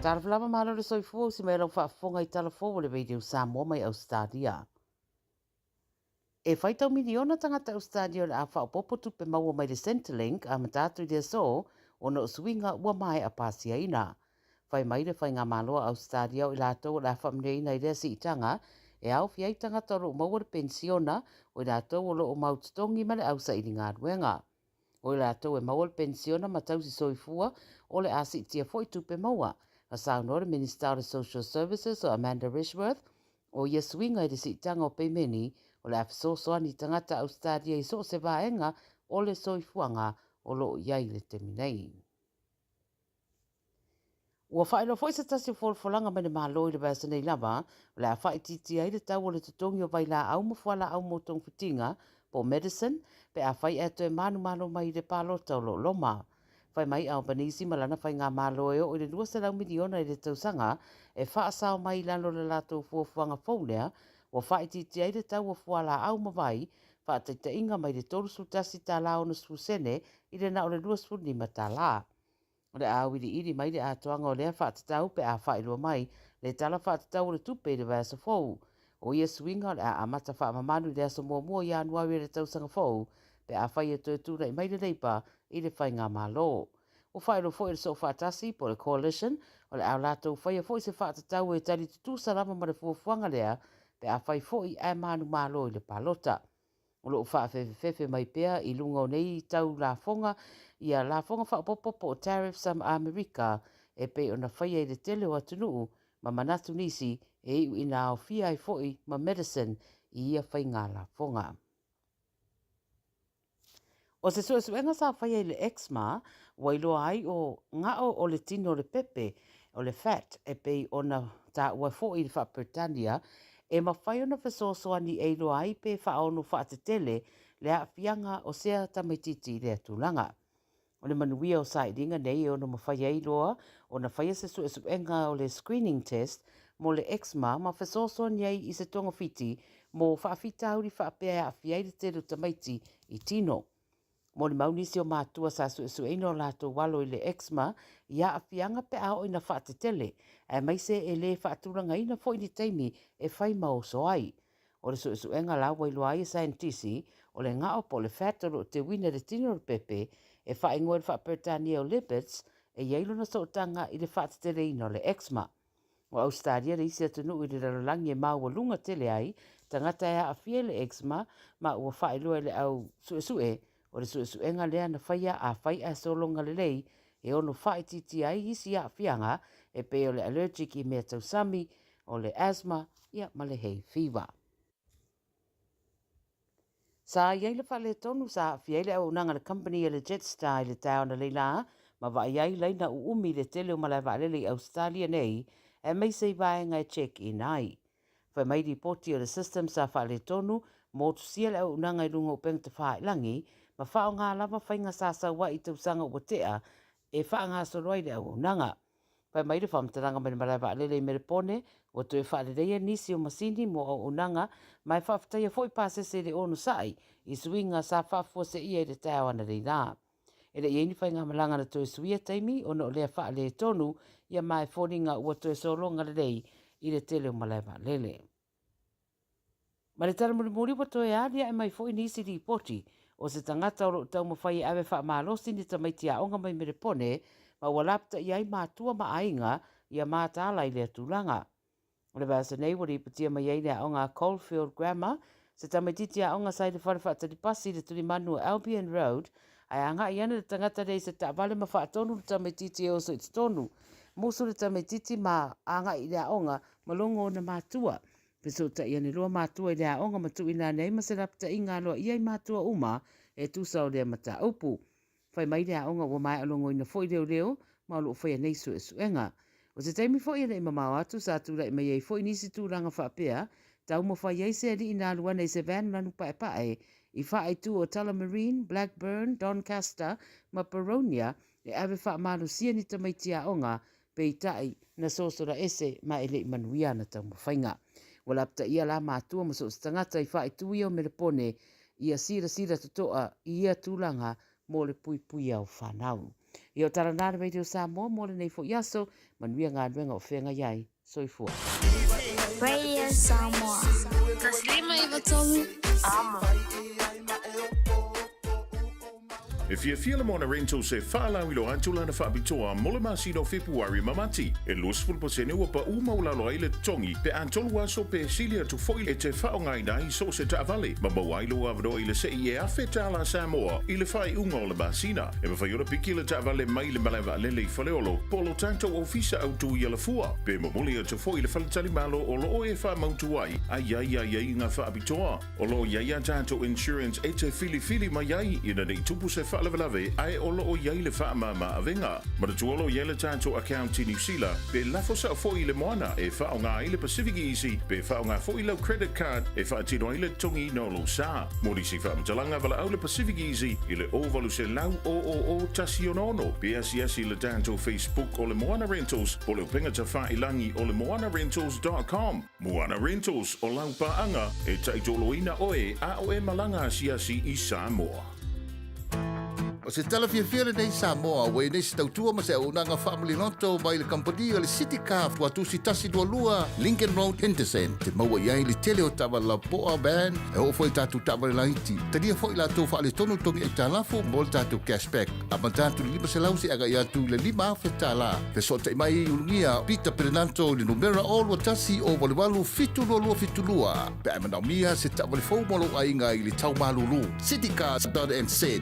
Taraflama malo le soifua si mai lau whaafonga I talafo le video Samoa mai Australia. E whaitau miliona tangata Australia le a whaopopo tupe maua mai le Centrelink a matatu I so o na usuinga ua mai a pasiaina. Whai mai le whai ngā maloa Australia o I lātou le a whamneina I rea si itanga e au fiai tangata ro maua le pensiona o I lātou o lo o maututongi ma le ausa I ngā ruenga. O I lātou e maua le pensiona matau si soifua o le asi tia foi tupe maua. A Samoa Minister of Social Services o Amanda Rishworth o ia swinga I le sitanga o peimeni o le afesoasoani tangata Australia I so se vaenga o le soifuanga o lo iai le teminei. Ua whaelo foi sa tasi folfolanga mai le malo I le basa nei lava o le a whaititi ai le tau o le tutongi o vai la au mawhala au mo tong fitinga po medicine pe a whai ato e manu malo mai le palota o lo loma. Whai mai au banisi malana whai ngā malo e o le 2 miliona I le tausanga e wha asao mai lano le lato fuafuanga faunea o whaititi ai le tau o fuala au mawai wha taita inga mai le toru sutasi tā la o na susene I le na o le 25 tā la. O le a iri mai le atoanga o lea whaatatau pe a whaelua mai le tala whaatatau o le tupe le vasa fau. O ia swinga le a amata whaamamanu le aso mua I anuari le tausanga fau pe a whai ato e tūra I mai le leipa I le whai ngā malo. O whaelo fo le so whaatasi po le coalition o le au lātou whai a fo se whaatatau e tali tutu salama ma le fuafuanga lea pe a whai fo I a manu malo I le palota. O lo whaafefe mai pea I lunga o nei tau la fonga I a la fonga whaapopopo o tariffs am Amerika e pe o na whaia I le tele o atunuu ma manatu nisi e iu ina o fia I foi ma medicine I ia whai ngā la fonga. O se suenga sa whaia I le eczema wailoa ai o ngao o le tino o le pepe o le fat e pe o na ta ua foi I le whaapretania e mawhai ona whasosoani e loa ai pe whaono whaatetele le a fianga o sea tamaititi le atulanga. O le manuia o saidinga nei e ono mawhai ai loa o na whaia se suenga o le screening test mo le eczema ma whasosoani ai I se tonga fiti mo whaafita auri whaapea a fiai le telu tamaiti I tino. Mo le maunisi o mātua sa sueino o lato walo I le eczema ia a fianga pe a o ina whaatetele e mai se e le whaatulanga ina fo ini taimi e whai mao so ai. O le suenga la wailo ai saintisi o le ngao po le whatoro te wina le tino le pepe e whaingoa le whaapertania o lipids e iailo na sotanga I le whaatetele ina o le eczema. O Australia le isi atunu I le ralangi e mau lunga tele ai tangata e a fia le eczema ma ua whailua le au sue o le suenga lea na whaia a whai a solonga le lei e ono whaititi ai isi a fianga e pe o le allergic I mea tausami o le asthma ia ma le hay fever. Sa iai le whale tonu sa fiai le au nanga le company e le Jetstar I le tau na leila ma wa iai leina uumi le tele o malai waalele I Australia nei e mai sei vaenga e check in ai. Whai mai ripoti o le system sa whale tonu mo tusia le au nanga I lunga o peng te whaelangi ma whao ngā lava whainga sasa wa I tausanga o tea e wha ngā soroi le au nanga. Whai mai le whamtaranga mai malai waalele I merepone o tu e whaalereia nisi o masini mo au nanga mai whaftaia foi pasese le onu sai I suinga sa whafua se ia I le tau ana rei nā. E le ieni whainga malanga na toi suia taimi o no lea whaale tonu ia mai whoringa ua toi solonga le rei I le tele o malai waalele. Ma le tala muri wa toi alia e mai foi nisi li poti o se tangata o tau mawhai awe wha maalosi ni tamaiti a onga mai merepone ma walapta I ai mātua ma ainga ia mātala I le atulanga. O le vasa nei wari ipatia mai ai le a onga Caulfield Grammar se tamaititi a onga sai le wharewhata li pasi le tuli manu Albion Road ai anga I ana le tangata rei se ta'wale ma whaatonu le tamaititi e oso it's tonu. Musu le tamaititi ma anga I le a onga malongo na mātua. Peso ta ia ne loa mātua I le a onga matu ina nei ma se lapta inga loa iai mātua uma e tusa o lea mata upu. Whai mai le a onga wa mai alongo ina foi leo ma lo whai nei suenga. O se taimi foi ina ima mau atu sa tūra ima iei foi nisi tūranga whaapea, tau mo whai iei se ali ina luana I se van lanu pae I whaai tu o Tullamarine, Blackburn, Doncaster, ma Baronia e awe wha malu sia ni tamaiti a onga pe I tai na sosora ese ma ele I manuia na tau mo whainga. Walapta ia la mātua ma so stangata I whaai tu ia o merepone ia sira totoa I ia tūlanga mo le pui au whanau. I o taranare mai te o Samoa mo le nei fo yaso, manuia ngā nuenga o whenga iai, soifua. Radio Samoa. Taslima iwa tolu. Amo. If you feel on a rental se whaalau ilo antula na whaabitoa mole masi no February mamati. E losful posene ua pa umaula lo aile tongi pe antolu aso pe silia tu foil e te whaongai nai so se taavale. Ma mawailo avado ile se i e awhetala Samoa ile whai unga o le basina. E ma whaiora piki le taavale mai le malawa lele i whaleolo. Polo tanto ofisa au tu i ala fua. Pe mamuli a tu foil le whaletali malo o lo o e wha mautu ai. Ai ngā whaabitoa. O lo iaia tanto insurance e te fili mai ai ina nei tupu se whaalawalawe ai olo o iai le whaamama avenga. Mara tuolo iai le tātou account i New Zealand pe lafo sa fo i le moana e wha o ngā i le Pacific Easy pe wha o ngā fo i lau credit card e wha atino i le tongi no lo sa. Mori si whaamtalanga wala au le Pacific Easy i le ovalu se lau o tasi onono. Pe asi le tātou Facebook o le Moana Rentals o le upenga ta wha ilangi o le moanarentals.com. Moana Rentals o lau paanga e taitoloina oe a o e malanga asiasi i Samoa. O se tala fia nei Samoa, wei nei se tautua ma se unanga family noto mai le company o le City Craft watu si tasi dua lua Lincoln Road Henderson. Te maua iai le tele o tawa la poa band e o foi tatu tawa le laiti. Tania foi la tofa le tonu tongi e talafu mo le tatu cashback. Ama tatu lima se lausi aga ia tu le lima afe tala. Pe so te mai ungia Peter Pernanto le numera o lua tasi o wale walu fitu lua. Pe ama naumia se tawa le fau molo ainga i le tau malulu. citycraft.nz.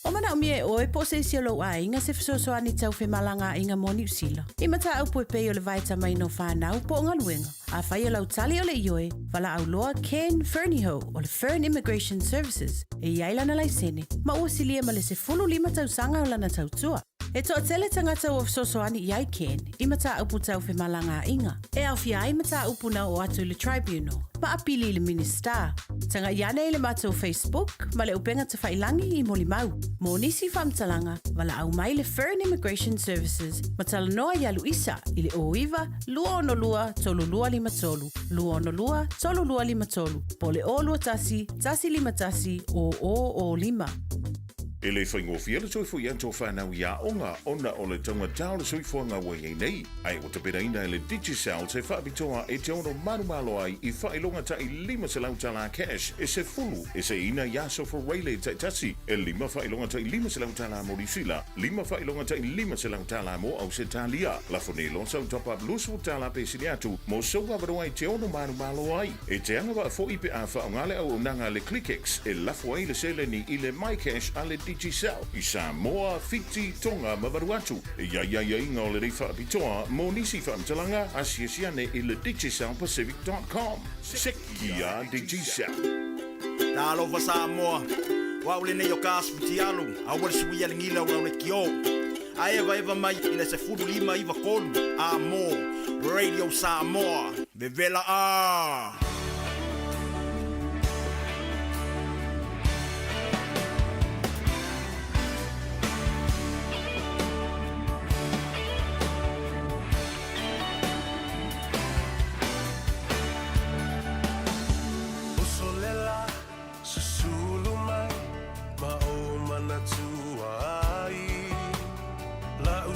O mana o mie o e po se isi lo a inga se fesoasoani tau fe malanga inga mo New Zealand. I mata au po e pei o le vaita mai no whanau po ngā luenga. A whai o lau tali o le ioe, wala au loa Ken Fernieho o le Fern Immigration Services e iaila na laisene. Ma ua silia ma le se fulu lima tau sanga o lana tau tua. E toa tele tangata o fesoasoani iai Ken, i mata au pu tau fe malanga inga. E au fia ai mata au puna o atu le tribunal. Ma apili le minister. Tanga iane le mata o Facebook, ma le upenga te whailangi i moli mau. Mo nisi whamtalanga, wala au mai le Fern Immigration Services, ma tala noa ia Luisa, i le oiva, lua ono lua, tolu lua lima tolu. Lua ono lua, tolu lua lima tolu. Po le o lua tasi, tasi lima tasi, o lima. E le whaingofia le soifo i anto whanau ia onga ona o le taunga tau le soifo nga wai nei. Ai o te peraina e le Digicel se whaapitoa e te ono marumalo ai i whailonga ta i lima se lautala cash e se fulu e se ina yaso for Rayleigh te tasi e lima whailonga ta i lima se lautala mo Risila, lima whailonga ta i lima se lautala mo au se talia. La fonelo sa top up lusu tala pe siniatu mo soga varoa i te ono marumalo ai. E te anga wa fo ipe a whaongale au nanga le ClickX e lafo ai le seleni i le MyCash a le Digicel i Samoa, Fiti, Tonga, Mavaruatu. Ia inga o le rei whaapitoa, mo nisi whaamtalanga, asiasiane i le digicelpacific.com. Sekia Digicel. Talo va Samoa, waule nei o kaspiti alu, awal sui alingila o le kio. A eva mai i le se furu lima iwa kolu, Amo, Radio Samoa, Vevela a.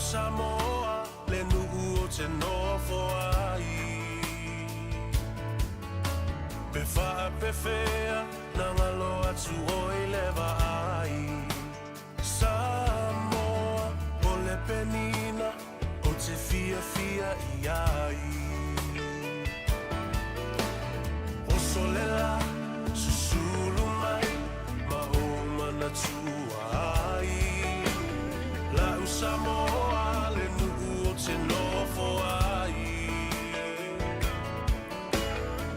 Samoa, le nuu o te nofo ai. Pe wha pe whea, nanga lo atu o i lewa ai. Samoa, o le penina, o te fia i ai. O solela, susulu mai, ma o manatua ai. La u Samoa, le nuu o te nofo ai.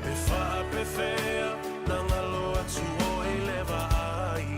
Pe wha pe whea, nanga lo atu o i lewa ai.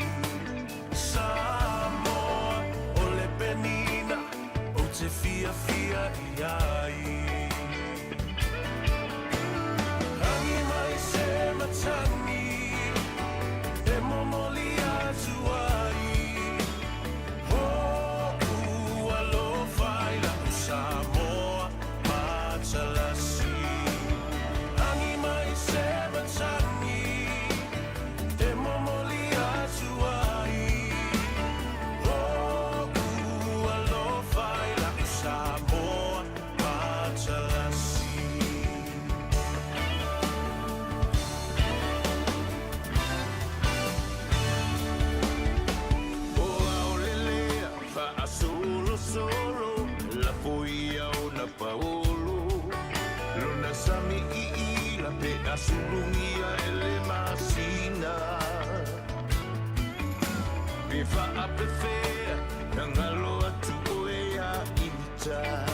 Me whaapewhea, na ngalo atu oe a ita.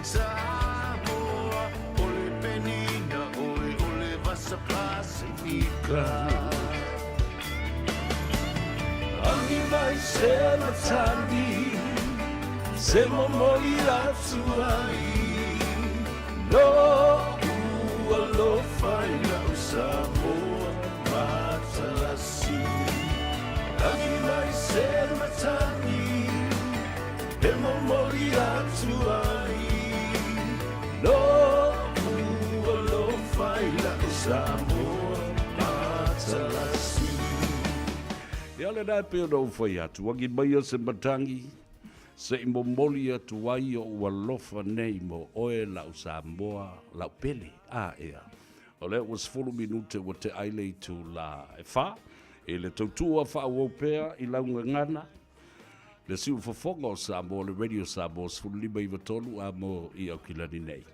Samoa, ole penina, ole vasa Pasifika. Angi mai se matani, se momoli atu ai. No alofa ila Samoa matalasi. Angi mai se matani, e momoli atu ai. No alofa ila Samoa matalasi. E ale nai peo no ufai atu, wangi mai o se matangi, se i momoli atu ai o alofa nei mo oe lau Samoa, lau pele, ea. O le was 4 minute wa te aile i tu la e wha, e le tautua wha au pea i launga ngana, le siu whafonga o Samoa, le radio Samoa, sfuru lima i watolu a mo i au kilani nei.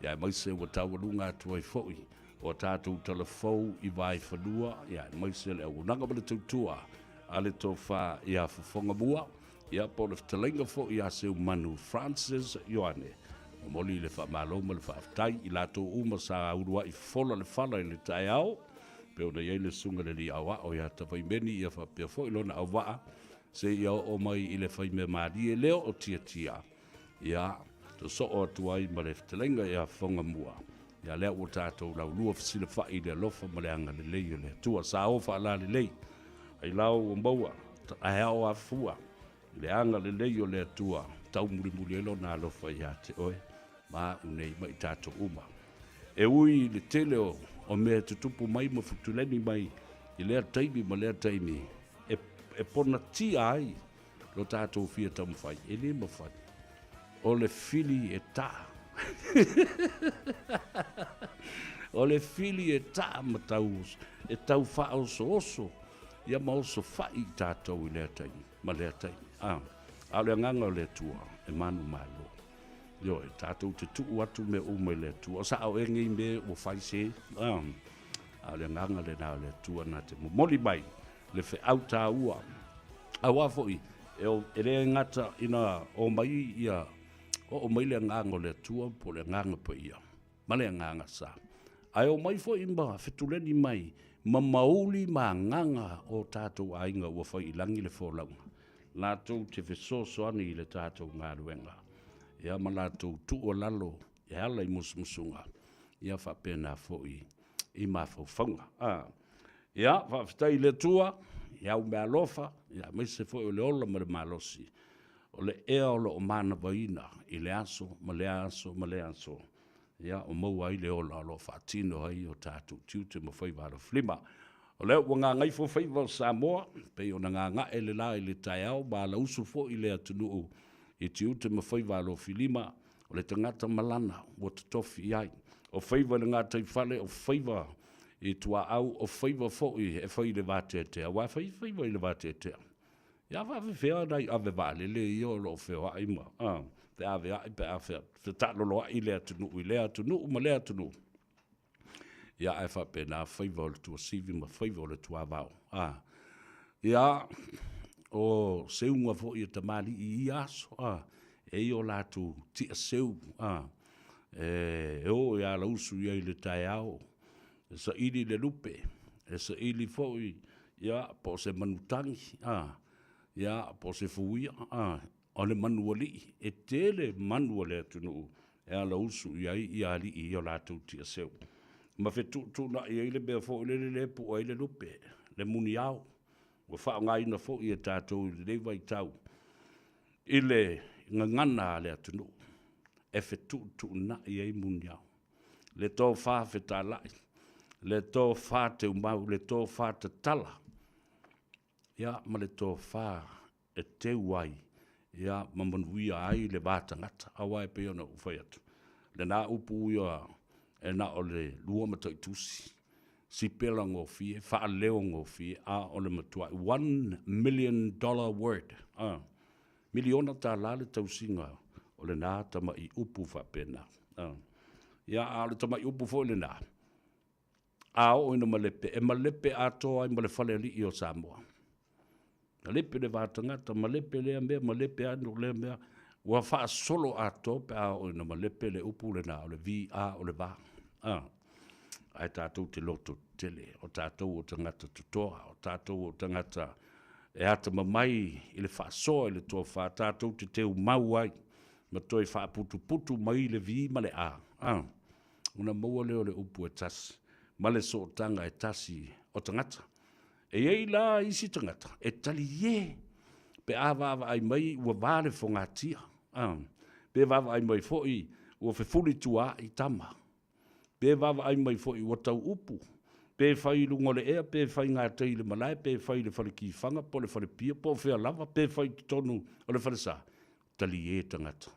Ia maise wa tawarunga atu ai foi, o tātou telefou i vai whanua, ia maise le au nanga ma le tautua, a le tō wha i a whafonga mua, ia po le talenga fo i a seu manu Francis Ioane. O moli le wha maloma le wha aftai, i lato uma sa urua i fola le whala i le tai au, peo na iei le sunga le li awa, o ia ta waimeni i a wha pia fo i lona au waa, se ia o mai i le whaime maari e leo o tia tia. Ia, to so o atuai ma le talenga i a whonga mua. Ia lea o tātou lau lua fasile wha i le lofa ma le anga le lei o le tua sa o wha la le lei. Ai lau o maua, a hea a fua. Le anga le lei o le tua, tau muri muri elo nā lofa i a te oe, ma unei mai tātou uma. E ui le tele o mea tutupu mai ma futuleni mai, i lea taimi ma lea taimi, e pona tia ai, lo tātou fia tamu fai, e le ma fai, o le fili e tā. O le fili e tā ma tau, e tau wha oso oso, ia ma oso fai tātou i lea taimi, ma lea taimi. A le nganga le tua, e manu malo. Yo, e tātou te tuu atu me o me le tua. O sa au e ngei me o fai se. A le nganga le nao le tua na te moli mai. Le fe au tā ua. A wafo i, e le ngata ina o mai ia, o mai le nganga le tua, po le nganga pa ia. Ma le nganga sa. Ai o mai fo imba, fetuleni mai, ma mauli ma nganga o tātou ainga ua fai ilangi le fo launga. Lātou te whesoso ani i le tātou ngā ruenga. Ia ma lātou tu o lalo, e ala i musumusunga. Ia whapena fōi i mawhauwhaunga. Ia whawhitai le tua, ia u mea lofa, ia meise fōi o le ola ma le malosi. O le ea o lo o mana waina, i le aso, ma le aso, ma le aso. Ia o maua i le ola o lo whaatino ai o tātou tiute ma Faiva alo flima. O leo wa ngā ngaifo Faiva o Samoa, pei o na ngā e le la i le tai au, ba la usu fo i le atunuu i tiute ma Faiva alo filima, o le tangata malana, o te tofi ai. O Faiva le ngā taifale, o Faiva i tua au, o Faiva fo i e fai le vate etea. Wa Faiva i le vate etea. Ia whawe whea nei ave vale le i o lo whea ima. Te ave ai pe a whea. Te tatoloa i le atunuu, ma le atunuu. Ia e whapena Faiva o le tua sivi ma Faiva o le tua vau. Ia o seunga fo i tamali i aso. E i o latu tia seu. E o ia la usu ia i le tai au. E sa ili le lupe. E sa ili fo i ia po se manutangi. Ia po se fuia. O le manuali. E tele manuale atunu. E la usu ia i ali i o latu tia seu. Ma fe tu na i le be fo le po le lupe le muni au o fa nga ina fo i tātou le vai tau i le ngana le atunu e fe tu na i muni au le to fa fe tala le to fa te mau le to fa te tala ya ma le to fa e te wai ya ma manuia ai le batangata awai pe ona u fai atu le na upu ia e na o le lua matai tusi. Si pela ngō fie, wha leo ngō fie, a o le matua. $1 million word. Miliona tā lale tausinga o le nā tama i upu wha pena. Ia a le tama i upu fo le nā. A o ina malepe, e malepe atoa i male whale li i o Samoa. Na lepe le vātangata, ma lepe lea mea, ma lepe anu lea mea, ua wha solo a tope a o ina ma lepe le upu le na o le vi a o le vā. Ai tātou te loto tele, o tātou o tangata tutoa, o tātou o tangata e ata mamai i le wha soa i le toa wha, tātou te teu mau ai, ma toi wha putu putu mai le vi ma le a. Una maua leo le upu e tasi, ma le so tanga e tasi o tangata. E ei la isi tangata, e tali ye, pe a vava ai mai ua vale fongatia. Pe vava ai mai foi, ua fefuli tua i tama. Pe vava ai mai foi, ua tau upu. Pe fai lungo le ea, pe fai ngā tei le malai, pe fai le fale ki fanga, po le fale pia, po fea lava, pe fai tonu o le fale sa. Tali ye tangata.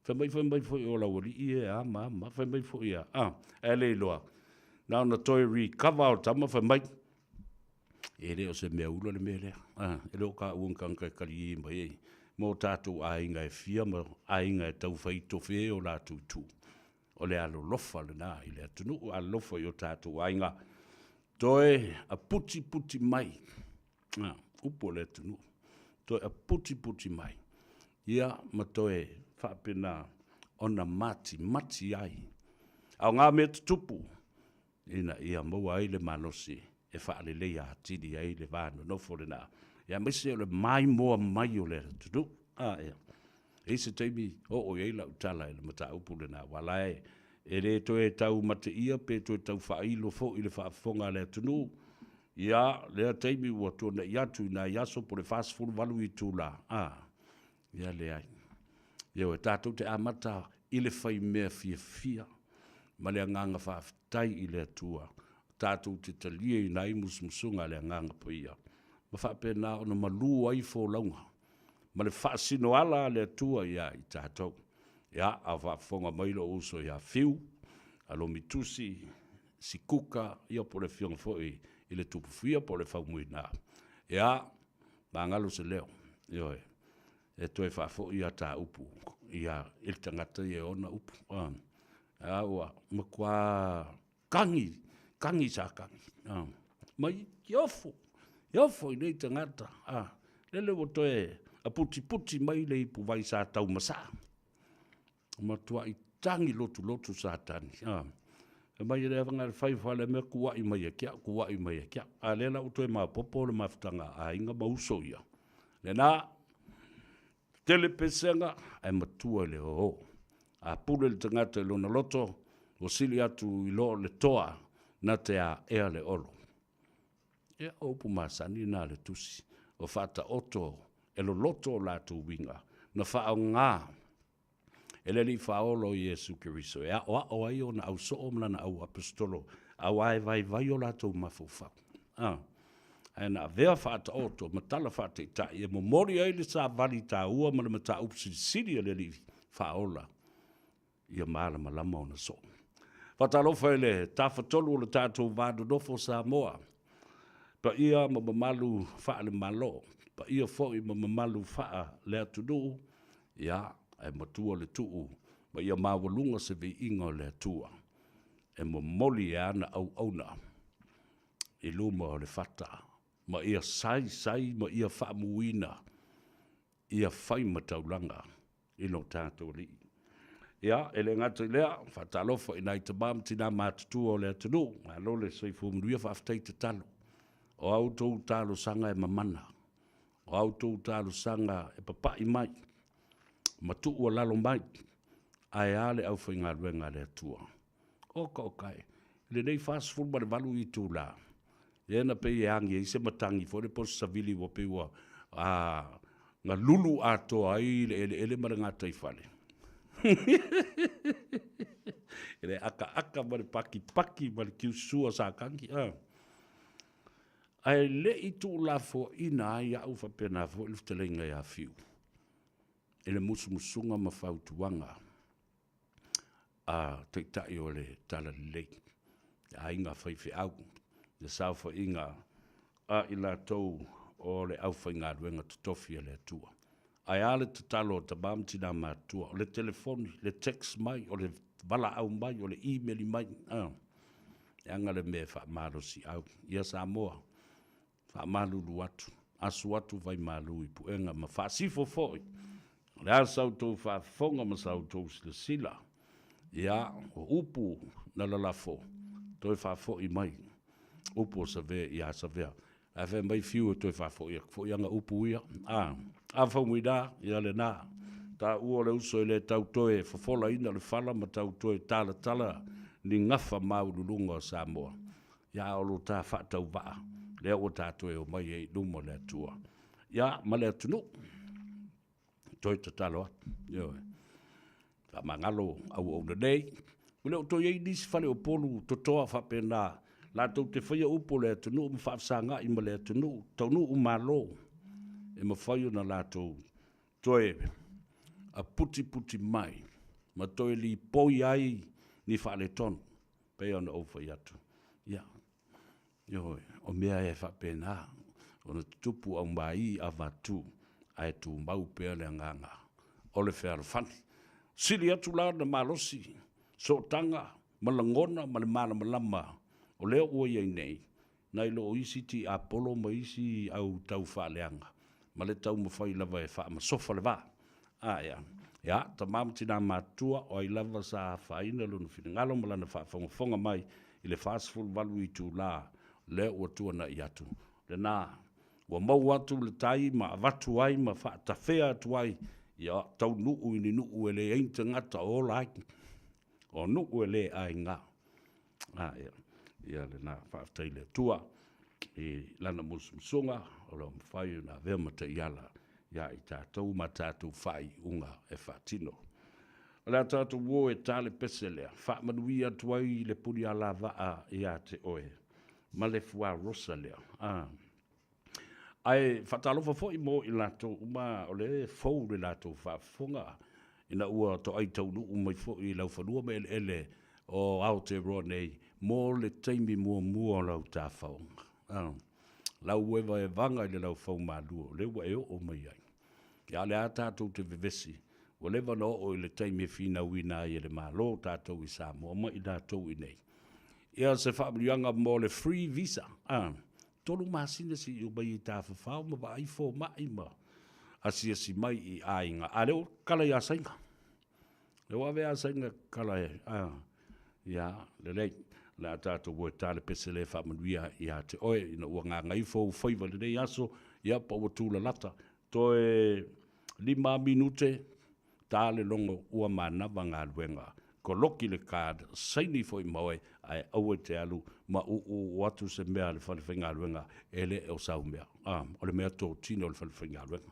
Fai mai foi o la wali ie, fai mai foi ia. E le loa. Nau na toi recover o tama, fai mai. E leo se mea ula le mea lea. E leo ka uang kankai kali i mai ei. Mō tātou a inga e fia, ma a inga e tau whai tofe o la tū. O le alo lofa le nā, i le atunu a lofa i o tātou a inga. Toe a puti mai. Upo le atunu. Toe a puti mai. Ia ma toe whapena ona mati ai. Au ngā mea tupu. Ina ia maua ai le manosi. E whaale lei a tini ai le vāno nofo le nā. Ia mese o le mai moa mai o le tutu. Ia. E se teimi o ei lau tala e le mata upu le nā. Walae e re toe tau mate ia pe toe tau whailo fo i le whaafonga le tunu. Ia lea teimi ua tōna i atu i nā iaso po le fast food walu i tūla. Ia le ai. Ia e tātou te amata i le whai mea fia. Ma le nganga whaafitai i le atua. Tātou te talia i nai musmusunga le nganga po ia. Ma whapena ona malu ai fō launga. Ma le whaasino ala le atua ia i tātou. Ia a whaafonga mailo uso ia fiu, alo mitusi, si kuka, ia po le fionga fōi i le tupuwhia po le whaumui nā. Ia, ma ngalo se leo. Ia e toi whaafo ia tā upu. Ia il tangata ia ona upu. Ia ua, ma kua kangi sa kangi. Mai iofo i nei tangata. Lele o toe a puti mai le ipu vai sa tau masa. Ma tua i tangi lotu sa tani. E mai ere avanga le Faiva le mea kuwa i mai a kia. A lela o toe maa popo le maftanga a inga mauso ia. Le nā, telepesenga ai matua le o. A pule le tangata lona loto, o sili atu i lo le toa, na te a ea le olo. Ea opu masani na le tusi, o fata oto, e lo loto la tu winga, na faa ngā, e le li faa olo i Jesu Kiriso, ea o ai o na au so omla na au apostolo, au ai vai o la tu mafufau. E na vea fata oto, matala fata i tai, e mo mori ai le sa vali ta ua, ma le mata upsi siri e le li faa ola, ia maala malama o na so. Fatalofa ele tafatolu le tātou vādu nofo Samoa. Pa ia ma mamalu faa le malo. Pa ia foi ma mamalu faa le atunu. Ia e matua le tuu. Ma ia mawalunga se vi inga le atua. E momoli e ana au auna. I luma o le fata. Ma ia sai ma ia faa muina. Ia fai mataulanga. Ino tātou li. Ia, ele ngata lea, whatalofa i nai tamam tina mātutua o lea tanu, ngā lole soi fumuruia whaafitai te talo. O autou talo sanga e mamana. O autou talo sanga e papai mai. Matu ua lalo mai. Ai ale au whai ngā ruenga lea tua. Oka okai. Le nei fast food ma le valu i tū la. Ena pe e angi e se matangi fo le posa savili wa pe ua ngā lulu atoa ai ele mara ngā taifale. Ele aka mare paki mare kiusua sa kangi. Ai le i tū la fo ina ai au whapena fo iluftalenga ia fiu. Ele musunga ma whautuanga. Teitai o le tala lei. A inga whaiwhi au. Le sauwha inga ila tau o le au whainga ruenga tutofia le atua. Ai ale te talo o tabam tina mātua, o le telefoni, le text mai, o le vala au mai, o le e-maili mai. E anga le mea wha marosi au. Ia Samoa, wha malulu atu. asu atu vai malu i puenga ma whaasifo foi. Lea sau tau whaafonga ma sau tau sila. Ia, o upu na lalafo. Toi whaafo i mai. Upu sa vea, ia sa vea. A whea mai fiu toi whaafo ia. Fo ianga upu ia. A whaumuida, ia le nā. Ta ua le uso i le tau toe. Fafola ina le whala ma tau toe tala. Ni ngafa maululunga o Samoa. Ia olo ta whaatau waa. Lea o tātoe o mai e lumo le atua. Ia, ma le atunu. Toi ta talo atu. Ioe. Ta mangalo au na nei. Ule o toi ei nisi fale o polu totoa whapena. La tau te whaia upo le atunu. Ma whaafsanga i ma le atunu. Taunu umalo. E ma whaia na la tau. Toi a puti mai. Ma toi li poi ai ni whaale tonu. Pea na au whai atu. Ia. Ioe. O mea e whapena. O na tupu au mai a vatu. Ai tu mau pea le nganga. O le whea fani. Sili atu la na malosi. So tanga. Malangona. Malama. O leo ua iei nei. Nai lo isi ti apolo ma isi au tau whaaleanga. Ma le tau mawhai lava e wha ma sofa le wā. Ia. Ia. Ta mamutina matua o ai lava sa whaina lo na whingalo ma lana whafonga mai. I le fastful valu i tu la. Leo ua tua na i atu. Le nā. Wa mau atu le tai ma avatu ai ma whaatawhea atu ai. Ia tau nuu ini nuu ele einta ngata o lai. O nuu ele ai ngā. Ia le nā whaatai le tua. I lana musumsunga. O la mwhai na vemata iala. Ia i tātou ma tātou whai unga e whaatino. O la tātou wo e tāle pese lea. Whaamanui atu ai le puri ala waa ia te oe. Ma le fua rosa lea. Ai fatalofa foi mo i lato uma ole fou le lato fa fonga ina ua to ai tau nu mai fo i lau fanua me ele o out ro nei mo le taimi mo lau ta faunga lau eva e vanga i le lau fau malu le wa e o mai ai ya le ata tu te vivesi o le va no o le taimi fina wina i le malo ta to i Samoa mo i da to i nei ia se fa blianga mo le free visa tolu masina si o bai ta fa ma vai fo mai ma asia si mai i ainga ale o kala ya sainga le wa ve sainga kala ya le la ta to wo ta le pesele fa manuia ya te oi ina o Gagaifo Faiva le dei aso ya pa o tu la lata to e 5 minute ta le longo ua mana vanga luenga ko loki le card saini foi moe ai au te alu ma o watu se mea le whalewhenga luenga ele e o sau mea o le mea tō tino le whalewhenga luenga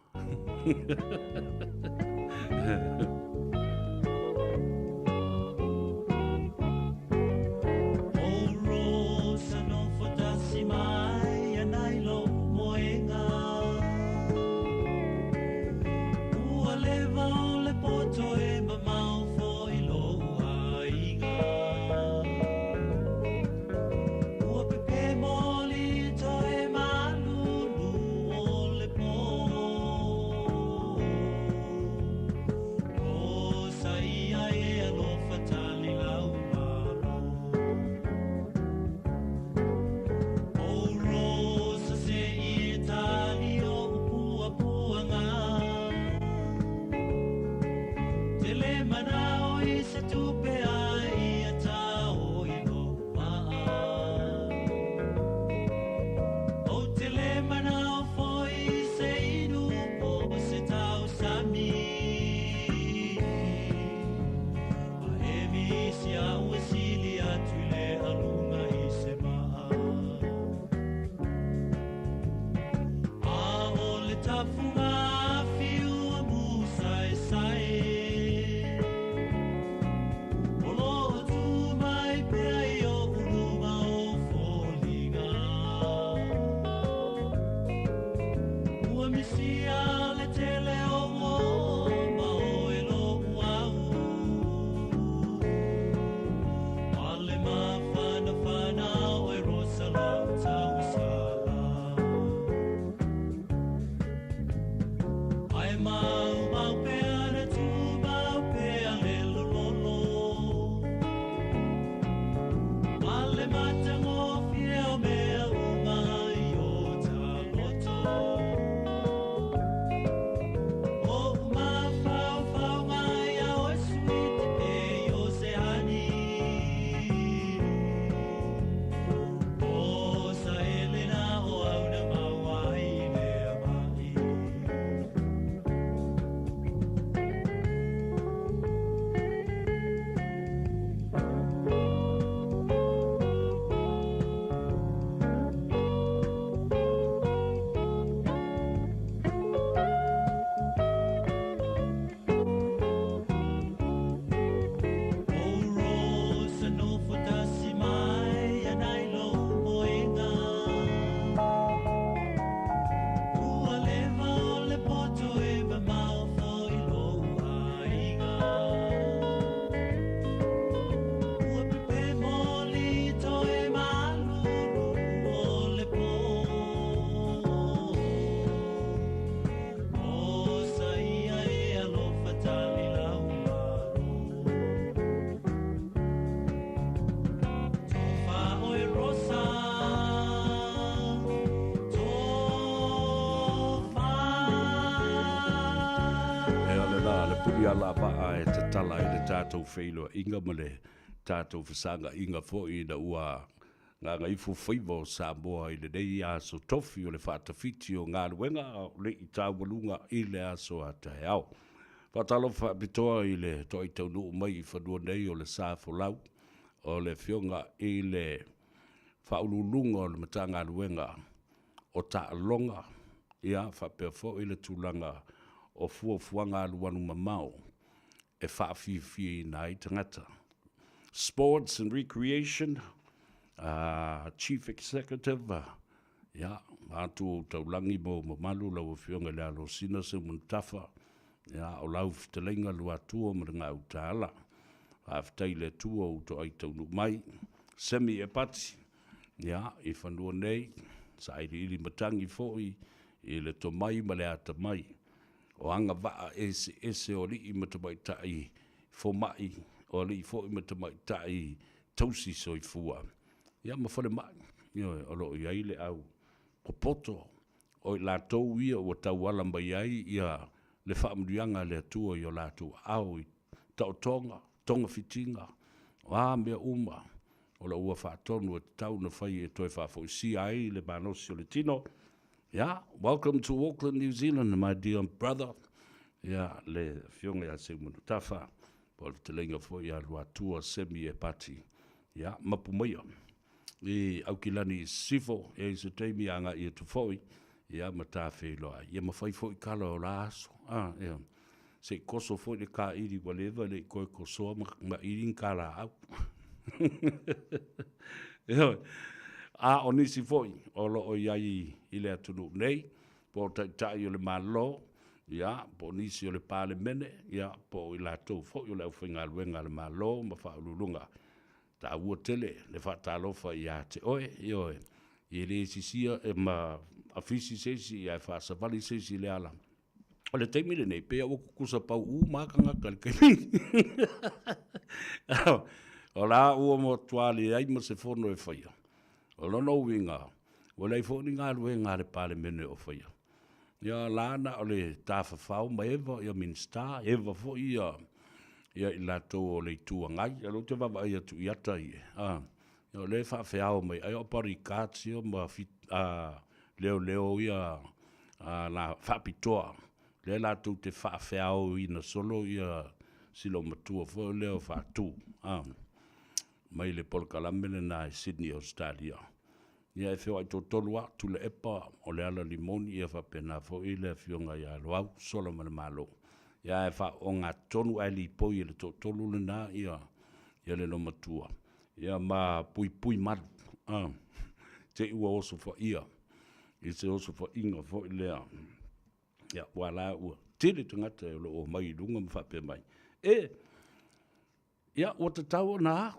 Ia la ba e te tala i le tātou whailo inga male tātou whasanga inga fo i na ua ngā Gagaifo Faiva o Samoa i le nei aso tofi o le whaatawhiti o ngā ruenga o le i tāwalunga i le aso a te au. Whatalo whaapitoa i le toi tau nuu mai i whanua nei o le sāwholau o le whionga i le whaululunga o le matanga ruenga o ta longa ia whapea fo i le tūlanga o fuafuanga aluanu mamao e whaawhiwhi nai tangata. Sports and Recreation, Chief Executive, atu o taulangi mo malu lau whionga le alo sina se muntafa, o lau fitelenga lua tua mringa utaala, haftai le tua o to ai taunu mai, semi e pati, i whanua nei, sa ili matangi foi, i le to mai ma le ata mai, o anga waa ese o li i matamai tai fo mai, o li fo i matamai tai tausi soi fua. Ia mawhare mai, o lo i aile au popoto, o i lātou ia o tau ala mai ai, ia le whaamurianga le atua i o lātou au i tau tonga fitinga, o mea uma, o la ua whaatonu e tau na whai e toi whaafo i si ai le manosi o le tino. Yeah, welcome to Auckland, New Zealand, my dear brother. Yeah, le fionga ya se munu tafa, po le telenga fo ya lua tua semi e pati. Yeah, mapu maia. E au kilani sifo, e se teimi anga i tu foi, yeah, mata wheloa. Ia mawhai fo i kala o la aso. Yeah. Se koso fo i le ka iri whatever, le koe kosoa ma iri kala au. Yeah. O nisi foi, o lo o iai i le atunu nei, po tai o le malo, po nisi o le pale mene, po i lātou foi o le au whainga luenga le malo, ma whaululunga. Ta ua tele, le whaatalofa i a te oe, i le sisia e ma afisi sesi, i a whaasavali sesi le ala. O le teimile nei, pea o kukusa pau makanga kalkeni. O la ua mo tuali ai ma se fono e whaia. O lono winga, o lei fōni ngā ruenga le pāle mene o whaia. Ia lāna o le tāwhawhau ma ewa ia minsta, ewa fo ia i lātou o le tua ngai, ia lo te wawa ia tu iata i. Ia le whawhau mai, ai o pari kāti o ma leo ia la whapitoa. Le lātou te whawhau i na solo ia silo matua fo leo whātū. Mai le polkalamene na Sydney, Australia. Ia e whio ai tō tolu atu le epa o le ala limoni ia whapena fo i le whionga ia loau sola mana malo. Ia e wha o ngā tonu ai li poi le tō tolu le nā ia le no matua. Ia ma pui maru. Te ua oso fo ia. I se oso fo inga fo i lea. Ia wala ua. Tele tangata e lo o mai lunga ma whape mai. Ia, o te tau na,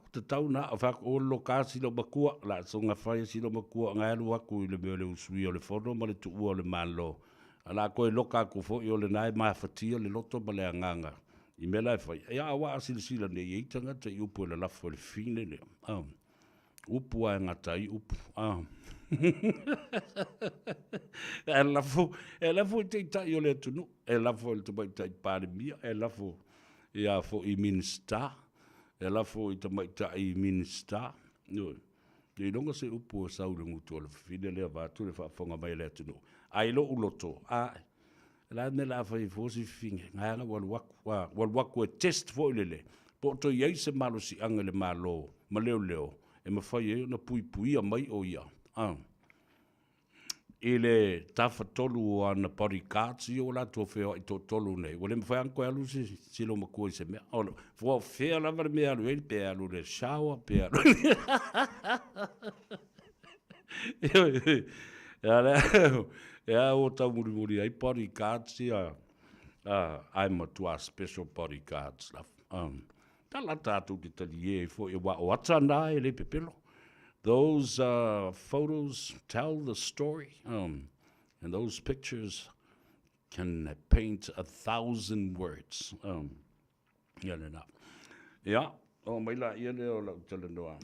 o whak o lo kāsi lo makua, la so ngā whaia si lo makua, ngā elu aku i le mea le usui o le whono, ma le tu ua o le malo. Ala koe loka aku fo i o le nai maa whatia le loto ma le anganga. I mela e whai, ia awa asili sila ne i eitanga te i upu e le lafo le fine le. Upu a ngata i upu. E lafo i te itai o le tunu, e lafo i te mai tai pāre mia, e lafo ia fo i minsta. E lafo i ta maita i minsta. I longa se upu o saure ngutu o le whine lea vātu le whaafonga mai lea tunu. Ai lo uloto. La me la whai fōsi whinge. Ngāanga waluaku e test fo ilele. Po to iei se malo si anga le malo. Ma leo. E ma whai e na pui a mai o ia. I le tafa tolu o ana pari kāti o la tō whea i tō tolu nei. Wale ma whai anko alu si lo makua i se mea. Ono, whua whea lava le mea alu e, pe alu le shawa, pe alu. Ea o tau muri ai pari kāti I'm a tua special pari kāti. Ta la tātou ki tali e fo e wa o atana e le pepelo. Those photos tell the story, and those pictures can paint 1,000 words. Yeah, o mai la ia le o la tala noa.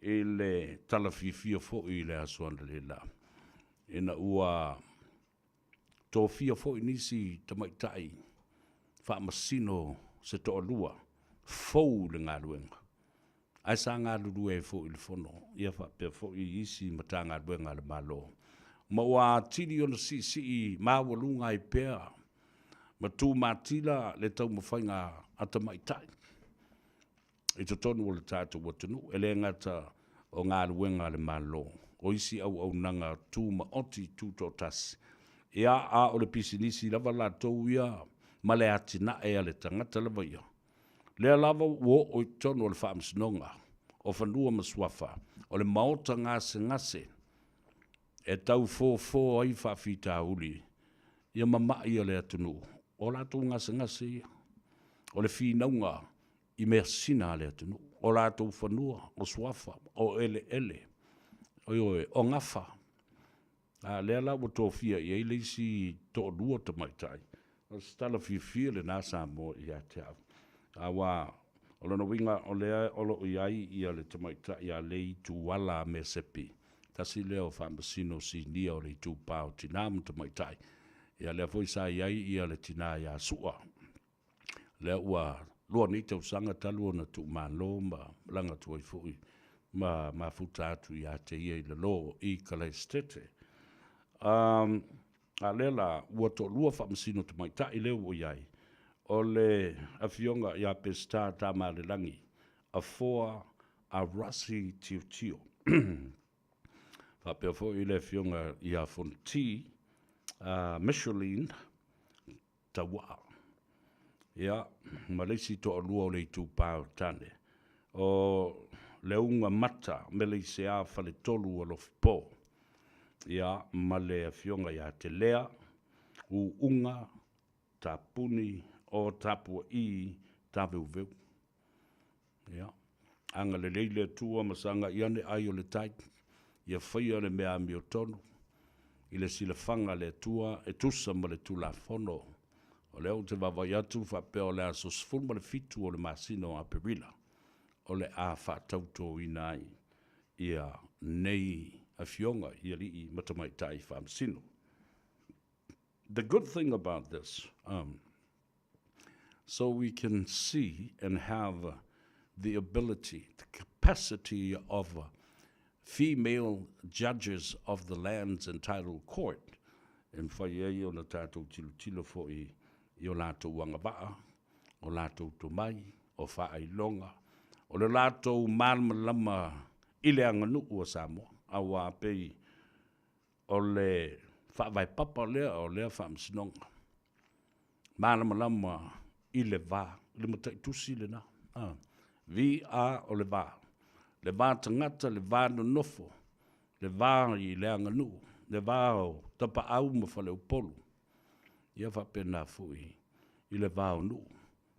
E le tala fia fo i le asuana le la. E na ua tō fia fo i nisi tamaitai. whaamasino se to lua, fau le ngā luenga. Ai sa ngā lulu e fo ili fono, ia whapea fo I isi mata ngā luenga le malo. Ma ua tiri ona si I mawalunga I pea, ma tū mātila le tau mawhainga ata maitai. I to tonu o le tātou watunu, e le ngata o ngā luenga le malo. O isi au nanga tū ma oti tū tō tasi. Ia a o le pisinisi lava la tau ia, ma le atina e ale tangata lava ia. Lea lava uo o I tonu o le whaamsinonga, o whanua maswafa, o le maota ngase. E tau fō ai whawhita uli, ia mamai a le atunu, o la tau ngase ia. O le whinaunga, I mea sina le atunu, o la tau whanua, o swafa, o ele. O ngafa. Lea la wa tōwhia I ei leisi tō lua ta maitai. O stala fia le nā Samoa I a te au. Awa, o lana winga o lea olo I ai I a le ta maitai I a lei tu wala me sepi. Tasi leo whaambasino si nia o le tu pāo tinamu ta maitai. I a lea foi sa I ai I a le tina I a sua. Lea ua lua ni te usanga talu na tu malo ma langa tu ai fui. Ma futa atu I a te ia I le lo I kalestete. A lela ua to lua whamasino te maitai leo o iai. O le awhionga I a pesta tā le langi. A foa a rasi tio. Whapea fo I le awhionga I a fonti Michelin ta waa. Ia, ma leisi to lua o le tu pāo tane. O le unga mata me leisi a whale tolu o lo fipo. Ia male a fionga ia te lea, u unga, ta puni, o tapua I, ta veu. Ia, anga le leile tua masanga iane ai o le tai, ia whaia le mea mi o tonu, I le sila whanga le tua, e tusa ma le tula fono, o leo te wawai atu whapea o le aso sfuru ma le fitu o le masino a perila, o le a whatauto I nai, ia nei, a fionga I ali I matamaitai whaamsino. The good thing about this, so we can see and have the ability, the capacity of female judges of the land's entitled court. And whaiei o na tātou tilo fo I o lātou wangawaa, o lātou tomai, o whaailonga, o le lātou malmalama I le anganu o Samoa. Awa pei o le whaavai papa lea o lea whaamsinonga. Malama I le vā, le matai tusi le na. Vi a o le vā. Le vā tangata, le vā no nofo. Le vā I le anganu. Le vā o tapa au ma whale upolu. Ia whapena fui I le vā o nu.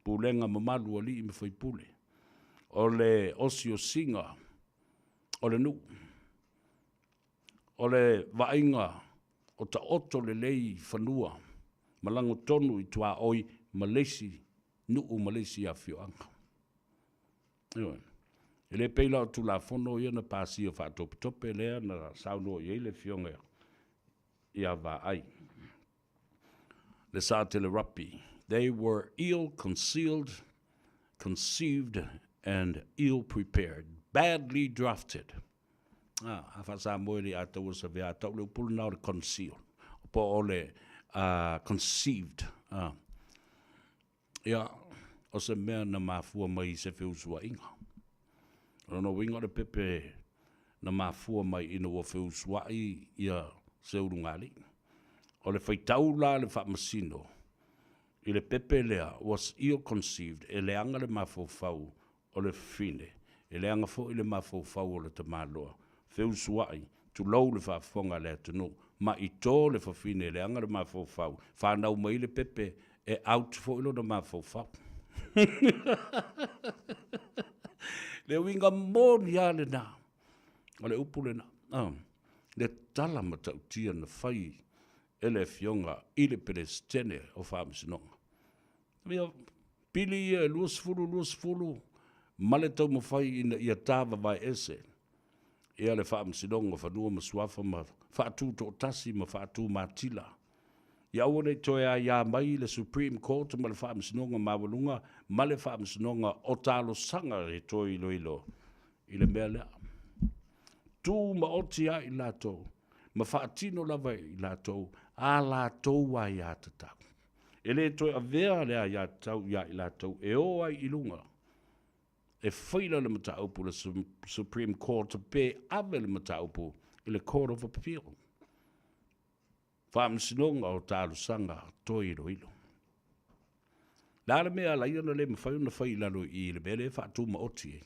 Pulenga mamalu ali I me whaipule. O le osio singa. O le nu. O le vainga o ta oto le lei whanua, malango tonu I tua oi Malesi, nuu Malesi a whioanga. E le peila o tu la whono ia na pāsi o whātope lea na sauno I le whionga I a wā ai. Le sātele rapi, they were ill conceived and ill prepared, badly drafted. Hafa sa moeri a tau sa vea tau leo pulu nao le conceal. Po ole conceived. Ia, o se mea na mafua mai se whiusua inga. Rono winga le pepe na mafua mai ina o whiusua ia se urungali. O le whaitau la le whamasino. I le pepe lea was ill conceived. E le anga le mafau o le fine. E le anga fo I le mafau o le tamaloa. Whiusuai, tu lau le whaafonga le atunu, ma I tō le whawhine le anga le mawhau, whanau mai le pepe e out fo ilo na mawhau. Le winga mōni a le nā, o le upu le nā, le tala matau tia na whai e le fionga I le pelestene o whaamisinonga. Mea, pili e luasfulu, male tau mawhai ina ia tāwa vai ese, Ia le whaamsinonga whanua ma suafa ma whaatu tō tasi ma whaatu mātila. Ia ua nei toe a ia mai le Supreme Court ma le whaamsinonga mawalunga, ma le whaamsinonga o talo sanga e toi ilo i le mea lea. Tu ma oti a i lātou, ma whaatino lava i lātou, a lātou a i atatau. E le toi a vea lea i atatau i a i lātou, e o ai ilunga. E whaila le mataupu le Supreme Court, pe ave le mataupu i le Court of Appeal. Whaamsinonga o tālu sanga toi ilo. Lāle mea la iana le mawhaiuna whailalo i le mele whaatu ma oti e.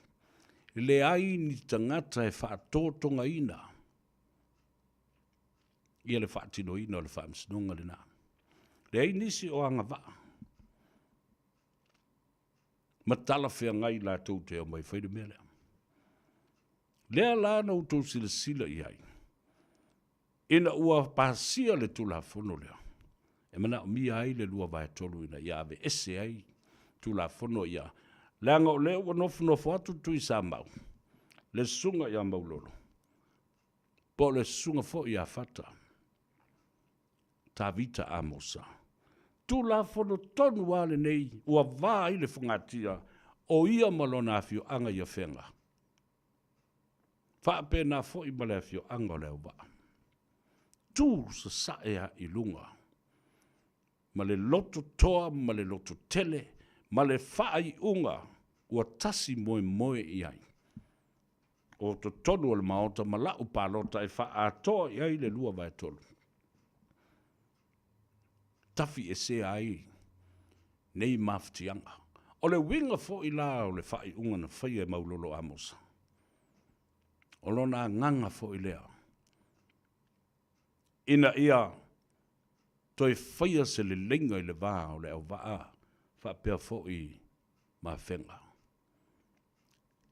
Le ai ni tangata e whaatotonga ina. Ia le whaatino ina o le whaamsinonga le nā. Le ai nisi o anga waa. Matala whea ngai la tau te o mai whaida mea lea. Lea la na utou sila i ai. Ina ua pasia le tula fono lea. E mana o mia ai le lua vai tolu ina ia ave ese ai tula fono ia. Leanga o leo nofo atu tui sa mau. Le sunga ia maulolo. Po le sunga fo ia fata. Ta vita amosa. Tula fono tonu wale nei ua vaa ile fungatia o ia malona afio anga ia whenga. Wha pena fo i male afio anga leo waa. Tu sa saea i lunga. Ma le loto toa, ma le loto tele, ma le whaai unga, ua tasi moe i ai. O to tonu o le maota, ma lau palota e wha atoa i ai le lua vai tolu. Tafi e se ai, nei maftianga. O le winga fo i la o le whaai unga na whaia e maulolo amosa. O lona nganga fo i lea. Ina ia, toi whaia se le lenga i le vaa o le au vaa, wha pia fo i ma whenga.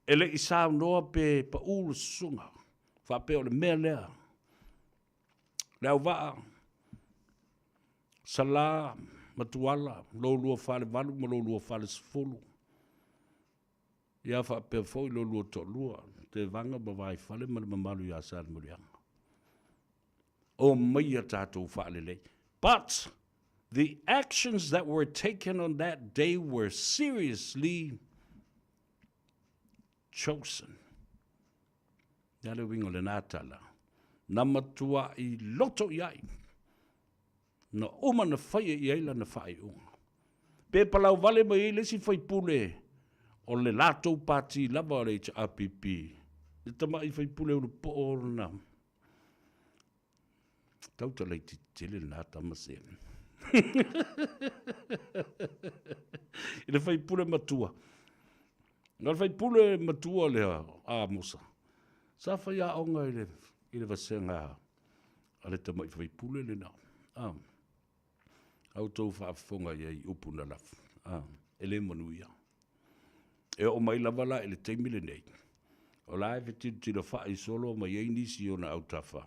Ele i sāu noa pe pa ulu sunga, wha pia o le mea lea. Le au vaa, sala, matuala, lo lua whale valu, ma lo lua whale sifulu. Ia wha pia fo i lo lua to lua, te vanga ma vai whale, ma le mamalu ia sāle murianga. O maia tātou whaalelei. But the actions that were taken on that day were seriously chosen. Nale wingo le nātala. Namatua i loto iai. Na uma na whaia i eila na whai unga. Pe palau vale mai e lesi whai pule o le lātou pāti lava o le HRPP. Le tama i whai pule o le po o na. Tauta lei ti tele nā tamase. I le whai pule matua. Ngā whai pule matua lea a mosa. Sa whai a onga i le vasenga a le tama i whai pule le nā. Au tau whaafonga i upu na lafu. E le manuia. E o mai lavala e le teimile nei. O la e whitiru tira whai solo ma iei nisi o na au tawha.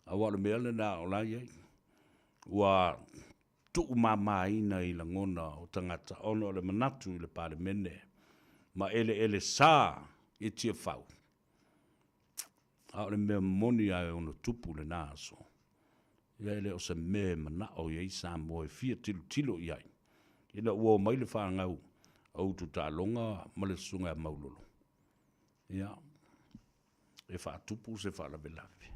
Awala meale na o lai ei. Ua tuu mama ina i la ngona o tangata ono le manatu i le pare mene. Ma ele sā i tia whau. A le mea moni ai ono tupu le nāso. Ia ele o se mea mana o iei Samoa e fia tilo i ai. Ina ua o maile whaangau au tu tā longa ma le sunga maulolo. Ia. E wha tupu se wha lawe lawe.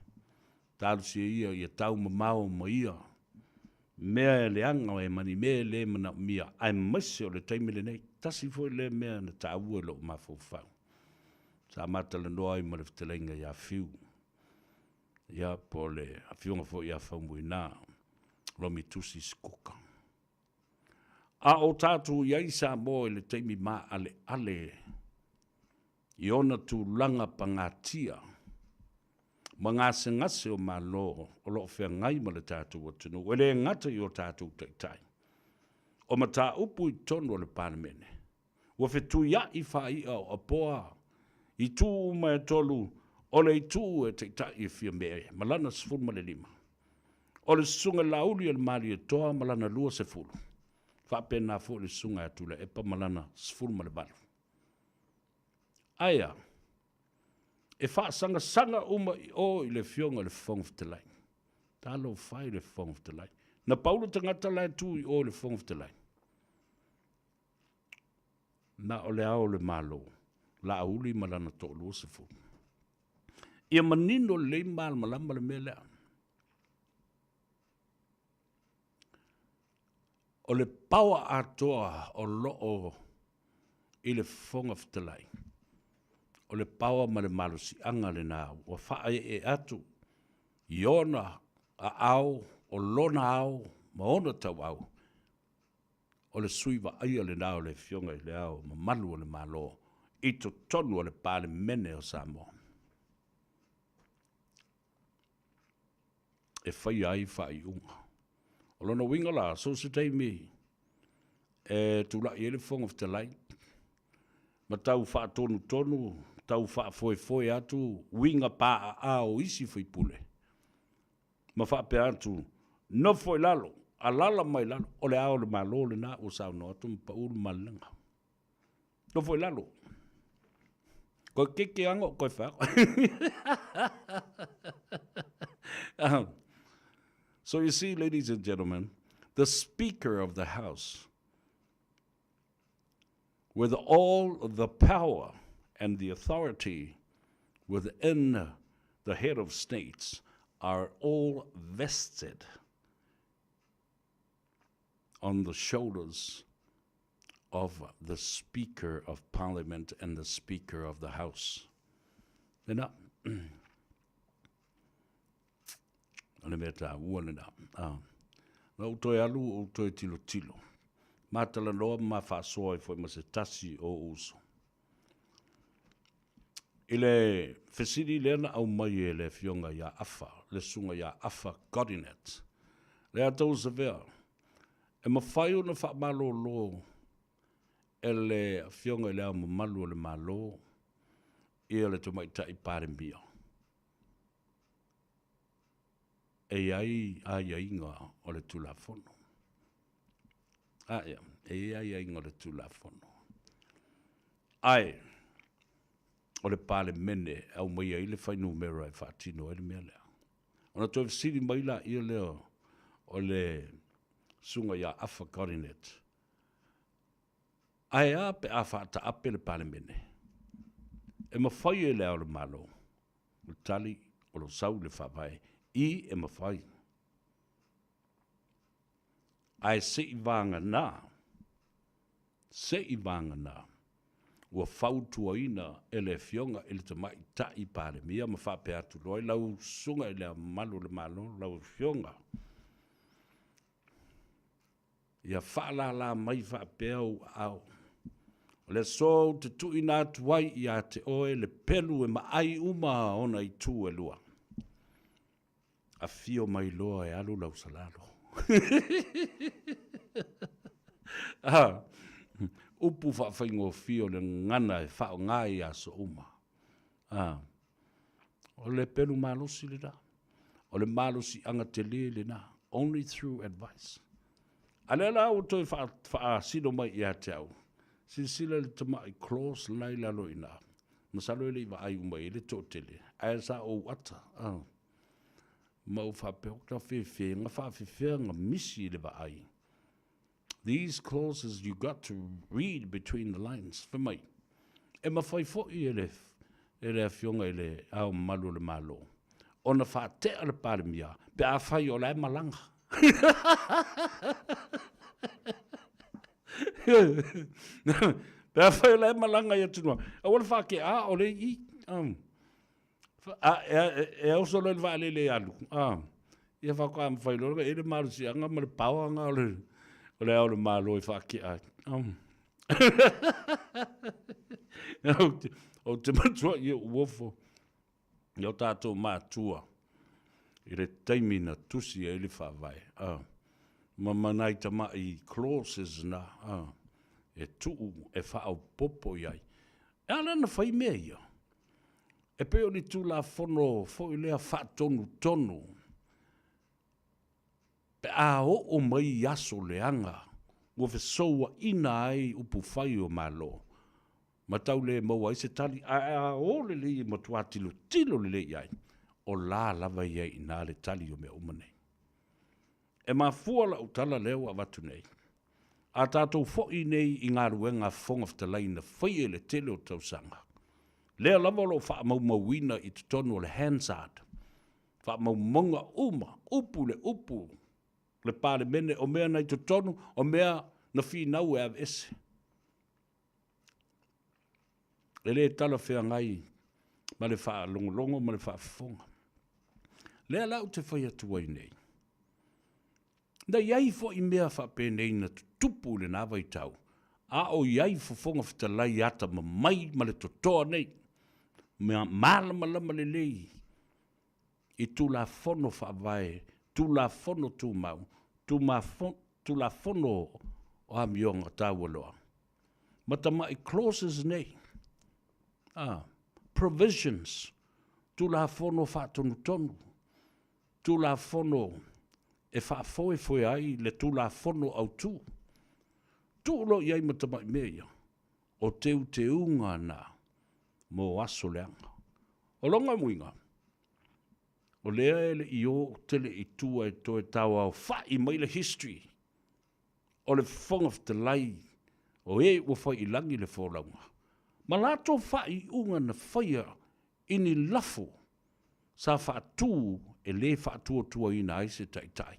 Tālu se ia i a tau mamao ma ia. Mea le anga e mani mea le mana mia. Ai mase o le taimile nei. Tasi foi le mea na tā ua lo ma fau. Sa mata le noa i ma le fitelenga ia fiu. Ia po le a fiunga fo ia fau mui nā. Romi tusi skoka. A o tātu iai sa mo le taimi ma ale. I ona tu langa pangatia. Ma ngase o malo o lo whea ngai ma le tātou atunu. O le ngata i o tātou taitai. O ma tā upu i tono le pānemene. Ua whetu ia i whai au a poa. I tū mai tolu. O le i tū e taitai i whia mea. Malana sifuru ma le lima. O le sunga lauli e le mali e toa malana lua se furu. Whapena fo le sunga atula e pa malana sifuru ma le balu. Aia. E wha sanga uma i o i le fionga le whong ftelai. Talo whai le whong ftelai. Na paula tangata lai tu I o le whongaftalai. Na o le ao le malo. La auli malana to lua se fu. Ia manino le mal malama le mele. O le pawa atoa o loo I le whongaftalai. O le pawa ma le malo si anga le nā. Wa whae e atu. Iona a au, o lona au, ma ona tau au. O le suiva aia le nā o le fionga I le au, ma malu o le malo. I to tonu o le pāle mene o Samoa. E whai ai whai unga. O lona winga la, so se tei mi. E tula I ele whongaftalai. Ma tau wha tonu, tau wha foe atu, winga pā a o isi whai pule. Ma wha pe atu, no foe lalo, a lala mai lalo, o le ao le malo le na o sao no atu mpa uru malanga. No foe lalo. Ko keke ango, koe wha. So you see, ladies and gentlemen, the Speaker of the House, with all the power and the authority within the head of states, are all vested on the shoulders of the Speaker of Parliament and the Speaker of the House. Then ale mea tā uane nā. Na utoi alu, utoi tilo tilo. Mātala noa ma whaasoa I fwoi ma se tasi o uso. I le whesiri lena au mai e le fionga ia afa, le sunga ia afa Godinet. Le atau sa vea. E ma whai na wha malo lo e le fionga I le au malu le malo I le tumaita I pare mia. E ai inga o le tulafono. E ai inga o le tulafono. Ai, o le pale mene au mai ai le whai numera e whaatino e le mea lea. Ona toi siri mai la ia leo o le sunga ia afa Godinet. Ai a pe a whaata ape le pale mene. E ma whai e lea o le malo. O tali o lo sau le whawai. I e mawhai. Ai se I vanga nā. Se I vanga nā. Ua whautua ina e le fionga e le tamai tai pare mia ma whape atu roi lau sunga e le malu le malo lau fionga. Ia whaala la mai whape au. Le so te tui nā tuai ia te oe le pelu e ma ai uma ona I tu e lua. A fio mai loa e alu lau salalo. Upu whaafeingo fio le ngana e whao ngai a so uma. O le pelu malusi le da. O le malusi anga te le na. Only through advice. Ale la au toi wha sino mai ia te au. Sila le tamai close lai lalo ina. Masalo ele iwa ai umai ele tōtele. Ae sa o ata. Mau whapeokta whewhe, nga whawhewhe nga misi le wa ai. These clauses you got to read between the lines. Whamai. E ma whai fwoi e le fionga e le au malu le malo. Ona whaatea le parimia, pe a whai o le malanga. Pe a whai o le malanga ia tunua. A wala whake a o le I. E au solo le vale le alu. Ia whako am whai lorga, e le malu si anga ma le pau anga o le au le malo I whake a. O te matua I uofo. I o tātou mātua. I re taimina tusi e le whawai. Ma manai tamai clauses na. E tuu e whao popo iai. E ala na whai mea ia. E peo ni tū la whono fo I lea whaatonu tonu. Pe a o mai aso leanga. Ua fesoua ina ai upu whai o malo. Ma tau le maua I se tali a o le li matua tilo le le iai. O la lava iai ina le tali o mea umane. e mafua la utala leo a watu nei. A tātou fo'i nei i ngā ruenga whonga whtalai na whaie le tele o tausanga. Lea lava lo wha maumawina i te tonu o le Hansard. Wha maumonga upu le upu. Le pāle mene o mea nei te tonu, o mea na whinau e av ese. E le tala whea ngai, ma le wha longolongo, ma le wha whonga. Lea lau te whaia tuai nei. Na iai fo i mea wha pēnei na tupu le nā vai tau. A o iai fo whonga whatalai ata ma mai ma le totoa nei. Mea mālama lama le lei. I tu la fono wha vai, tu la fono tu mau, tu la fono o amionga tāwaloa. Matama i clauses nei. Provisions. Tu la fono wha tonu tonu. Tu la fono e wha foe ai le tu la fono au tu. Tu lo iai matama i mea. O teu te unga na. Mo aso leanga. O longa muinga. O lea ele i o tele i tua e toe tau au wha i mai le history. O le whonga whtalai. O e ua whai i langi le wholaunga. Ma lato wha i unga na whaia ini lafo. Sa wha tū e le wha tua ina aise tai tai.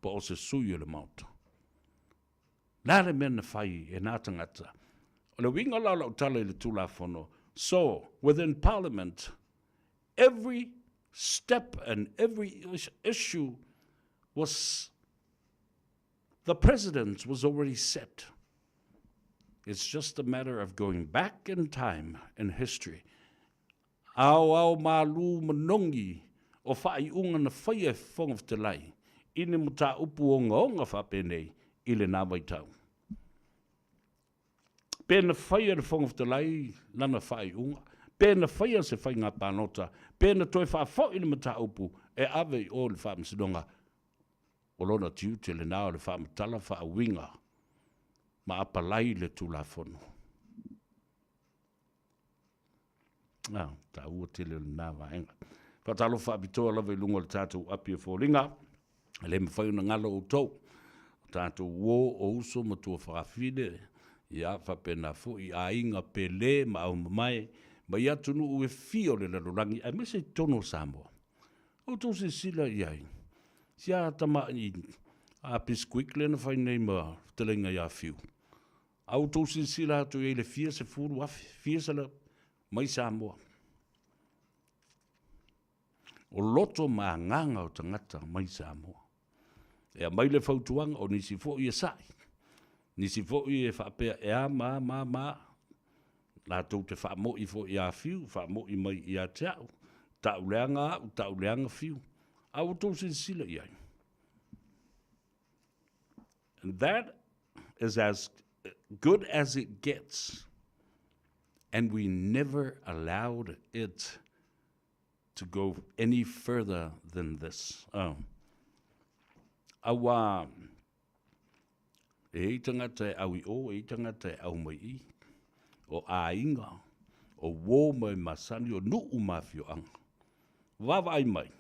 Pa o se sui o le mauta. Lare mena whai e nātangata. O le winga lau tala le tūla whono. So, within Parliament, every step and every issue was, the President was already set. It's just a matter of going back in time in history. Au malu manongi o whai unga na whaia whonga whtelai. Ine muta upu o ngaonga whapenei i le nā waitau. Pēna whaia le whonga whtelai lana whai unga. Pēna whaia se whai ngā pānota. Pēna toi wha i le muta upu e ave o le wha msidonga. O lona tiu te le nāo le wha mtala wha winga. Ma apalai le tūla whono. Ta ua tele le nā waenga. Whatalo wha abitoa lawa i lunga le tātou api e wholinga. Le me whai una ngalo o tau. Tātou wō o uso ma tua whakawhine. Ia whapena fo i a inga pele ma au mamai. Ma ia tunu ue fio le lalurangi. A me se tono Samoa. O tau se sila iai. Sia tama i a piskuik le na whai nei ma telenga ia fiu. Au tau se sila atu e le fia se furu afi. Fia se la mai Samoa. O loto ma nganga o tangata mai Samoa. E a mai le whautuanga o nisi fo i a sai. Nisi fo i e whapea e a ma. La tau te whamo i fo i a fiu, whamo i mai i a teau. Tauleanga fiu. Au tau se sila iai. And that is as good as it gets. And we never allowed it to go any further than this. Awa e tangata e awi o, e tangata e au mai I, o a inga, o wō mai masani o nuu mawhio anga. Wawa ai mai,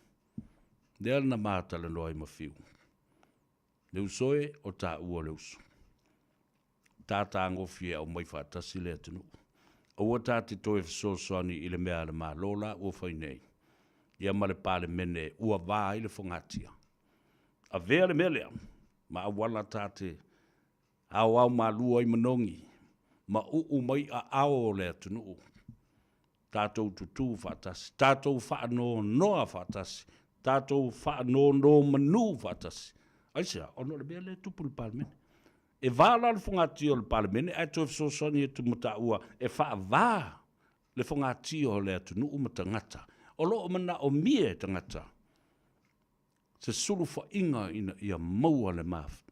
lea na mātala no ai mawhio. Leu soe o tā ua leusu. Tātā ngofie au mai whātasi lea tunu. O ua tāti toe whasosoani I le mea le mā lola ua whainei. Ia male pāle mene ua wā I le whangatia. A vea le melea, ma awala tāte, au mā lua I manongi, ma mai a ao lea tunu. Tātou tutu whātasi, tātou whaano noa whātasi, tātou whaano no manu whātasi. Aisea, ono le mea le tupu le pāle mene. E wāla le whangatia o le pāle mene, ai toi whasosoni e tu mata ua, e wha wā le whangatia o lea tunu umatangata. O loo mana o mie tangata. Se sulu fa inga ina ia maua le maf.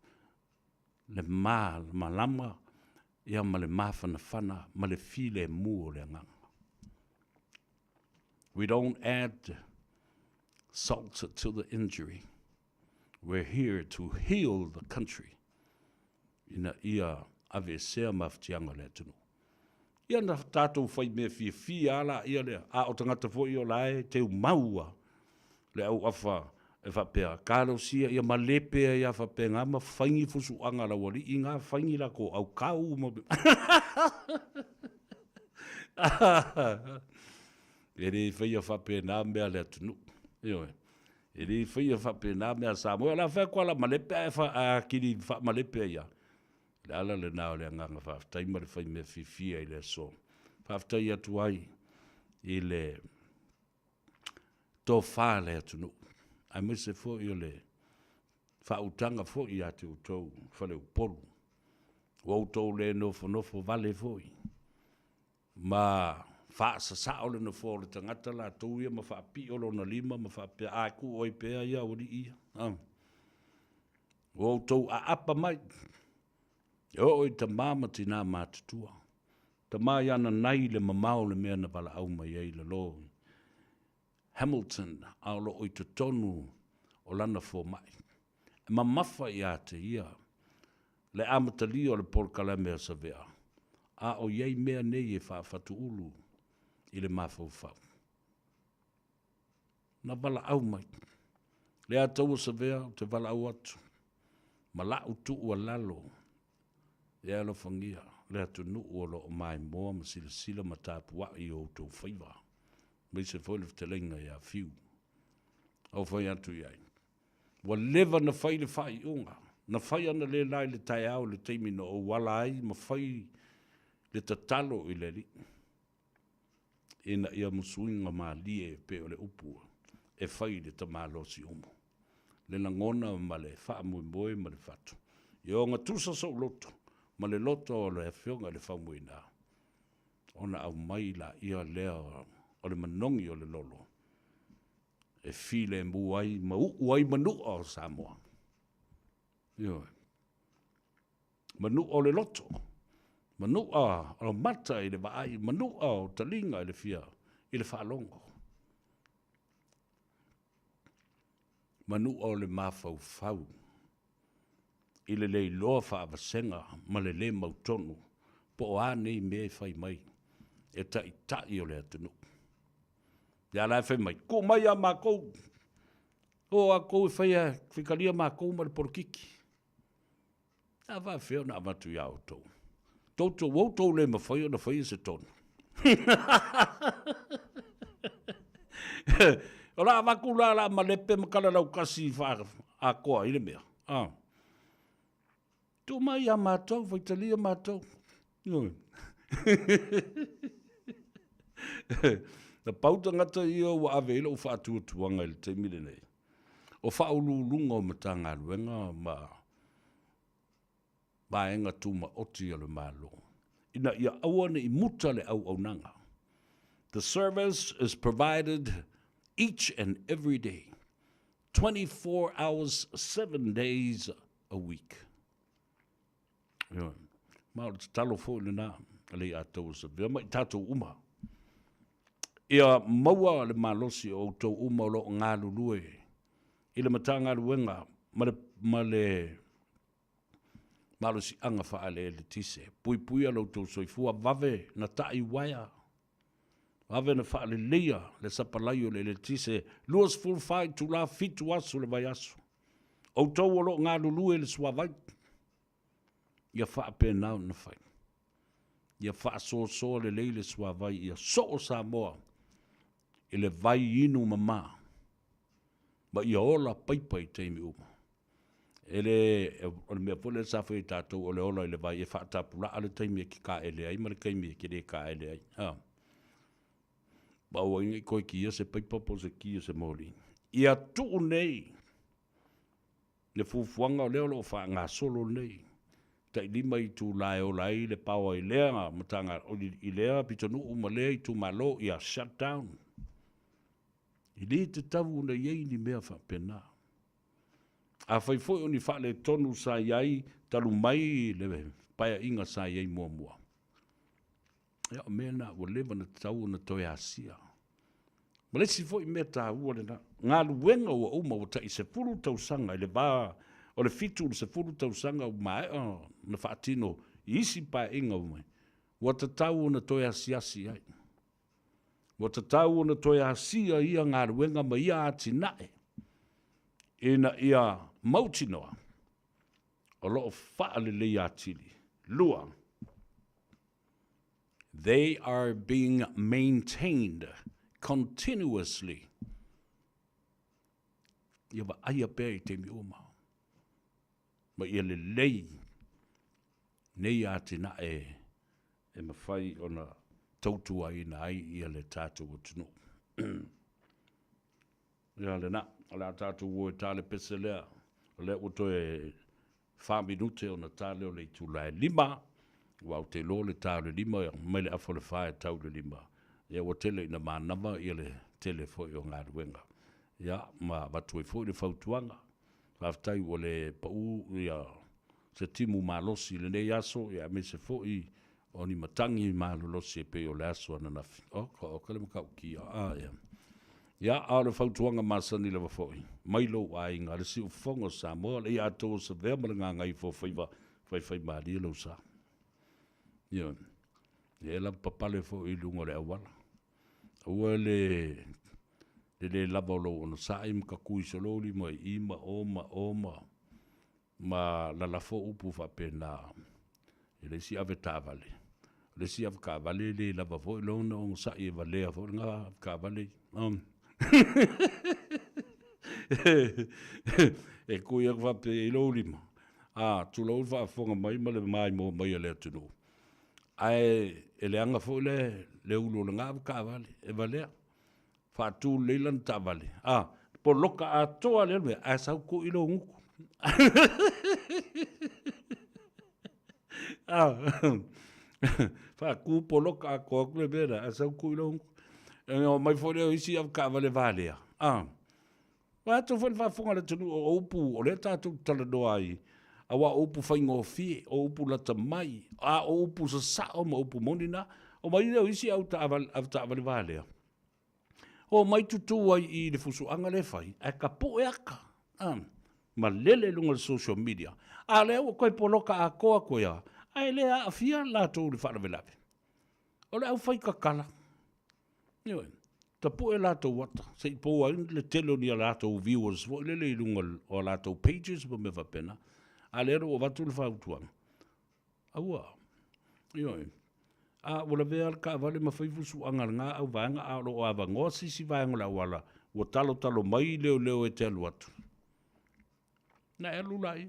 Le malama ia ma le mafana fana ma le file mua le nganga. We don't add salt to the injury. We're here to heal the country. Ina ia ave sea maftianga le tunu. Ia na tātou whai me fia ala ia le a o tangata fo I o lae te maua le au awha e whapea, kāro sia ia malepea ia whapea ngā ma whaingi fusu anga la wali i ngā whaingi la ko au kau mo. E re whaia whapea nā mea lea tunu. Ioe. E re whaia whapea nā mea Samoa. La whea kwa la malepea e wha kiri wha malepea ia. Le ala le nao le nganga whaftai ma le whai mea whiwhia i le so. Whaftai atu ai i le tō whā le tunu. Ai me se fo i le whautanga fo i ate utou whale upolu. O utou le nofo vale fo i. Ma whaasa sao le nofo le tangata la tau ia ma whaapi olo na lima ma whaapea aku oi pea ia ori ia. O utou a apa mai. O i ta mama tina mātutua. Ta mai ana nai le mamau le mea na wala au mai ei le loi. Hamilton, aolo o i te tonu o lana fō mai. E ma mawha i ate ia, le amatali o le polkalame a savea, a o iei mea nei e whaafatu ulu i le mawhauwhau. Na wala au mai, le atau a savea te wala au atu, ma la utu ua lalo, e alo whangia, le atu nu ua lo o mai moa ma sila ma tāpua i o tō Faiva. Mai se foi le telenga ia fiu. Au foi atu iai. Wa leva na fai le fai unga. Na fai ana le lai le tai au le teimi no o wala ai ma fai le tatalo i le li. Ina ia musuinga ma lie pe o le upua. E fai le tamalo si umo. Le langona ma le faa mui ma le fatu. Ia o ngatusa so loto. Ma le loto o le fionga le famuina. Ona au mai la ia lea o le manongi o le lolo. E file muai, uai manu o Samoa. Ioe. Manu o le loto. Manu o mata i le vaai. Manu o talinga i le fia. I le whaalongo. Manu o le mawhau. I le lei loa whaavasenga. Ma le le mautonu. Po o anei mea whai mai. E tai o le atunu. Ya la fe mai ko mai a mako o a ko fe ya fikalia mako mal porkiki a va fe na va tu ya auto toto wo to le ma foi na foi se ton ora va kula la ma le pe makala la kasi fa a ko ile me tu mai a mato fikalia mato no na pauta ngata ia wa avela o whaatu tuanga il te mire nei. O whaululunga o matanga luenga ma enga tuma oti ale malo. Ina ia awane I muta le au nanga. The service is provided each and every day. 24 hours, 7 days a week. Ma talo fo le na ale ato sa vema tato uma. Ia maua le malosi o tau uma lo ngā lulue. I le matanga luenga, ma le malosi anga whaale le tise. Pui alo tau soifua vave na tai waia. Vave na whaale leia le sapalaio le tise. Luas full fight tu la fitu asu le vai asu. O tau alo ngā lulue le suavai. Ia whaape nao na whai. Ia wha so le leile suavai. Ia so o Samoa. I le vai inu mama. Ma ia ola paipai teimi uma. O le mea pole sa whai tātou o le ola i le vai e whaatapura ale teimi ki ka ele ai, ma le kaimi ki re ka ele ai. Ba ua inga I koe kia se paipapo se kia se moli. Ia tuu nei. Le fufuanga o leo lo wha ngā solo nei. Tai lima I tu lai o lai le pawa I lea matanga I lea pitonu uma lea I tu malo ia shut down. I le te tavu na iei ni mea whapena. A whai foi o ni whale tonu sa iai, talu mai le paia inga sa iei mua. Ea o mea na ua lewa na tau na toi asia. Ma le si foi mea ta ua le na. Ngā luenga ua uma o ta I se furu tau sanga, I le ba o le fitu se furu tau sanga o mai na whaatino, I isi paia inga o mai. Ua ta tau na toi asiasi ai. Wa te tau na toi asia ia ngā ruenga ma ia ati nae. ina ia mautinoa, o loo whaalele a tili. Lua, they are being maintained continuously. Ia wa aia pēr I te mi o mao. Ma ia le lei, nei a tina e mawhai o na tautua I na ai ia le tātou o tunu. Ia le na, ala tātou o e tāle pese lea, le o to e 5 minute o na tāle o le tūlai 5, wau te lo le tāle 5, mai le afo le whae tau le 5. Ia o tele ina mānama ia le tele foi o ngā ruenga. Ia, ma watu e foi le whautuanga. Whaftai o le pau ia se timu mālosi le nei aso, ia me se foi o ni matangi mālolosi e pe o le aso ananafi. O kale makau ki ia. Ia, a le whautuanga māsani le wafoi. Mailo a inga le si ufonga Samoa, le ia ato sa vea maranga ngai fo Faiva, Fai maari e lau sa. Ia, la papale fo I lunga le awala. Ua le lava o lo ono sa I mka kui sololi mo ima oma ma la fo upu fa pena le si ave tavale le si ave ka vale le lava fo lo no sa I vale fo nga ka vale e kui ak fa pe lo lima tu lo fa fo mai ma le mai mo mai le tunu ai ele anga fo le ulo nga ka vale e vale fa tu leilan tavale po loka a toa le a sa ku ilo nguku fa ku po loka a ko le bera a sa ku ilo nguku mai fo le isi av ka vale vale wa tu fa fonga le tunu o upu o le tatu tala do ai a wa upu fa ngo fi o upu la tamai o upu sa o mo upu monina o mai le isi au ta vale vale o mai tutu ai I le fusuanga le fai, e ka po e aka. Ma lele lunga le social media. A le au koe poloka a koa koe a. Ai le a fia la tau le whanawelawe. O le au fai kakala. Ioi, ta po e la tau wata. Se I po a le telo ni a la tau viewers, vo lele lunga o la tau pages pa me whapena. A le ero o watu le whautuanga. Aua. Ioi. Wala vea ka vale ma faifu su nga au vanga a lo ava ngosi si vanga la wala o talo mai leo e te alu atu. Na e lulai.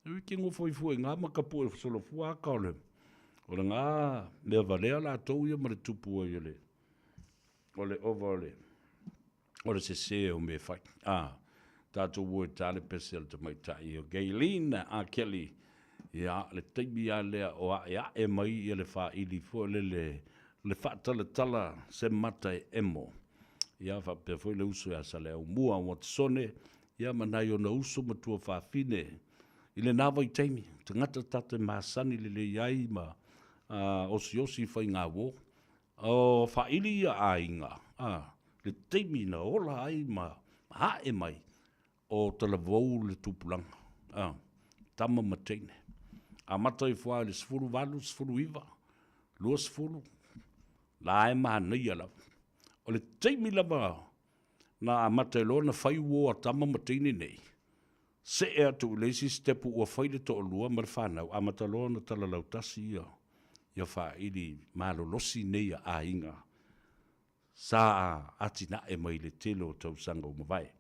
E wiki ngo faifu e nga makapu e solo fua ka ole. Ola nga mea valea la tau ia ma le tupu o ile. Ole over ole se se o me fai. Tato wo tale pesel te mai tai o Gailina a Kelly. Ia, le teimi a lea o a e mai I le wha ili fo le wha tala se mata e emo. Ia, wha pe fo le uso a sa lea mua o sone, ia manai o na uso matua wha fine. I le nawa I teimi, te ngata tate maasani le iai ma osi whai ngā wo. O wha ili a inga, le teimi na ola ai ma ha e mai o tala vau le tupulanga. Tama mateine. A mata I fua le sfuru walu, sfuru iwa, lua sfuru, la e maha nei ala. O le teimi lava na a mata ilo na whai uo a tama mateine nei. Se e atu leisi stepu ua whai le to lua mar whanau, a mata loa na tala lautasi ia. Ia wha ili malolosi nei a inga. Sa atina e mai le telo tau sanga o mawai.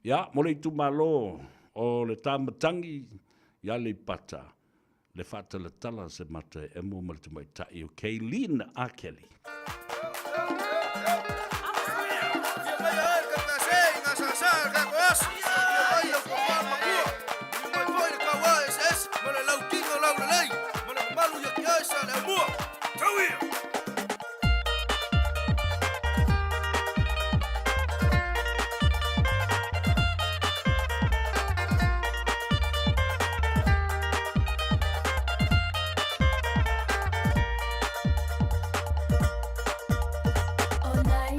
Ia, mole I tu malo o le tamatangi, ia le pata. Le fata le tala se mata e mo malta mai tai o Kaylin a Kelly. All night.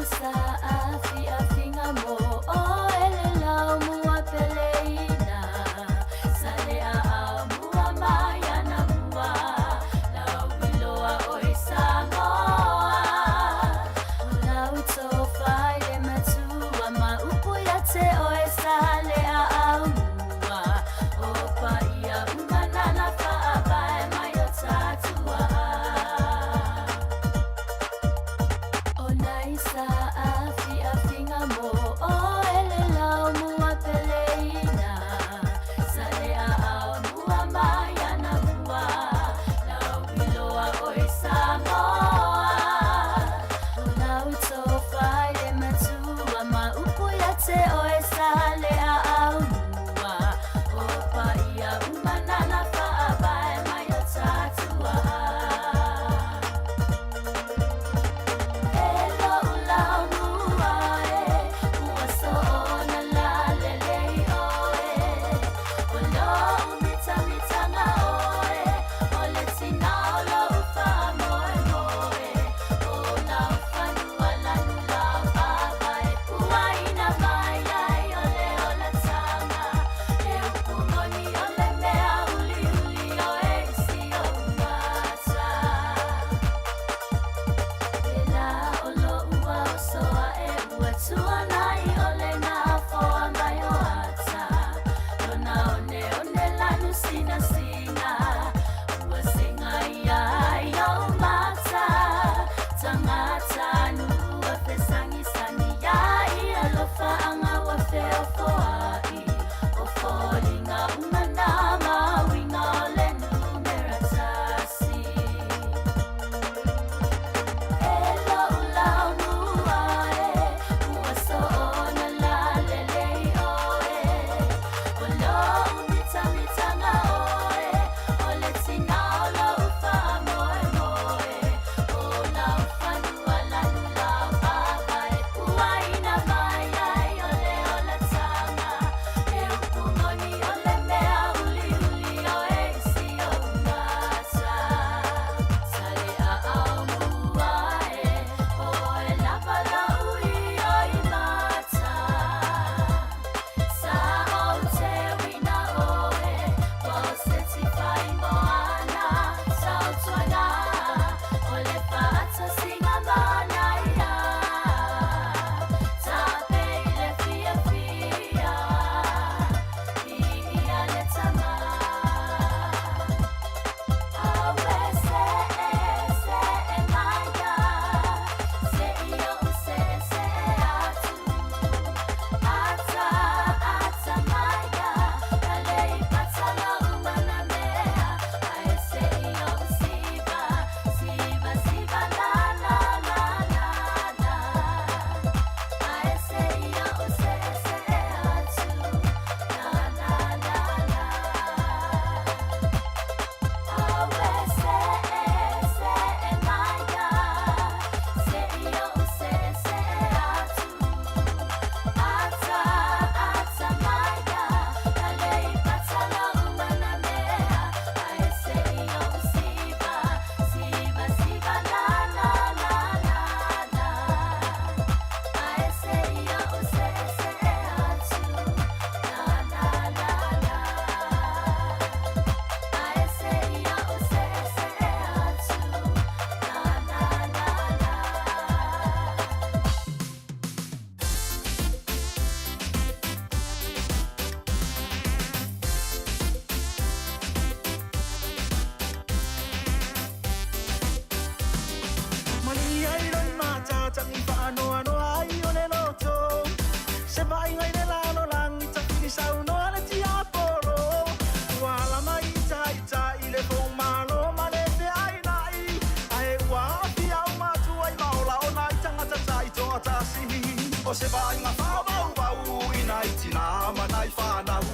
se vai ngā whāwau I nai tina manai whānau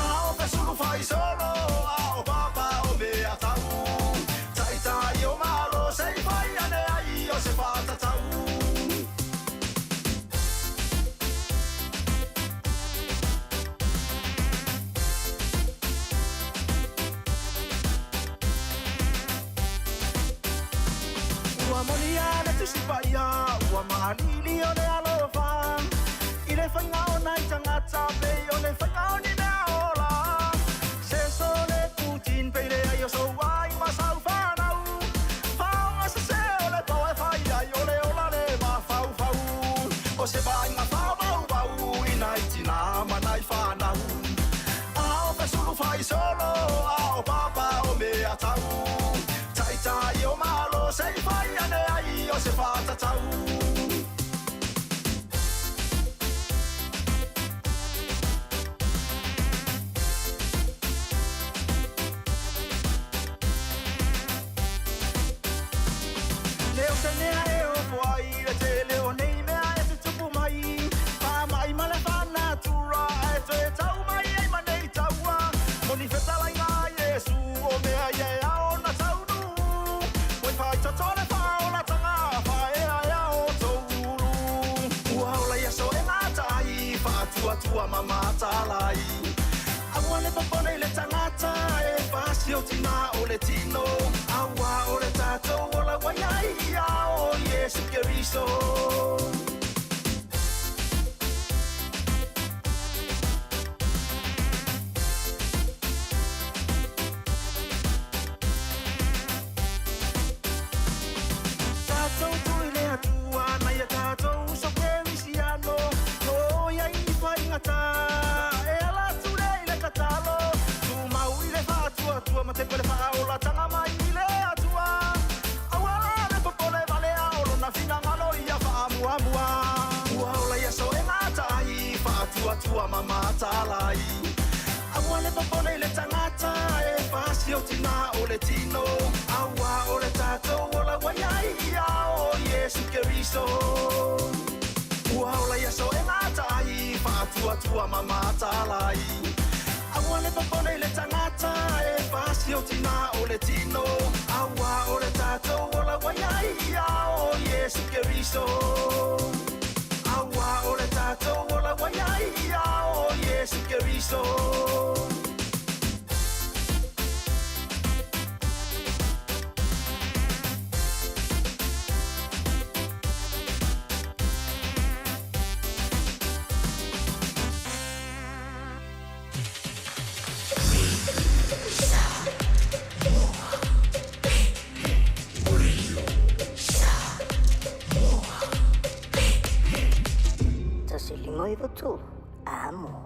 Ao pe suru whai solo Ao papa o mea tau Tai tai o malo sei whai ane ai o se whātatau Ua moni ana tusi paia Ua maanili o le alofa I le whainga o nai tangata Pei o le whainga o ni mea ola Se so le putin pei le ai o so ai masau whanau Whaonga se se o le pau e whai ai o le ola le ma whau whau O se vai ngā whau wau wau I nai tina manai whanau Ao pe suru whai solo Ao papa o mea tau Tai tai o malo sei whai ane ai o se whātatau Leo se nea e o whai le te leo nei mea e te tupu mai Pā mai ma le whana tura e te tau mai ei ma nei taua Moni whetalai ngā Iesu o mea ie ao na taunu Moi whai tatore whaola tanga whae ai ao touru Ua ola ia so e ngā tai whātua tua ma mātalai Aua le papone le tangata e whasi o tina o le tino Aua o le tātou o la waiai ao Iesu Keriso Tātou tui le atua na ia tātou so kerisiano No ia I whaingata e ala ture I le katalo Tu mau I le whātua tua ma te pere whaola tanga mai I le atua Awala le popole vale aolo na whina ngalo ia whaamuamua Ua ola ia so e ngātai whātua tua ma mātalai Aua le popole le tangata e whasi o tina o le tino Aua o le tātou o la waiai ao Iesu Keriso Ua ola ia so e ngātai whātua tua ma mātalai Aua le popole le tangata e whasi o tina o le tino Aua o le tātou o la waiai ao Iesu Keriso Aua o le tātou o la waiai ao Iesu Keriso Noivo tu, amo.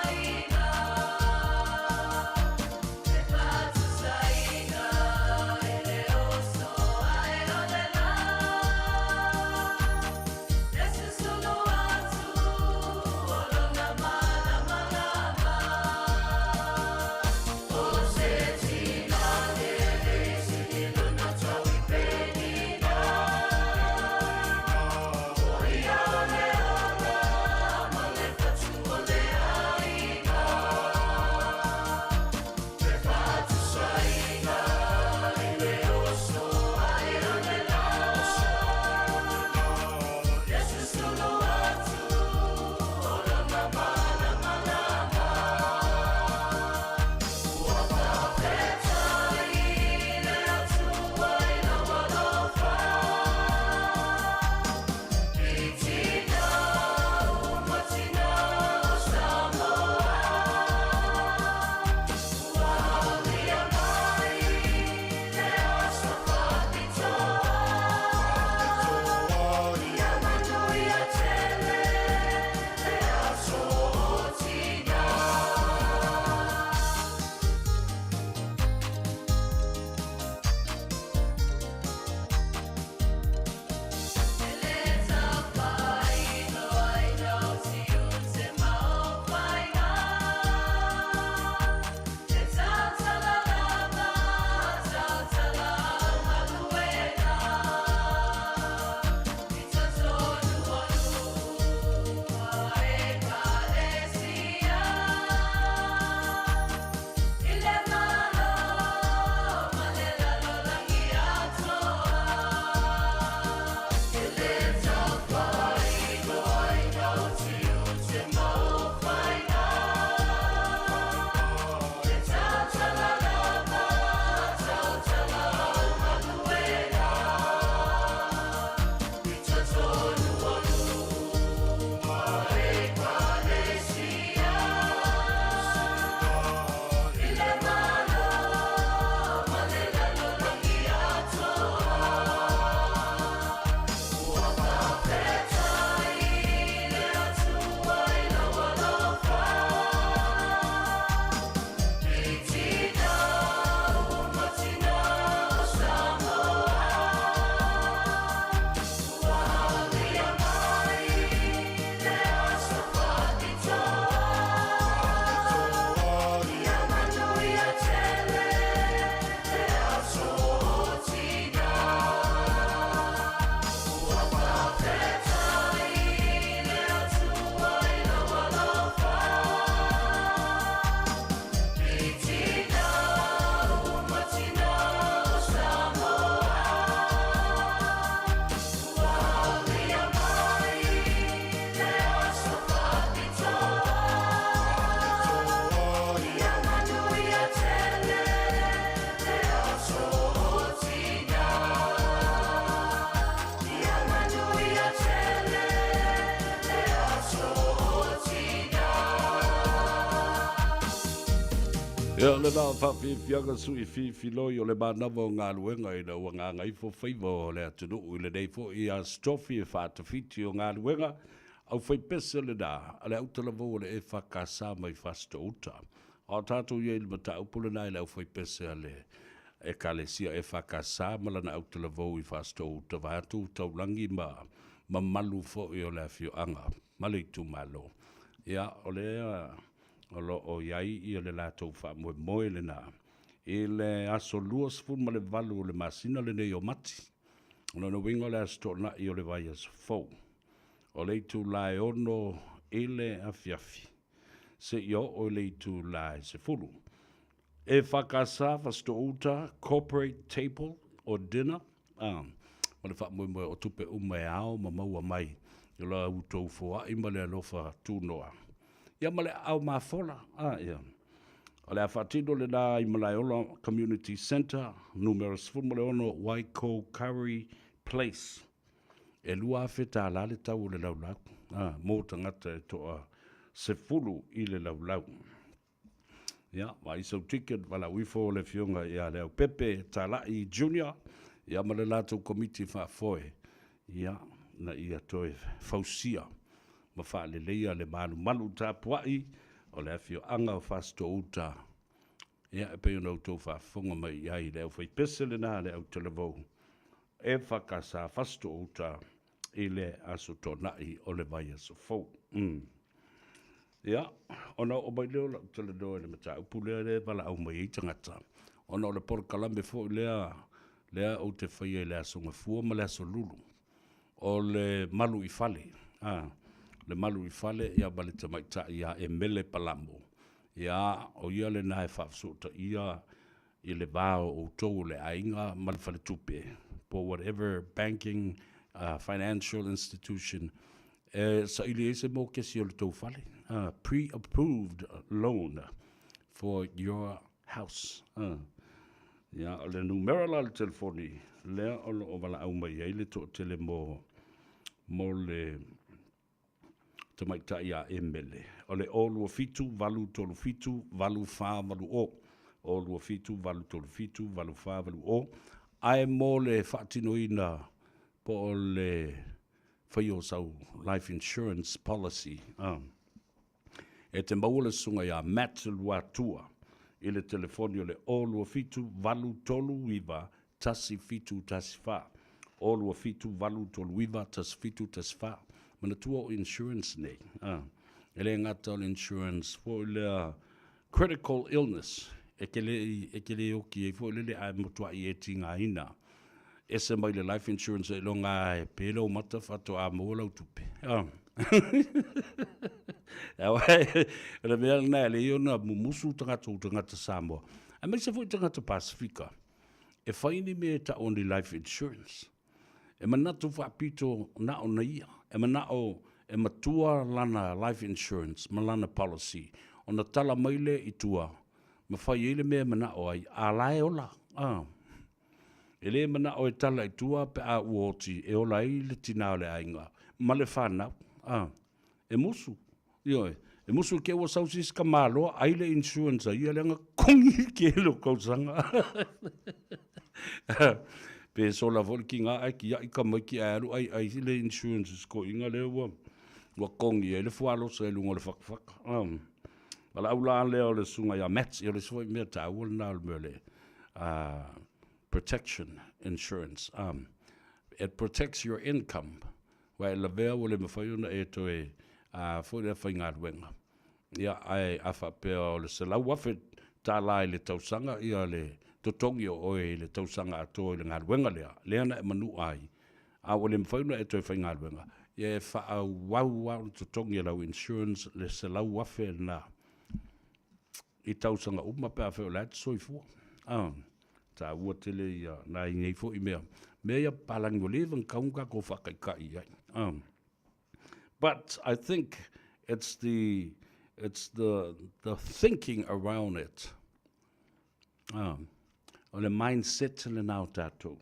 Ai Ia le nā whawhiwhianga sui whiwhiloi o le mānawa o ngā luenga i na ua ngā Gagaifo Faiva o le atunu i le nei fo i a strofi e whātawhiti o ngā luenga au whaipese le nā a le autalavo o le e whakasā mai whasto uta. O tātou i le mata upule nā i le au whaipese a le e kalesia e whakasā malana autalavo i whasto uta vātu taulangi ma malu fo i o le awhioanga mali tu malo. Ia o le olo o iai i le lātou wha moe le nā. I le aso lua sifun ma le valu o le masina le nei o mati. Ono no wingo le asto na i o le vai as fau. O le tu lai ono i le afiafi. Se i o le tu lai se fulu. E whakasa fasto uta corporate table o dinner. Ma le wha moe o tupe ume ao ma maua mai. I la utou fua i ma le alofa tūnoa. Ia male au mafola, ia. O le a whatino le nā i Malaiola Community Centre, numero 11 Waiko Curry Place. E lua awheta la le tau le laulau. Mō tangata e toa se fulu i le laulau. Ia, ma isau ticket wala wifo le fionga ia leo Pepe Talai Junior. Ia male lātou komiti whafoe. Ia, na ia toe fausia. Ma wha le leia le malu tā puai, o le awhio anga o whasto uta. Ia e peo nau tau whafonga mai iai leo whai pese le nā le au televou. E whakasa whasto uta i le aso tonai o le vai aso fau. Ia, ona o mai leo la teledoe le mata upulea le wala au mai i tangata. Ona o le porkalambe fo lea o te whaia le aso ngafua ma le aso lulu. O le malu i fale. Le malu i fale ia bale te maita ia e mele palambo. Ia o ia le nae whafsota ia i le vāo o tau le ainga male fale tupe. Po whatever banking, financial institution. Sa ili ese mo kesi o le tau fale. Pre-approved loan for your house. Ia o le numero la le telefoni. Lea o wala au mai ai le to tele mo le te maita ia emele. O le olua fitu, valu tolu fitu, valu wha, valu o. Olua fitu, valu tolu fitu, valu wha, valu o. Ae mo le whaatino ina po o le whaio sau life insurance policy. E te maua le sunga ia Matt Luatua. I le telefoni o le olua fitu, valu tolu iwa, tasi fitu, tasi wha. Olua fitu, valu tolu iwa, tasi fitu, tasi wha. Mana tua o insurance nei. Ele ngata o insurance for le critical illness. E ke le oki e fo le ai motua i e tinga ina. E se mai le life insurance e longa e pelo mata fato a mola utupe. Ele mea na le iona mumusu tangata Samoa. A mai se fo tangata Pasifika. E faini me ta only life insurance. E manatu whapito na o na ia. E manao e matua lana life insurance, malana policy. O na tala maile i tua. Ma whai ele mea manao ai. A lae ola. Ele manao e tala i tua pe a uoti. E ola i le tinao le ainga. Ma le whanau. E musu. Ioe. E musu ke ua sausis ka māloa. Ai le insurance ai. Ia lenga kongi ke lo kausanga. Pe so la vol ki nga ai ki ia ka mai ki aru ai le insurance ko inga le wa kongi ele fualo se lungo le fak wala ula le o le sunga ya mats ele so me ta wol na mele protection insurance it protects your income wa la ver wole me fayuna e to fo le fainga wenga ya ai afa pe o le se la wa fe ta la le tausanga ia le to tongi o e le tausanga ato le ngā ruenga lea. Lea na e manu ai. A o le mwhauna e toi whai ngā ruenga. Ie wha au wau to tongi lau insurance le se lau wafe na. I tausanga uma pe a wheo le ati soifua. Ta ua tele ia na i ngei fo i mea. Mea ia palangi o levan kaunga ko whakaikai ai. But I think it's the thinking around it. O le mindset le nao tātou.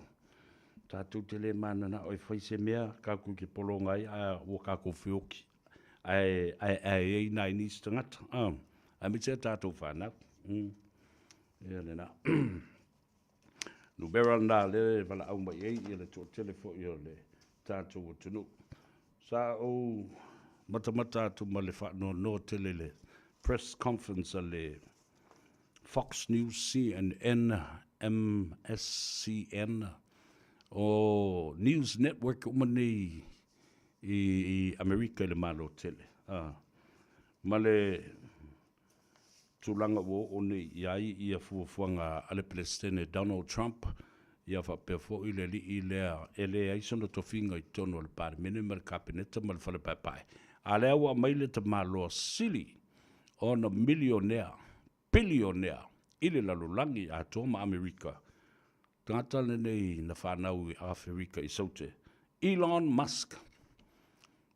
Tātou te le mana na oi whaise mea, kāku ki polongai, o kāku whioki. Ai nai nis tangata. Ai mitea tātou whanau. Ia le na. Nubera na le wala au mai ei ia le tō telefo ia le tātou o tunu. Sa o mata tu ma le wha no tele le press conference a le Fox News, CNN, MSCN, o News Network umani i Amerika le malo tele. Ma le tulanga wo o nei iai ia fuafuanga ale Palestine Donald Trump ia whapefo i le li i lea ele aisono tofinga i tono le pare mene ma le kabineta ma le whale pai. A lea wa maile te maloa sili o na millionaire, billionaire i le lalulangi a tōma Amerika. Tangata le nei na whanau i Afrika i saute. Elon Musk.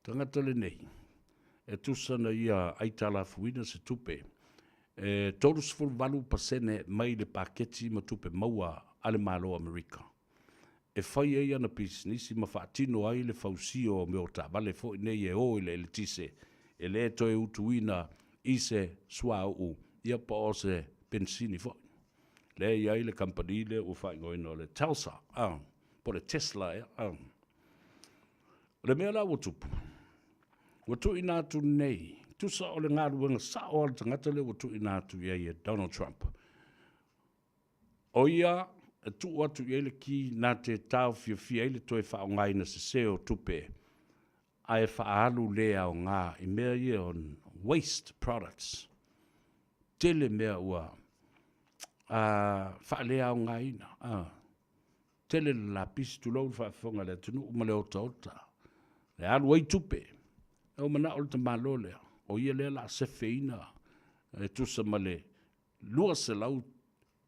Tangata le nei. E tusana ia aitala fuina se tupe. E tolus ful valu pasene mai le paketi ma tupe maua ale malo Amerika. E whai e ana business ma whaatino ai le fausio me o ta vale fo nei e o le tise. E le to e utuina i se swa u ia pa o se bensini fo. Le ia i le company le u whai ngoi no le Telsa. Po le Tesla e. Le mea la watupu. Watu ina tu nei. Tu sa o le ngā ruanga sa o le tangata le watu ina tu ia Donald Trump. O ia, e tu atu ia le ki nā te tau fia ile toi whao ngai na se seo tupe. A e whaalu lea o ngā i mea ia on waste products. Tele mea ua whaalea o ngā ina. Tele la pisi tu lau whaafonga le tunu umale ota. Le alu ai tupe. E o mana o le tamalo lea. O ia lea la sefeina. E tusa male lua se lau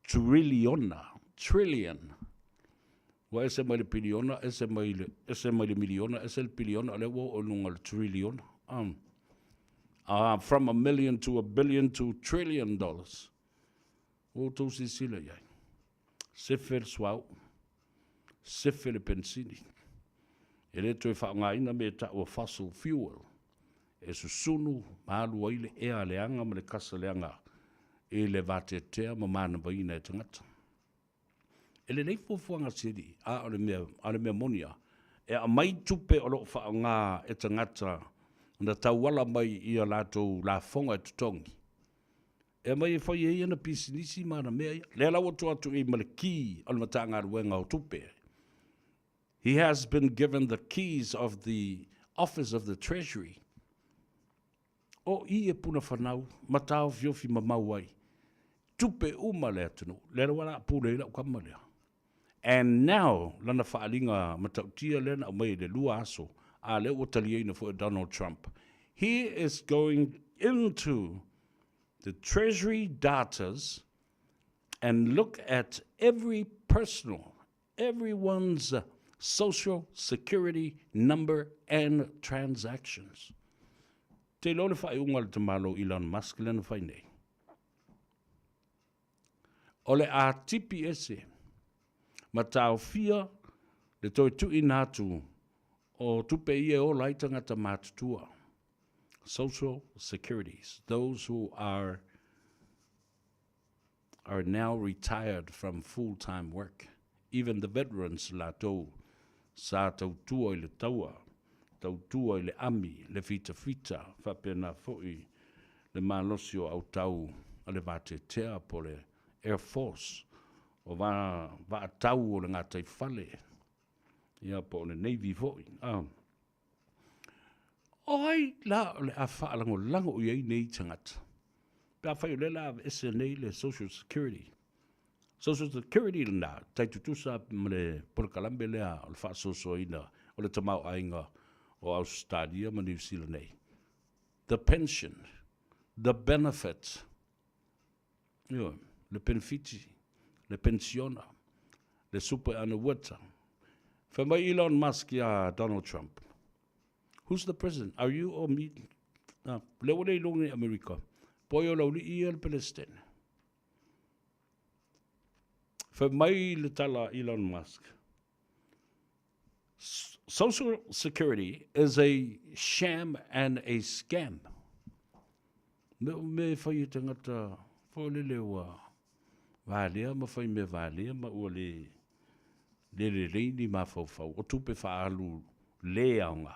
trillion. Wa ese mai le piliona, ese mai le miliona, ese le piliona, le wo o lunga le trillion. From $1 million to $1 billion to $1 trillion. O tau si sila iai. Sefer swau. Sefer le pensini. E le toi whaongaina me ta o fossil fuel. E susunu, maalu aile ea leanga ma le kasa leanga. E le vate tea ma mana vaina e tangata. E le nei fuafuanga siri, a le mea monia. E a mai tupe o lo whaonga e tangata na tauala mai i a lato la fonga e tutongi. E mai e whai e ana pisinisi mana mea ia. Le ala watu atu i malaki o le matanga ruenga o tupe. He has been given the keys of the office of the treasury. O i e puna whanau, matao fiofi mamau ai. Tupe uma le atunu, le wala pule ila ukama lea. And now, lana whaalinga matautia lena o mai le lua aso, a le otaliena for Donald Trump. He is going into the treasury datas and look at everyone's social security number and transactions. Te lole whai unga le tamalo Elon Musk lena whai nei. O le a TPS ma tau fia le toi tui nātu o tupe ia o laitanga ta mātutua. Social securities, those who are now retired from full-time work. Even the veterans la tau sa tau tua i le taua, tau tua i le ami, le fita, whapena foi le malosio au tau a le vate tea po le Air Force, o va tau o le ngatai fale, ia po le Navy foi. Oi, la le a whaalango o iei nei tangata. Pea whai o le la ese nei le Social Security. Social Security na, taitutusa le porkalambe lea o le whaasosoina o le tamau ainga o Australia ma New Zealand nei. The pension, the benefit, le benefiti, le pensiona, le super annuita. For my Elon Musk ya Donald Trump. Who's the president? Are you or me? Le wale longi America. Poyo lauli ia le Palestine. For my le tala Elon Musk. Social Security is a sham and a scam. Me whai tangata whaolelewa Valea ma fai me valea ma ua le reini ma fau o tupe whaalu le aonga.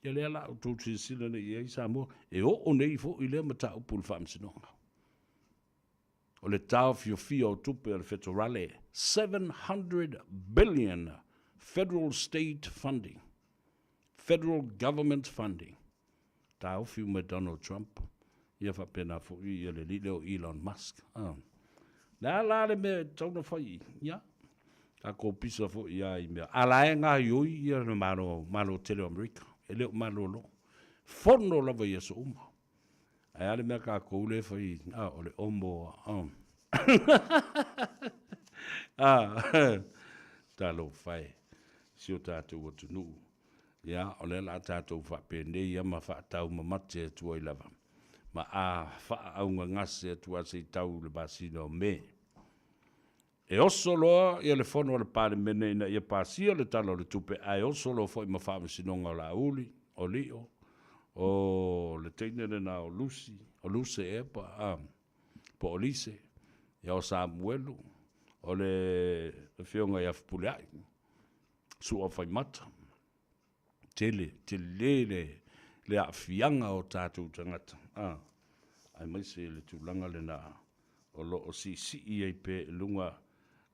Ia lea la o tūtu sila ne ia i Samoa e o nei fo i lea ma ta upul whaamsinonga. O le tau fio o tupe o le fetorale 700 billion federal state funding, federal government funding. Tau fio me Donald Trump. Ia whapena fo i le lile o Elon Musk. La le me tauna whai, ia. Ka ko pisa fo ia i mea. Alae ngā ioi ia le malo tele Amerika. E leo malo lo. Fono lava ia so uma. Ai ale mea ka ko ule whai, o le omo. Talo whai. Sio tātou o tunu. Ia, o le la tātou whapene ia ma whaatau ma mate tua i lava. Ma wha aunga ngase tua se tau le basino me. E oso loa ia le fono le pāle mene ina ia pāsia le talo le tupe. Ai oso loa fo i ma whaamasinonga o la uli, o lio, o le teinere na o lusi, o luse e pa, po o lise, ia o Samuelu, o le whionga ia wpuleai, sua whai mata, tele le a fianga o tātou tangata. Ai mai se le tūlanga le na o lo o si i ei pe lunga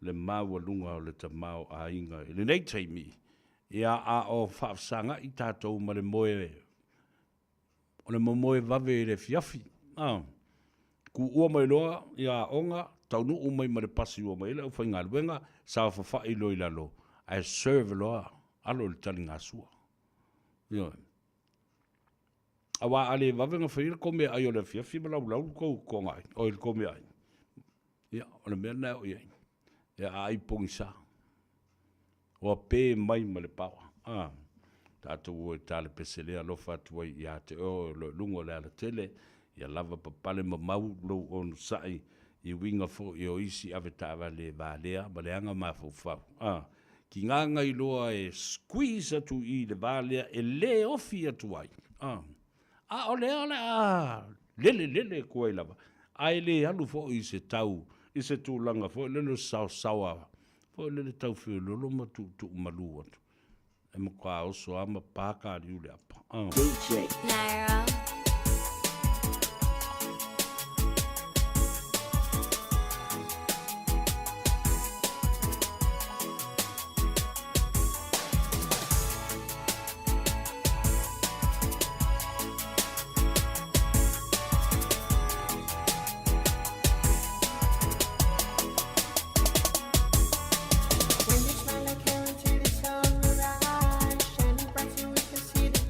le maua lunga o le tamau a inga. Le nei taimi, ia a o whaafsanga i tātou ma le moe, o le moe vave le fiafi. Ku ua mai loa, ia onga, taunu umai ma le pasi ua mai le, au whai ngā luenga, sa whawha i loi lalo. Ai serve loa, alo le tali ngā sua. Ia. Awa ale wawenga whaira kome ai o le fiafi ma lau ko ngai, o il kome ai. Ia, o le mea nao iai. Ia ai pongisa. O a pē mai ma le pawa. Tātou o tāle peselea lofa atuai ia te o lungo le ala tele, ia lava papale ma mau lou onu sai, i winga fo i o isi ave tāwa le vālea, ma le anga ma fau. Ki nganga i loa e squeeze atu i le vālea, e le ofi atuai. O lele kua i lava. Ai le alu fo i se tau, i se tūlanga fo, lele sawa, fo lele tau whio lolo ma tu malu atu. E ma kua oso ama pāka riu le apa. DJ Naira.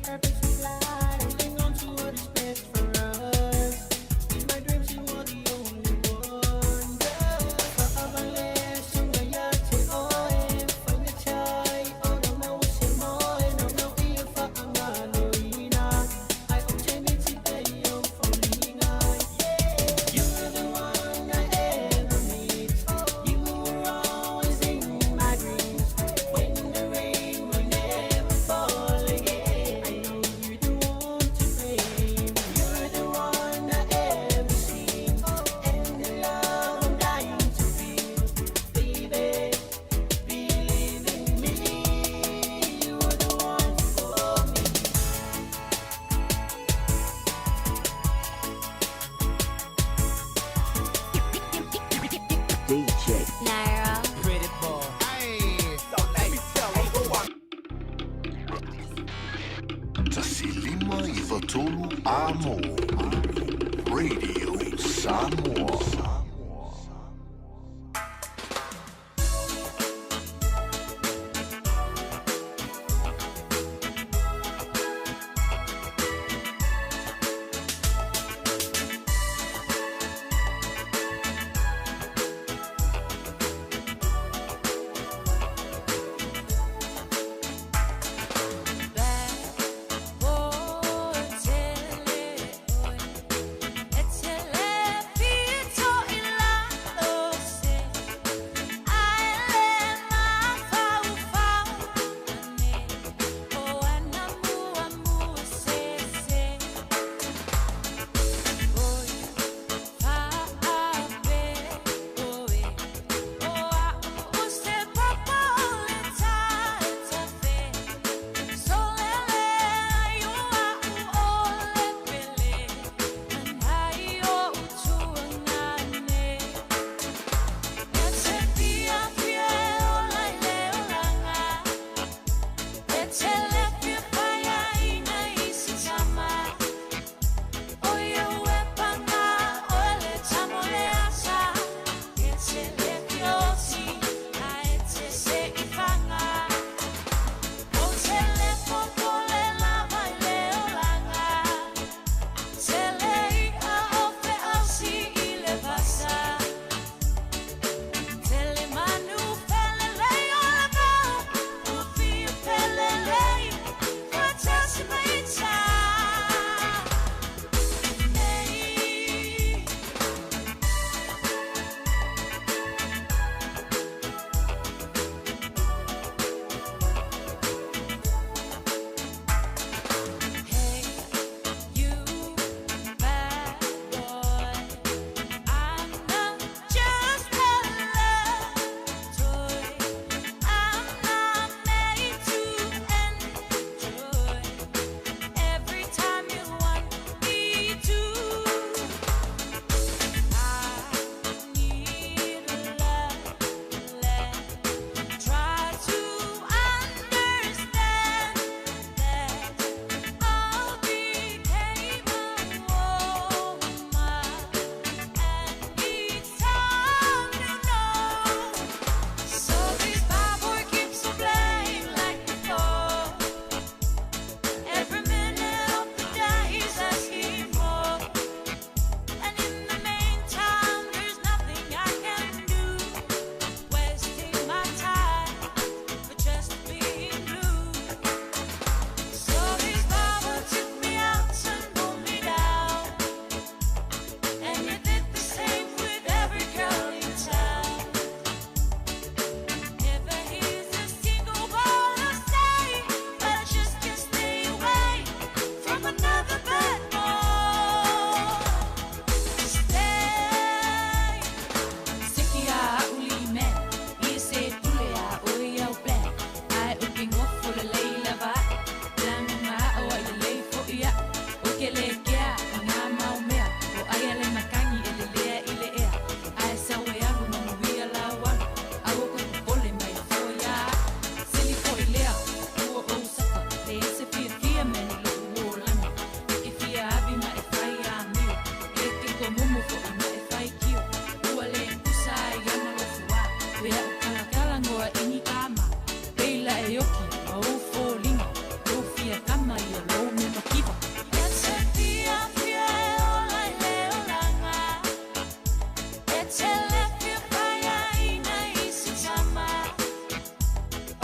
Purpose of life, holding on to what Wea kala ngoa ingi kama Peila e oki a ufo linga Ufia kama ia lo me makiva Etse pia pia e ola i leo langa Etse le pia paya ina isi tama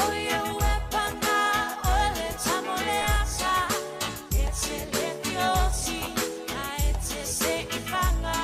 Oye ue panga ole tamo le asa Etse le pia osi a etse se ifanga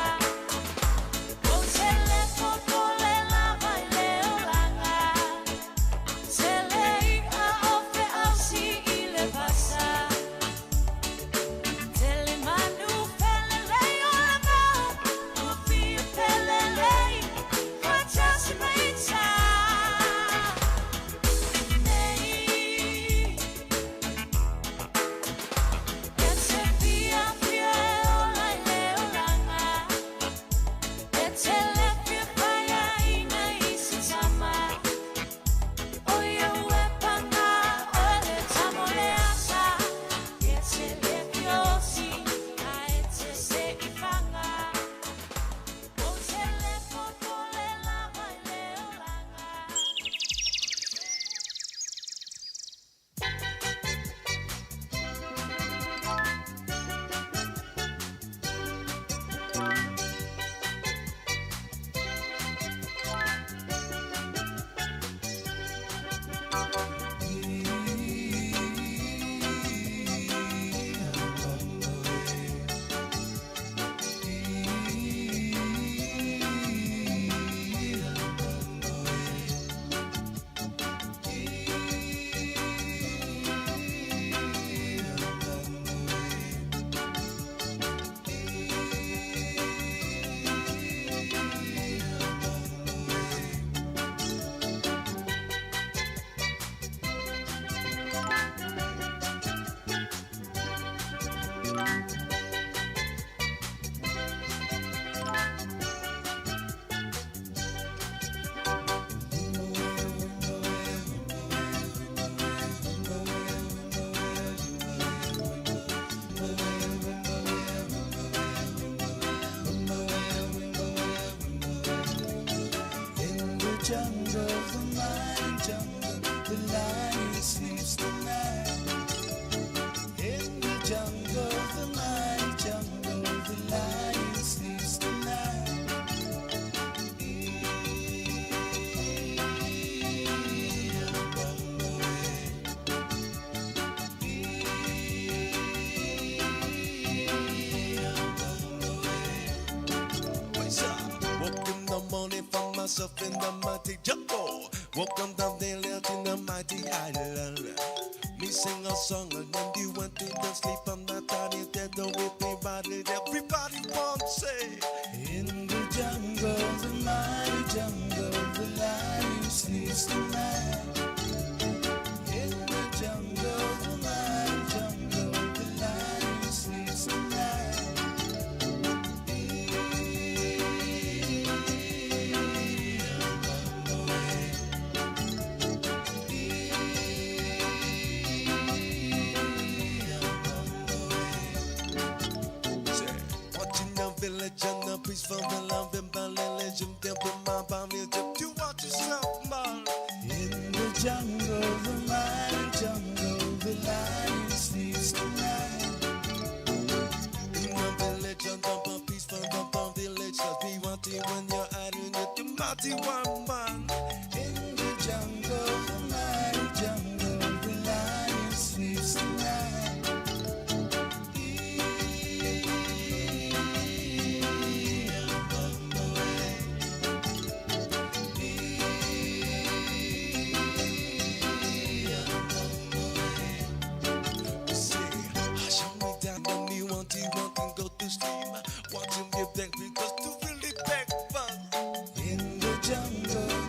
Myself in the mighty jungle. Welcome down there in the mighty island. Me sing a song and then you went to the sleep on that tiny dead with me body. Everybody wants say in the jungle, the mighty jungle, the lion sleeps tonight. In the jungle, the mighty jungle, the lion sleeps tonight. And the peaceful love and balance and temple my body just to watch yourself, man. In the jungle, the mighty jungle, the lion sleeps tonight. In the village, and the peaceful the village, cause we want it when you're hiding it, the mighty one man. In the jungle, the mighty jungle, the lion sleeps tonight. Watch him get back because to really back fun in the jungle.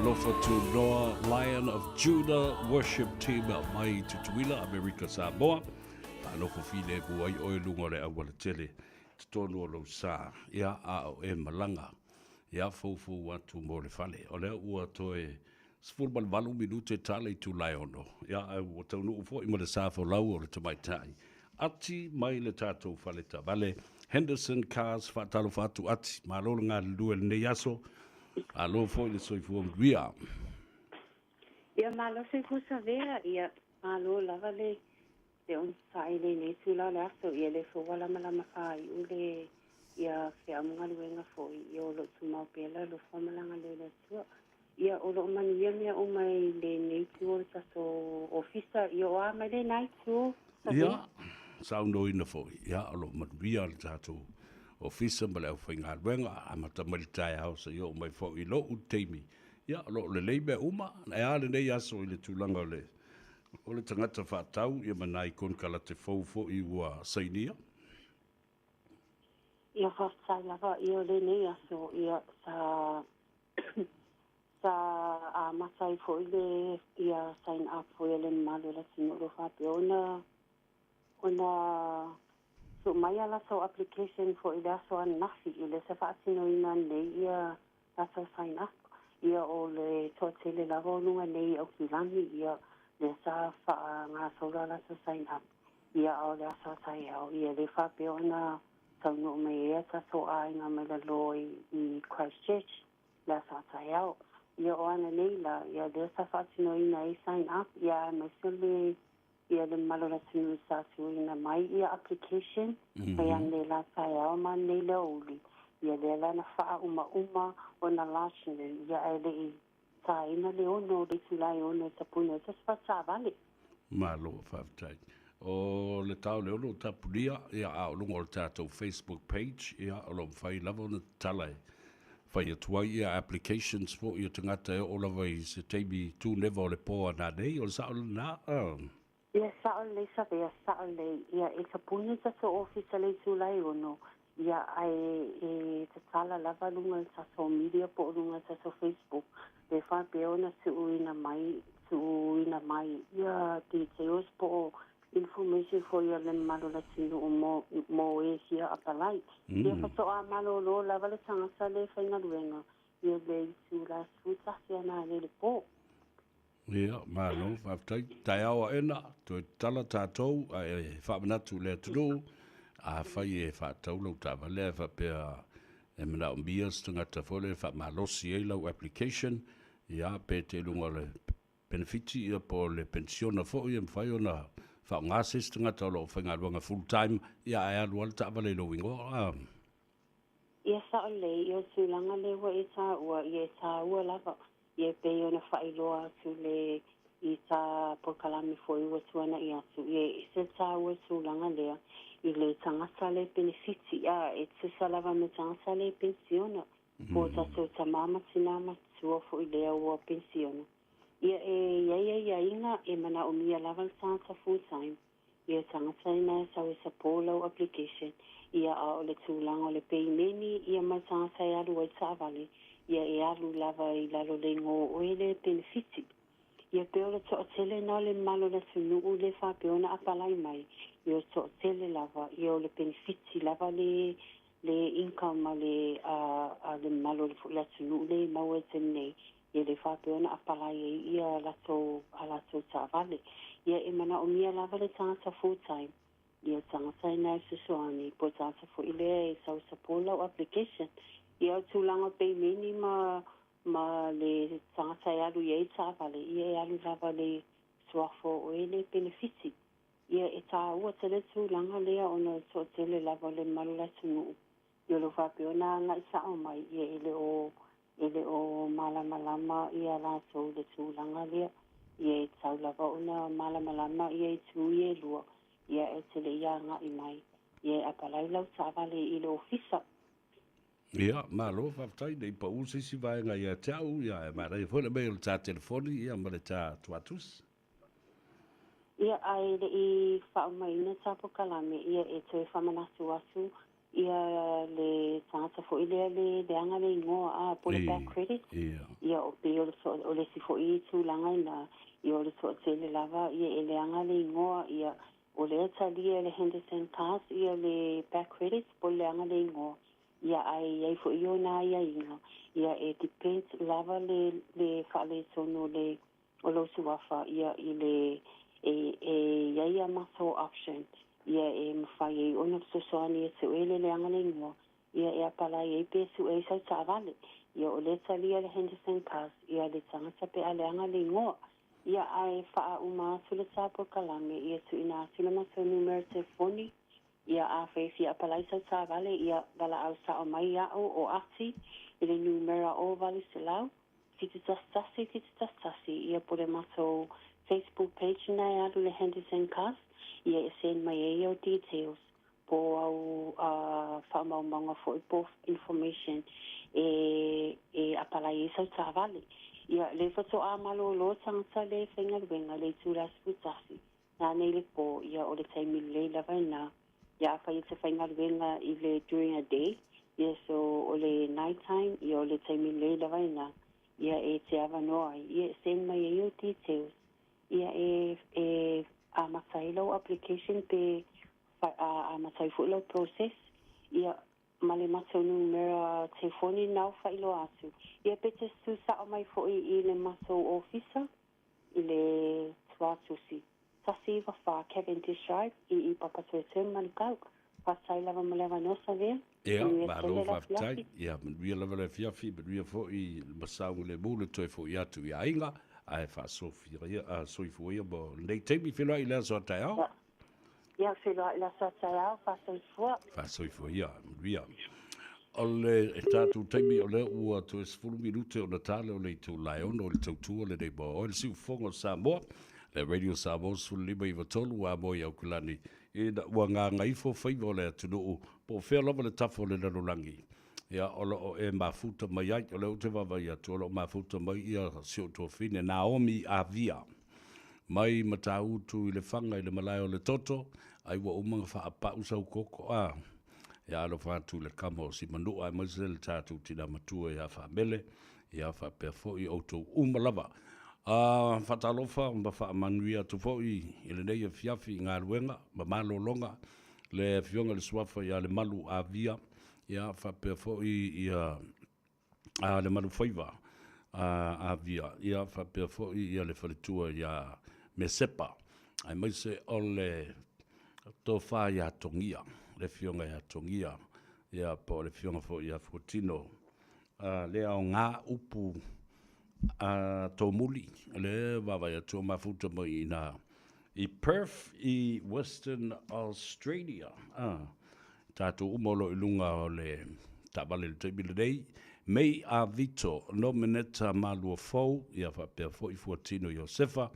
lofa to Noah Lion of Judah Worship Team mai tutuila America Samoa. Lofa file ku ai o lunga le awala tele. Tonu lo sa ia a o e malanga. Ia fofu watu mo le fale. O le ua toe sfulbal valu minute tale tu laiono. Ia o taunu ufo ima le sa fo lau o le tamaitai. Ati mai le tatou fale ta vale. Henderson Cars fatalo fatu ati malolo ngā lua le nei aso. Alo foi le soifua mduia. Ia malo se kusa vera ia malo lava le te on sai le ne tula le aso ia le fo wala malama fai ule ia fe amunga luenga foi ia lo tuma pela lo fo malanga le tua ia o lo mani ia mea o mai le ne tua so ofisa ia o mai le nai tu Ia saundo ina foi ia o lo mduia le tatou ofisa ma le au whainga luenga a mata maritai hausa ia o mai fo i lo u teimi ia lo le leibe uma e ale nei aso i le tūlanga o le tangata whātau ia manai kon kala te fōfo i ua sainia. Ia whasai lava ia le nei aso ia sa a masai fo i le ia sign up fo i le malu la sinu lo whape ona so mai ala so application fo i le aso an nafi i le se whaasino ina nei ia aso sign up ia o le tōtele lava o nunga nei au kilani ia le sa wha ngā saura la so sign up ia o le aso sai au ia le whape ona tauno me ea ta so a inga me la loi i Christchurch le aso sai au ia o ana nei la ia le sa whaasino ina i sign up ia mai sile ia le malo la sinu sa ina mai ia application ia ne la sai au ma nei le uli ia le lana wha uma o na lasine ia e le i sa ina le ono le tulai ono sa puna sa spasa vale. Malo whaftai. O le tau le ono tapunia ia a olunga o le tātou Facebook page ia o lo mwhai lava na talai. Whai atua ia applications fo ia tangata e o lava i se teimi tū nevo le poa nā nei o le sa o le nā. Ia sa o le sa vea sa o le ia e sa puna sa so ofisa le tulai ono. Ia ai te tala lava lunga sa so media po lunga sa so Facebook. Le wha peona su uina mai. Ia details po information for ia le malo la sinu o mo e hia apalai. Ia faso a malo lo lava le tangasa le whainga luenga. Ia le su la suta sia na le po. Ia, malo, whaftai. Tai awa ena, toi tala tātou, e whamanatu le tunu. A whai e whātau lau tāwa lea whapea e mana o mias tangata whole wha malosi e lau application ia pe te lunga le benefiti ia po le pensiona fo ia mwhai o na wha ngases tangata o lo whainga luanga full time ia e alu ala tāwa le lo ingo. Ia sa o le, ia sulanga le wa e tā ua, ia tā ua lava, ia pe o na whai loa tu le i tā pokalami fo i watuana i atu, ia se tā ua sulanga lea. I le tangasa le benefiti a e tusa lava me tangasa le pensiona. Po ta so ta mama tinama tua fo i lea ua pensiona. Ia ia inga e mana o mia lava le tangasa full time. Ia tangasa ina sa we sa polo application. Ia a o le tūlanga o le peimeni ia ma tangasa e alu ai tāwale. Ia e alu lava i lalo le ngō o e le benefiti. Ia peo le toa tele na le malo le tunu le wha peo na apalai mai. Ia toa tele lava, ia o le benefiti lava le income a le malo le tunu le maua tene. Ia le wha peo na apalai ia lato ta vale. Ia e mana o mia lava le tangata full time. Ia tangata ina e susuani, po tangata fu ile e sau sapola application. Ia o tūlanga pei meni ma le tangata e alu i e tāwale, ia e alu lava le suafo o e le benefiti. Ia e tā ua tele tūlanga lea o na tō tele lava le malula tunu. Ia lo whape o nā ngai sao mai, ia ele o malama ia la tō le tūlanga lea. Ia e tau lava o na malama ia e tū i e lua. Ia e tele ia ngai mai. Ia e apalai lau tāwale i le ofisa. Ia, malo, whaftai, nei pa usi si vaenga ia tau, ia e marai fwena mei o le tā telefoni, ia ma le tā tuatus. Ia ai le i whaumaina tapo kalame, ia e te whamanatu asu, ia le tangata fo ile le anga le ingoa a pole back credit. Ia o pe o le sifo I tūlanga ina ia o le so tele lava ia ele anga le ingoa ia o le talia le Henderson cars ia le back credit pole anga le ingoa. Ia ai fo io na ia inga. Ia e depends lava le whale sono le o lo suafa ia I le ia maso option. Ia e mawhai e ona sosoani e su ele le anga le ingoa. Ia e apala e pe su e sau tāwale. Ia o le talia le Henderson cars ia le tangata pe ale anga le ingoa. Ia ai wha uma sula tāpo kalame ia su ina sula maso numero telefoni. Ia a whewhi a palai sau tā vale, ia wala au sa o mai au o ati, I le numera o vale se lau, titutastasi, ia pole maso Facebook page nei alu le Henderson Cast, ia e send mai e o details, po au whamaumanga fo I po information, e a palai e sau tā vale. Ia le fato a malo lo tangata le whengaruenga le tūra sputasi, nā nei le po, ia o le taimi le lava ina, ia whai te whaingaruenga I le during a day. Ia so o le night time, ia o le taimi le lawaina. Ia e te awanoa. Ia send mai e o details. Ia e a matailau application pe a matai fulau process. Ia male matau numera telefoni nau whailo atu. Ia pete su sa o mai fo I le matau officer. I le tuatusi. Tasi wa Cavendish Drive I papatoe manikau. Pasai lava maleva nosa vea. Ia, malo whaftai. Ia, ria lava le fiafi, ria fo I masau le mule toi fo I atu I ainga. Ai wha sofi ria, soifu ia bo. Nei teimi whiloa I lea soa tai au? Ia, whiloa I lea soa tai au, wha soifua. Wha soifua ia, ria. O le e tātou teimi o le ua to e sfuru minute o na tale o le tau lai ono o le tau tua le nei bo. O le siu fongo Samoa. Le Radio Samoa sulu lima I watolu wa mo I au kulani. E na ua ngā Gagaifo Faiva o le atunuu. Po whea lava le tafo le nanulangi. Ia o e mafuta mai ai, o le o te wawai atu, o le o mafuta mai ia sio tō whine. Naomi Avia. Mai matautu I le whanga I le malai o le toto. Ai wa umanga wha apa usau koko a. Ia alo whātu le kamo o si manua. Ai maise le tātu tina matua ia wha mele. Ia wha pia fo I auto umalava. Whatalofa, ma wha manuia tu fōi, I le nei e fiafi ngā ruenga, ma malo longa, le fionga le suafa ia le malu a via, ia whapea fōi ia le malu Faiva a via, ia whapea fōi ia le whaletua ia me sepa, ai maise o le tō wha ia tongia, le fionga ia tongia, ia po le fionga fōi ia fuatino, le au ngā upu, tō muli, le wawai atua mafuta mai I Perth I Western Australia. Tātou umolo I lunga o le tabale le teimile nei. Mei a Vito, nomineta malua fau, ia whapea fo I fuatino Iosefa,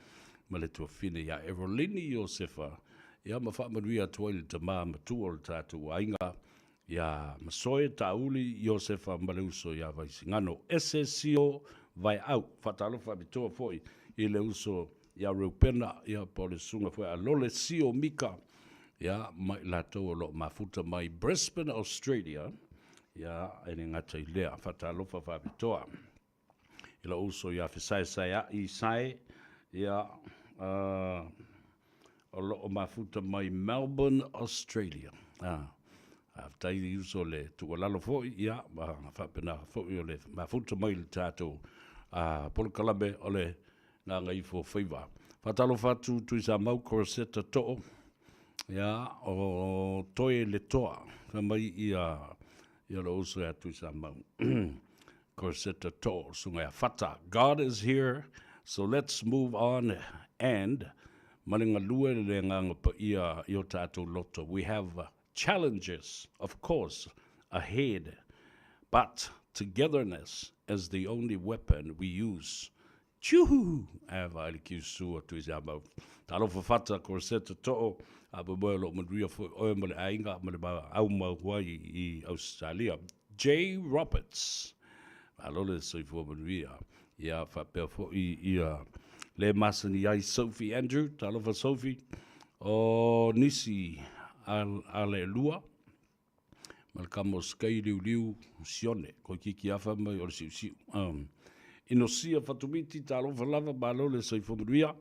ma le tua fine ia Erolini Iosefa, ia ma whaamanuia atua I le tamā matua o le tātou ainga, ia masoe tauli Iosefa ma le uso ia vaisingano. SSCO vai au, whatalofa bitoa foi, I le uso ia reupena, ia po le sunga foi, a lole sio mika, ia mai latou o lo mafuta mai Brisbane, Australia, ia ene ngata I lea, whatalofa whabitoa. Ila uso ia whisai I sai, ia o lo mafuta mai Melbourne, Australia. Aftai I uso le tualalo foi, ia, whapena foi o le mafuta mai le tātou, polo kalame o le ngā Gagaifo Faiva. Whatalo whatu tui sa mau koroseta to'o. Ia, o toe le toa. Ka mai ia lo uso ea tui sa mau. Koroseta to'o. Sunga ea whata. God is here, so let's move on. And, malinga lue le nganga pa ia I o tātou loto. We have challenges, of course, ahead. But togetherness is the only weapon we use. Choo! Ava ili kiusua tu isa mau. Talo whawhata koroseta to'o, aba moe lo manuia fo oe male ainga, male au mau huai I Australia. J. Roberts. Alole soifua manuia. Ia whapea fo ia le masani ai Sophie Andrew, talo wha Sophie. O nisi ale lua. ma le kamo skai liu sione, ko kiki afa mai o le siu. Ino sia fatumiti talofa lava malo le soifomanuia,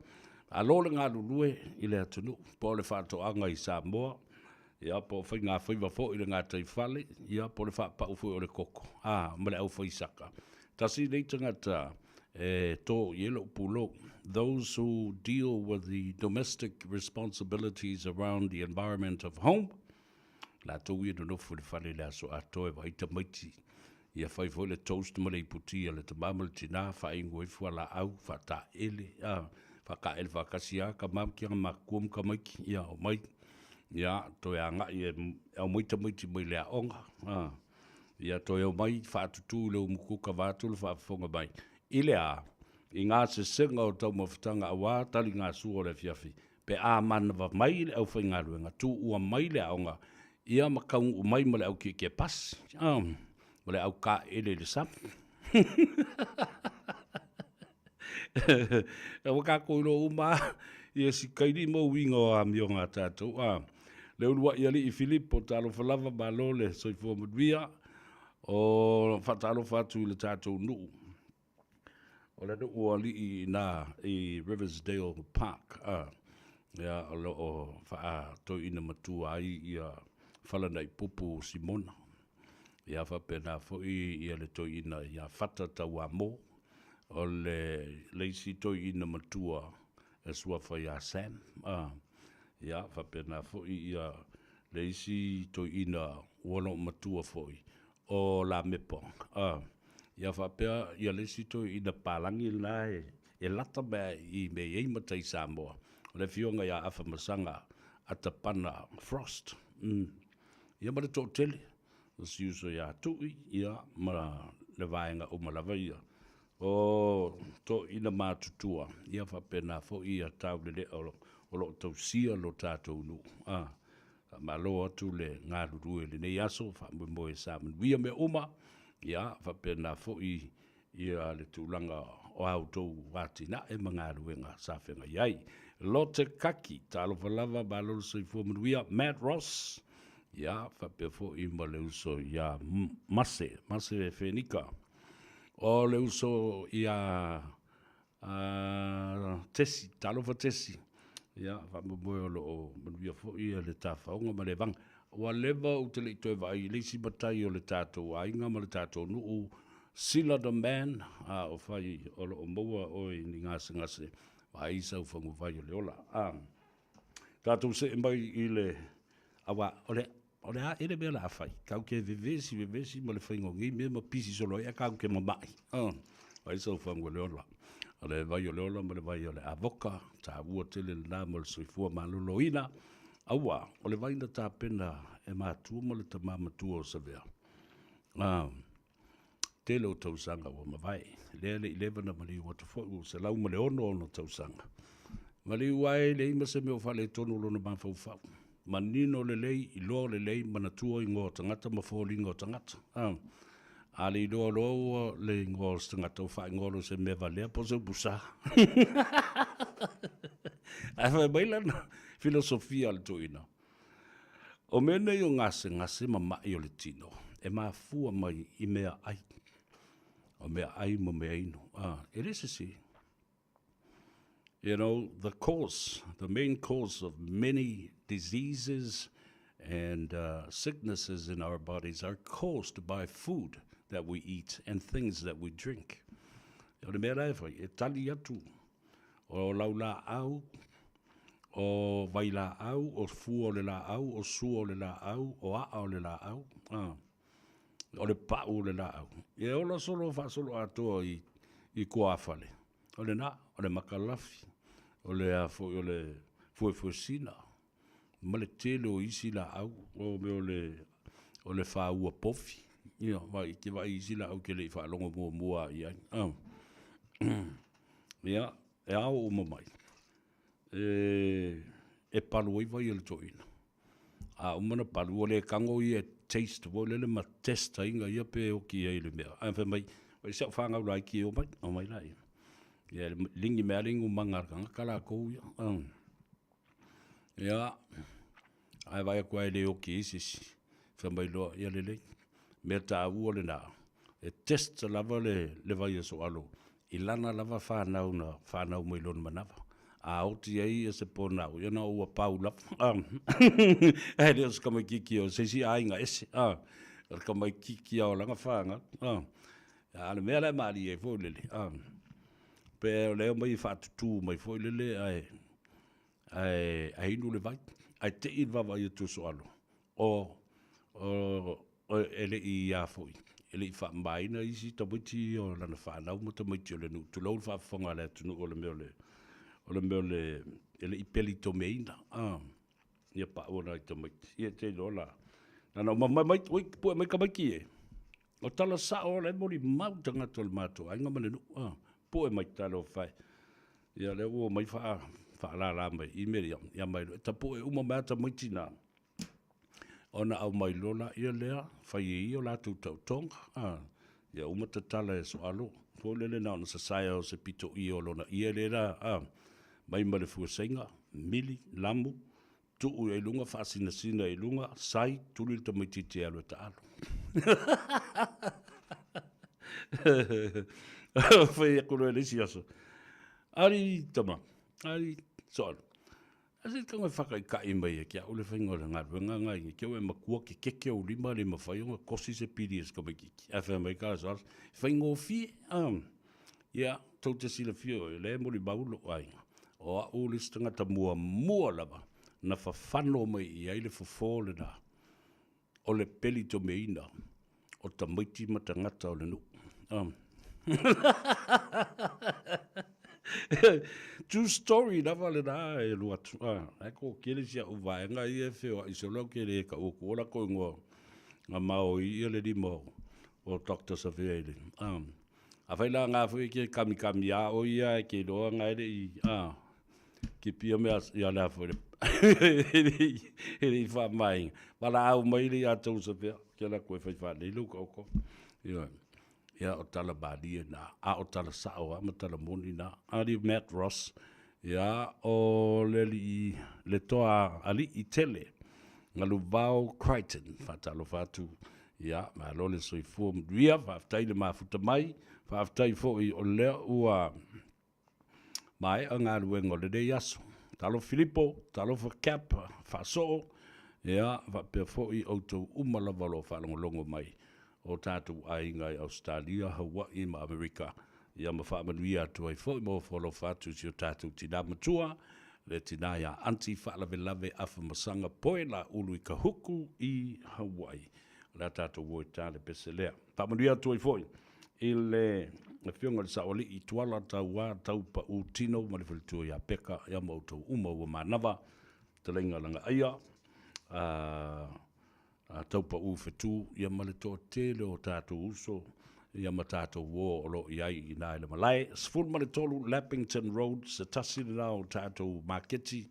alo le ngā lulue i le atunu, po le whātoanga i Samoa, ia po whai ngā whaiva fo i le ngā taifale, ia po le whāpau fo o le koko, ma le au whaisaka. Tasi nei tangata, tō yelo pulo, those who deal with the domestic responsibilities around the environment of home, la tō ia no fu le whale le aso atoe wa ita maiti, ia whai fo le toast ma le iputia le tamama le tina, whai ngoi fua la au, whata ele, whaka ele whakasia, ka mamki anga makuam ka maiki, ia o mai, ia toi anga ia au moita maiti mai lea onga, ia toi au mai whaatutu le umuku ka vātu le whaafonga mai. Ilea, i ngā se senga o tau mawhitanga awa, tali ngā sua le fiafi, pe a manava mai le au whai ngā ruenga, tu ua mai lea onga, ia makaung u mai ma le au ke pas, ma le au ka ele le sam. E waka koilo uma, ia si kairi mo winga o a mionga tātou, le urua ia li i Filipo talo falava malo le soifua maduia o fatalo fatu i le tātou nuu. O le ua li i nā i Riversdale Park, ia o lo o faa toi ina matua ai ia falana i pupu Simona. Ia whapena foi ia le toi ina ia fata tau a mo o le leisi toi ina matua e sua whai a Sam. Ia whapena foi ia leisi toi ina wano matua foi o la mepong. Ia whapea ia leisi toi ina palangi la e lata mea i me ei matai Samoa. O le fionga ia awha masanga atapana frost. Ia ma le tō tele. Si uso ia tui ia ma le vaenga o malawa ia. O tō ina mātutua. Ia whapena foi ia tau le o lo tau sia lo tātou nu. Ma lo atu le ngā rurue le nei aso, whamui moe sa manuia me oma. Ia, whapena foi ia le tūlanga o au tō wātina e mga ruenga sa whenga iai. Lote kaki, tālo whalawa, bālolo soifua manuia, Matt Ross. Ia, whapea foi ma le uso ia mase e whenika. O le uso ia tesi, tālo wha tesi. Ia, whamoe o lo manuia foi ia le tāwhaonga ma le vanga. Wa leva o te leito e vai, leisi batai o le tātou ainga ma le tātou nuu Sila the Man, o whai o lo o moa o i ni ngase, wa isa u whangu vai o le ola. Tātou se e mai i le, awa, o le a ere mea la whai, kau ke vevesi, ma le whaingo ngi mea ma pisi solo ea kau ke mamai. Wa isa u whangu le ola. O le vai o le ola, ma le vai o le avoka, tā ua tele le nā ma le soifua ma loloina. Aua, o le vaina tā pena e mātua ma le ta māmatua o sa vea. Tele o tausanga o mawai. Lea le 11 ma li wata fo, se lau ma le ono ono tausanga. Ma li uai le ima se meo whale tonu lona mawhau. Ma nino le lei, i loa le lei, ma natua i ngō tangata, ma fōli ngō tangata. A le i loa loa le ngō tangata o whae ngō se mewa lea po se busa. A whae mailana. Filosofia al tuina. O mene o ngase ma mai o le tino. E maa fua mai I mea ai. O mea ai mo mea ino. It is a see. You know, the main cause of many diseases and sicknesses in our bodies are caused by food that we eat and things that we drink. O le mea raiwhai, e tali atu. O laula au, o vai la au, o fua o le la au, o sua o le la au, o a o le la au, o le pa o le la au. E ola solo fa solo atoa I kua afale. O le na, o le makalafi, o le o le fuefusina, ma le tele o isi la au, o me o le fa ua pofi. Ia, vai, ke vai isi la au ke le fa longo mua I ai. Ia, e au o mamai. E palu I vai ele toina. A umana palu o le kango I taste, o le ma testa inga ia pe o ki e le mea. A wha mai, o se whanga urai ki o mai lai. Ia lingi mea ringu mangaranga kala kou ia. Ia, ai vai a kua e le o ki isisi. mai loa ia lele. Mea ta ua le na. E test lava le vai so alo. Ilana lava whanau mai lona manawa. A oti ai e se pōnau. Ia na ua pau lava. E leo se kamai kiki o se si ainga ese. Kamai kiki o langa whanga. Ale mea le maari e fo lele. Pe leo mai whatutu mai fo lele ai inu le vai. Ai te inwa vai tu so alo. O ele I a foi. Ele I whaambaina isi tabuti o lana whanau mo tamaiti o le nu. Tu lau whaafonga le tunu o le meo le ele I peli to meina. Ia pa ona I tamaiti. Ia te lola. Nana mai pua mai kamaki e. O tala sa o le mori mau tangata le mato. Ainga mane nu. Pua mai tala o whai. Ia le ua mai whaala mai. I meri ia mai. Ta pua uma mea tamaiti na. Ona au mai lola ia lea, whai I o lātou tau tonga. Ia umata tala e so alo. Fo lele na ona sasaya o se pito I o lona. Ia lera, mai male fuasenga, mili, lamu, tuu e lunga, whaasina sina e lunga, sai, tuli ta mai titi alo ta alo. Whai e kuro e lisi aso. Ari tama, ari so alo. Ase kanga whaka I kai mai e kia ule whainga ngā ruenga ngai. Kia ue makua ki keke o lima le mawhaionga kosi se piri es kama kiki. A whai mai kā sāras. Whainga o fie. Ia, tau te sila fie o le mori maulo ai. O a o le stangata mua lava. Na whawhano mai I aile whawhole na. O le peli to meina. O ta maiti matangata o le nu. True story na vale na e lua tu ko kele sia u vai nga I fe o iso lo kele ka o ko la ko ngo nga mau I le di mo o doctor Savile a vai la nga fu ke kami ya o ia ke do nga I ki pia me ya la fu ele fa mai wala au mai le ya tu se ke la ko fa le lu ko ia o tala bādia na, o tala sao, ma tala moni na, ari Matt Ross, ia o le toa ali I tele, ngalu vau Crichton, whatalo whatu, ia, ma lole soi fuam ria, whaftai le mafuta mai, whaftai foi o lea ua mai a ngā ruengo le dei aso, talo Filippo, talo Cap, whaso, ia, whapea foi o tau umalavalo whalongolongo mai, o tātou ainga I Australia, Hawaii, ma Amerika. Ia ma whaamanuia atu ai fo mo wholo whatu si o tātou tina matua, le tina ia anti whaalave afa masanga poe la ulu I ka huku I Hawaii. La tātou woi tāle pese lea. Whaamanuia atu ai fo I le whionga le saoli I tuala tau wā tau pa u tino, ma le whalitua ia peka, ia ma tau uma ua manawa, te lenga langa aia, taupa u fetu ia male to tele o tātou uso ia ma tātou wō o lo iai I nā ele malai sful male tolu Lappington Road se tasi na o tātou marketi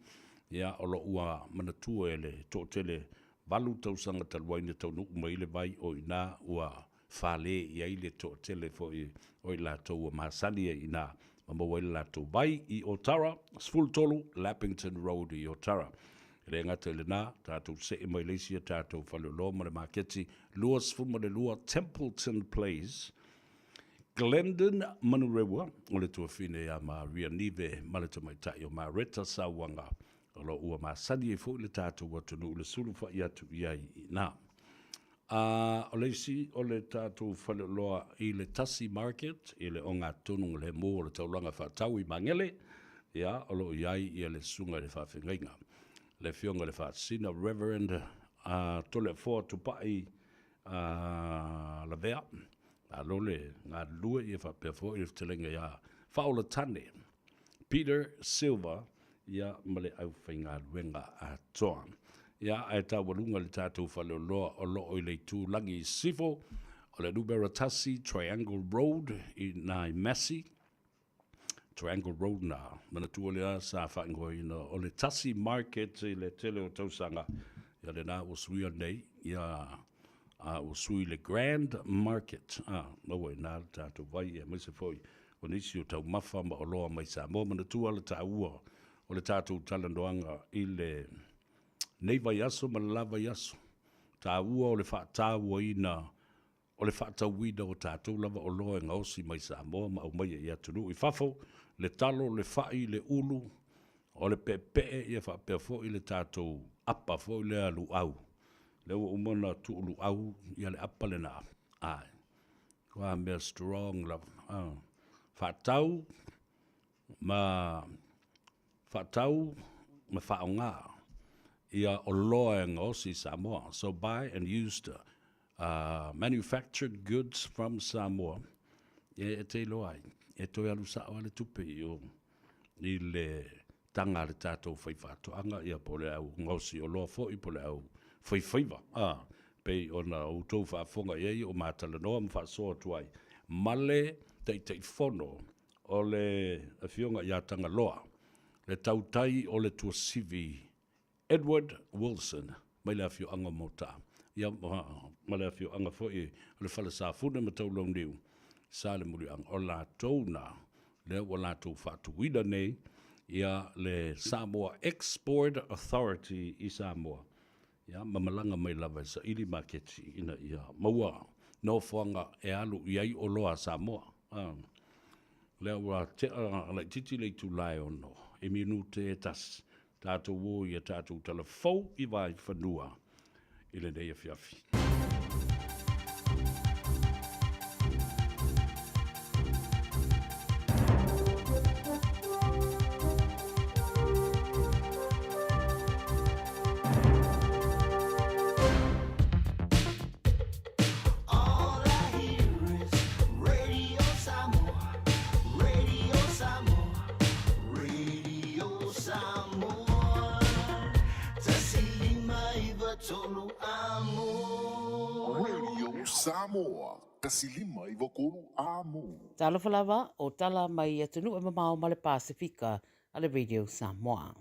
ia o lo ua manatua ele to tele valu tau sanga talwaina tau nuku mai le vai o ina ua whale iai le to tele fo o I lātou ua mahasani I nā mamawa I lātou vai I Otara sful tolu Lappington Road I Otara Re ngata le nā, tātou se e Malaysia, tātou whalolo ma le maketi, lua sfuma le lua Templeton Place, Glendon Manurewa, o le tua whine a ma ria nive, ma le tamai tai o ma reta sa wanga, o lo ua ma sani e fo le tātou watunu, le sulu wha I atu iai nā. O le si, o le tātou whaloloa I le Tasi Market, I le o ngā tonu le mō o le taulanga whatau I mangele, ia, o lo iai I le sunga le whawhengainga. Le fionga le whaasina, Reverend tole fōa tupai la vea, a lole ngā lua I whapea fōa I telenga ia whaola tane, Peter Silva, ia male au whainga ruenga a toa. Ia ai tā walunga le tātou whaleoloa o loo I le tūlangi sifo, o le Nuberatasi Triangle Road I Nai Massey, Triangle Road na manatua lea sa whaingoa ina o le Tasi Market I le tele o tausanga ia le nā o suia nei ia o sui le Grand Market maua nā tātou vai e maise foi o nisi o tau mafa ma o loa mai Samoa manatua le tāua o le tātou talandoanga I le nei vai aso ma le lava aso tāua o le whātāua ina, o le whātauina o tātou lava o loa ngā osi mai Samoa, ma au mai e ia tunu. I whafo, le talo, le whai, le ulu, o le pepe ia whapea fo i le tātou apa fo i le alu au. Le ua umana tu ulu au, ia le apa le na. Ai, kua mea strong lava. Whātau, ma whaonga. Ia o loa e ngosi Samoa. So buy and used manufactured goods from Samoa. E te loa ai. E toi alu sao ale tupe i le tanga le tātou whaiwhātoanga ia po le au ngosi o loa fo i po le au whaiwhaiva. Pei o na outou whaafonga iei o mātala noa mwhaasoa tuai. Male tei whono o le whionga ia tanga loa. Le tautai o le tuasivi Edward Wilson, mai le awhio anga mota. Ia, mai le awhio anga fo i le whala sa fune ma tau lau niu. Sa le muri anga o la tōna, le o la tō whātuida nei, ia le Samoa Export Authority i Samoa. Ia, mamalanga mai lava sa ili maketi ina ia maua. No whanga e alu iai o loa Samoa. Lea ua te lai titi lei tu lai ono. E minu te tas. Tātou wō ia tātou tala fau i vai whanua. I le nei a whiawhi. Samoa, kasilima i wakoro amo. Tala whalawa o tala mai atunu e mamao ma le Pasifika a le Radio Samoa.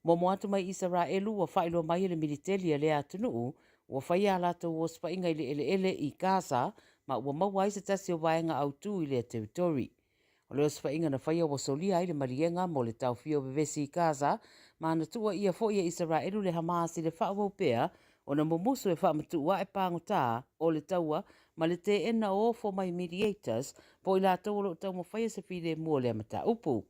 Momo atu mai Israelu wa whailo mai le militeli a le atunu wa whaia alato o spainga i le ele i Gaza ma ua maua se tasi o waenga au tu i le territory. O leo spainga na whaia wa solia i le marienga mo le tau fio bevesi i Gaza ma na tua ia fo ia Israelu le Hamas i le whaawau pea o na mumusu e whaamatua e pāngota o le taua ma le te ena o fo mai mediators po i la tau lo tau mo whaia se while mua le amata upu.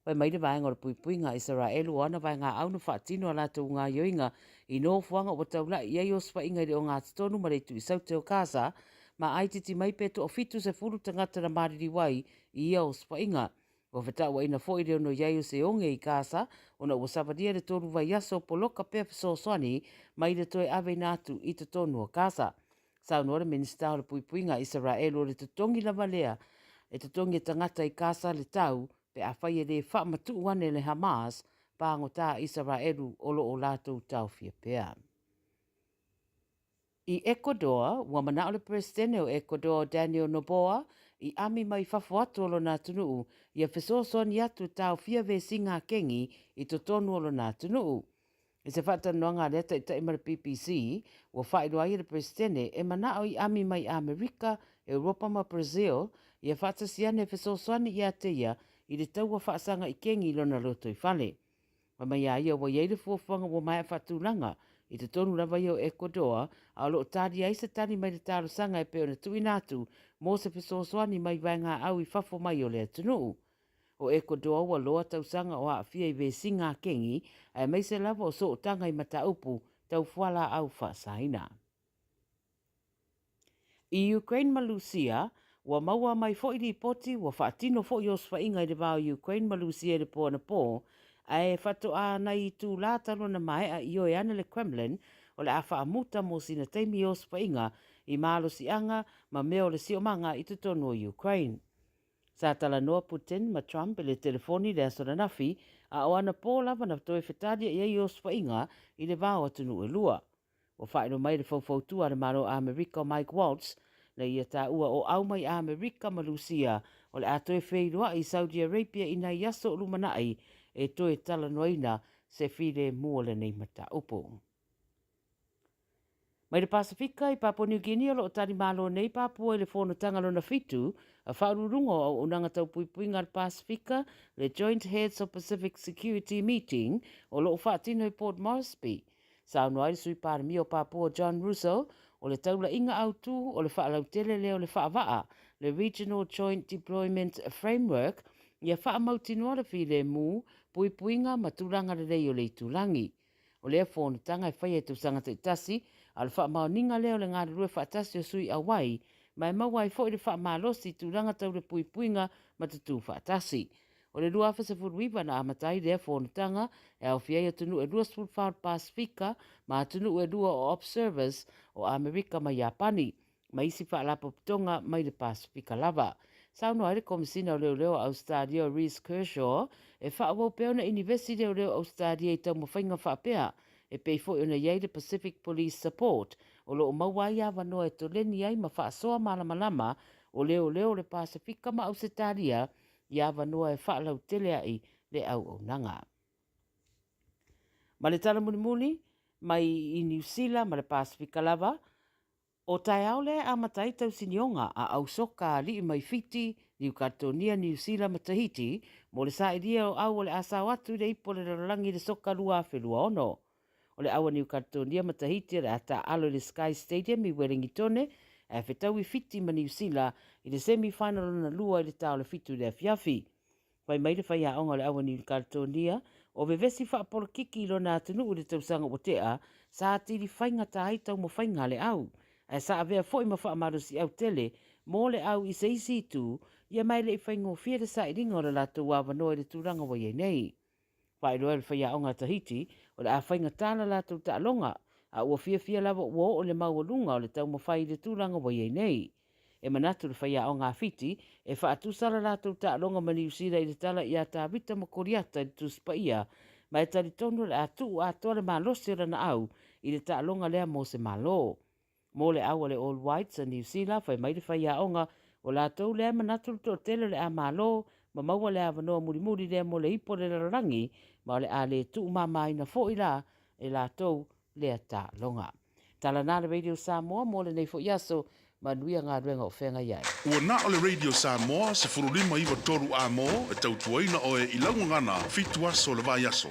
Pai mai le vaenga o le pui ngā Israelu o ana vaenga au na whaatino a la tau ngā yoinga i no fuanga o tau la i o spainga i o ngā titonu ma le tu i saute o Gaza ma aititi mai peto o fitu se furu tangata na mariri wai i o spainga. O whetau ina fo i reo no iai o se onge i Gaza, o na ua sawadia le toru vai aso poloka pea fesoswani mai le toe ave natu i te tonu o Gaza. Sau nuara minista o le puipuinga Israel o le tutongi lava lea, e tutongi tangata i Gaza le tau, pe a whaia le whaamatu wane le Hamas, pāngo tā Israelu o lo o lātou tau fia pea. I Ecuador, ua mana o le presidente o Ecuador Daniel Noboa, i ami mai whafo atu olo nā tunuu, ia whesosoni atu tau fia ve singa kengi i to tonu olo nā tunuu. I se whatanoanga leta i taimara PPC, ua whaidua i le presidente e mana o i ami mai Amerika, Europa ma Brazil, ia whatasiane whesosoni i ateia i le taua whaasanga i kengi lona loto i whale. Mai ia wa ia le fuafuanga wa mai whatulanga, i te tonu rawa i o Ecuador, a lo tari ai se tani mai le taro sanga e peo na tui natu, mō se whesoswani mai vai ngā au i whafo mai o le atunuu. O Ecuador wa loa tau sanga o a fia i ve singa kengi, a mai se lava o so o tanga i mata upu, tau fuala au whaasaina. I Ukraine Malusia, wa maua mai fo i li poti, wa whaatino fo i osfa inga i le vau Ukraine Malusia le pō na pō, ai whato a nei tū lātaro na mai a io e ana le Kremlin o le a whaamuta mo sina teimi o spainga i mālo si anga ma meo le siomanga i te tono o Ukraine. Sa tala noa Putin ma Trump le telefoni le asona nafi a o ana pō lava na toe whetadia i o spainga i le vāo atunu e lua. O whaino mai le whauwhautua na maro Amerika o Mike Waltz na ia tā ua o au mai Amerika ma Lucia o le a toe wheirua i Saudi Arabia i na iaso lumanai e toe tala noina se whire mua le nei mata upo. Mai le Pasifika i Papua New Guinea lo o tani malo nei Papua i le whono tangalo na fitu, a whaururungo o unanga tau puipuinga le Pasifika, le Joint Heads of Pacific Security Meeting o lo o whaatino i Port Moresby. Sa no ai sui par mi o Papua John Russo o le taula inga au tu o le whaalau tele leo le whaavaa le Regional Joint Deployment Framework ia whaamautinoa le while mu pui puinga maturanga le rei o le tulangi. O lea whonutanga e whai e tu sanga te tasi al whaamaoninga leo le ngāre rue whaatasi o sui awai mai mawai fo i le whaamalosi turanga tau le pui puinga matutu whaatasi. O le lua fasa furuiva na amatai lea whonutanga e au fiai atunu e lua spulfar Pasifika ma atunu e lua o observers o Amerika mai Japani ma isi whaalapo pitonga mai le Pasifika lava. Sauno aere komisina o leo Australia o Reese Kershaw e whaawau peo na University o leo Australia i tau mawhainga whaapea e peifo i ona iei le Pacific Police Support o lo o mawai a wanoa e toleni ai ma whaasoa malamalama o leo le Pasifika ma Australia i a wanoa e whaalau tele ai le au nanga. Ma le tala muni mai i New Zealand ma le Pasifika lava o tai au le a matai tau sinionga a au soka li mai fiti New Caledonia, New Zealand ma Tahiti mo le sa idia o au o le asa watu le ipo le rangi le soka lua whelua ono. O le awa New Caledonia ma Tahiti le ata alo le Sky Stadium i Wellingtone e whetau i fiti ma New Zealand i le semi-final na lua i le tau le fitu le afiafi. Wai mai le whai a onga le awa New Caledonia o vevesi whaapolo kiki ilo na atunu u le tausanga o tea sa atiri whainga tai tau mo whainga le au. E sa avea fo ima wha amarusi au tele, mō le au i se isi tu, ia mai le i whaingo fia de sa i ringa o le lato wa wanoa le tūranga wa iei nei. Whai roa le whaia o ngā Tahiti, o le a whainga tāna lato ta alonga, a ua fia lava ua o le maua o le tau mo whai le tūranga wa iei nei. E manatu le whaia o ngā fiti, e wha atusala lato ta alonga mani usira i le tala i a tā vita mo koriata i tuspa ia, mai tari tonu le atu a toa le malosi rana au i le ta alonga lea mo se malo. Mō le awa le All Whites a New Zealand, whai mai le whai a onga, o la tau lea manatu to tele le a malo, ma maua le awanoa muri lea mo le ipo le rangi, ma le a le tu mama ina fo ila, e la tau lea ta longa. Tala nā le Radio Samoa, mō le nei fo iaso, ma nuia ngā ruenga o whenga iai. Ua na o le Radio Samoa, se furulima iwa toru a mō, e tau tuaina o e ilangu ngana, fitu aso le vai aso.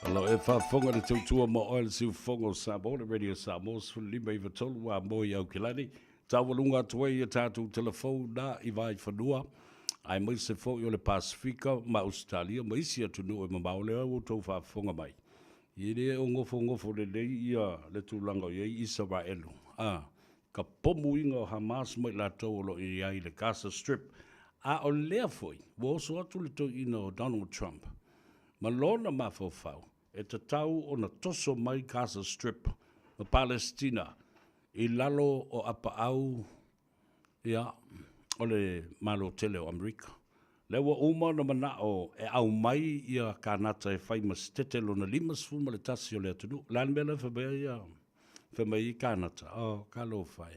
Alo e whaafonga le tautua mo oil siu fongo Samoa, le Radio Samoa, lima iwa tolu a mo i au kilani. Tawalunga tuai e tātou telefona i vai whanua. Ai mai se fo i o le Pasifika ma Australia, ma isi atunu e mamaole au tau whaafonga mai. I rea o ngofo le lei ia le tūlanga i Israelu. Ka pomu inga o Hamas mai la tau olo i ai le Gaza Strip. A o lea foi, wo so atu le tau ina o Donald Trump. Ma lona mafofau. E te tau o na toso mai Gaza Strip o Palestina i lalo o apa au ia o le malo tele o Amerika. Lewa uma na mana o e au mai ia kanata e whai mastete lo na limas fuma le tasi o le atunu. Lan mele whabea ia whamai kanata. Oh, kalo whai.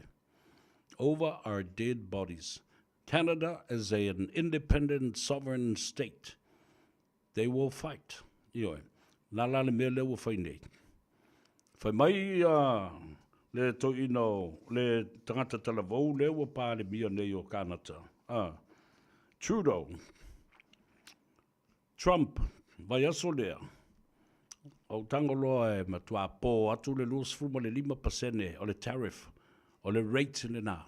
Over our dead bodies. Canada is an independent sovereign state. They will fight. Ioe. Nā lana mea lewa whai nei. Whai mai le to ino, le tangata talavou lewa pā le mia nei o Kanata. Trudeau. Trump. Vai aso lea. O tangoloa e matua pō atu le luas fuma le 5% o le tariff, o le rate le nā.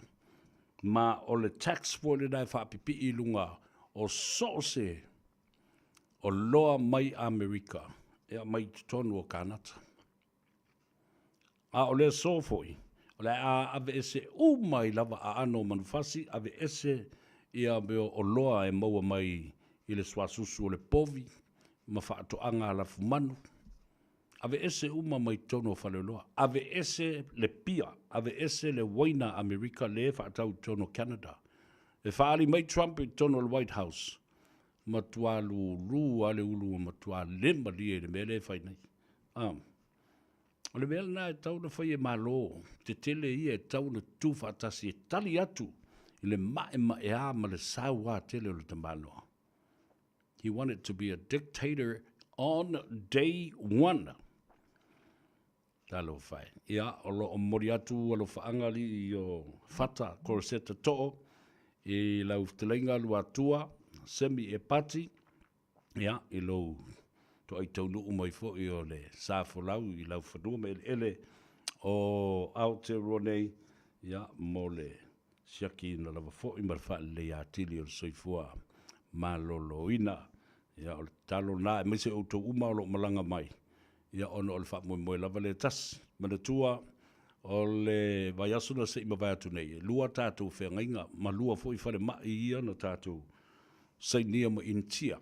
Ma o le tax for le nai whaapipi i lunga o soose o loa mai Amerika. Ea mai tonu o Kanata. A o le sofoi, o le a ave ese mai lava a ano manufasi, ave ese ia meo o loa e maua mai i le swasusu o le povi, ma whaatoanga la fumanu. Ave ese mai tonu o whale loa. Ave ese le pia, ave ese le waina Amerika le whaatau tonu Canada. E whaali mai Trump i tonu o White House. Matua lu ale ulu matua lema lie le mele fai nei. O le mele na e tau na fai e malo, te tele ia e tau na tu whaatasi e tali atu, i le ma e a ma le sawa tele o le tamanoa. He wanted to be a dictator on day one. Talo fai. Ia, o lo o mori atu, o lo whaangali i o whata koroseta to'o, i lau telenga lua tua, semi e pati, ia, i lo to ai tau nuu mai fo i o le sa folau i lau whanua me ele o Aotearoa ia mo le siaki na lava fo i marfa le ia tili o le soifua maloloina ia o le talo na e mese o tau uma o lo malanga mai ia ono o le wha moe lava le tas manatua o le vai asu na se ima vai atu nei lua tātou whengainga ma lua fo i whare mai ia na tātou sei nia mo intia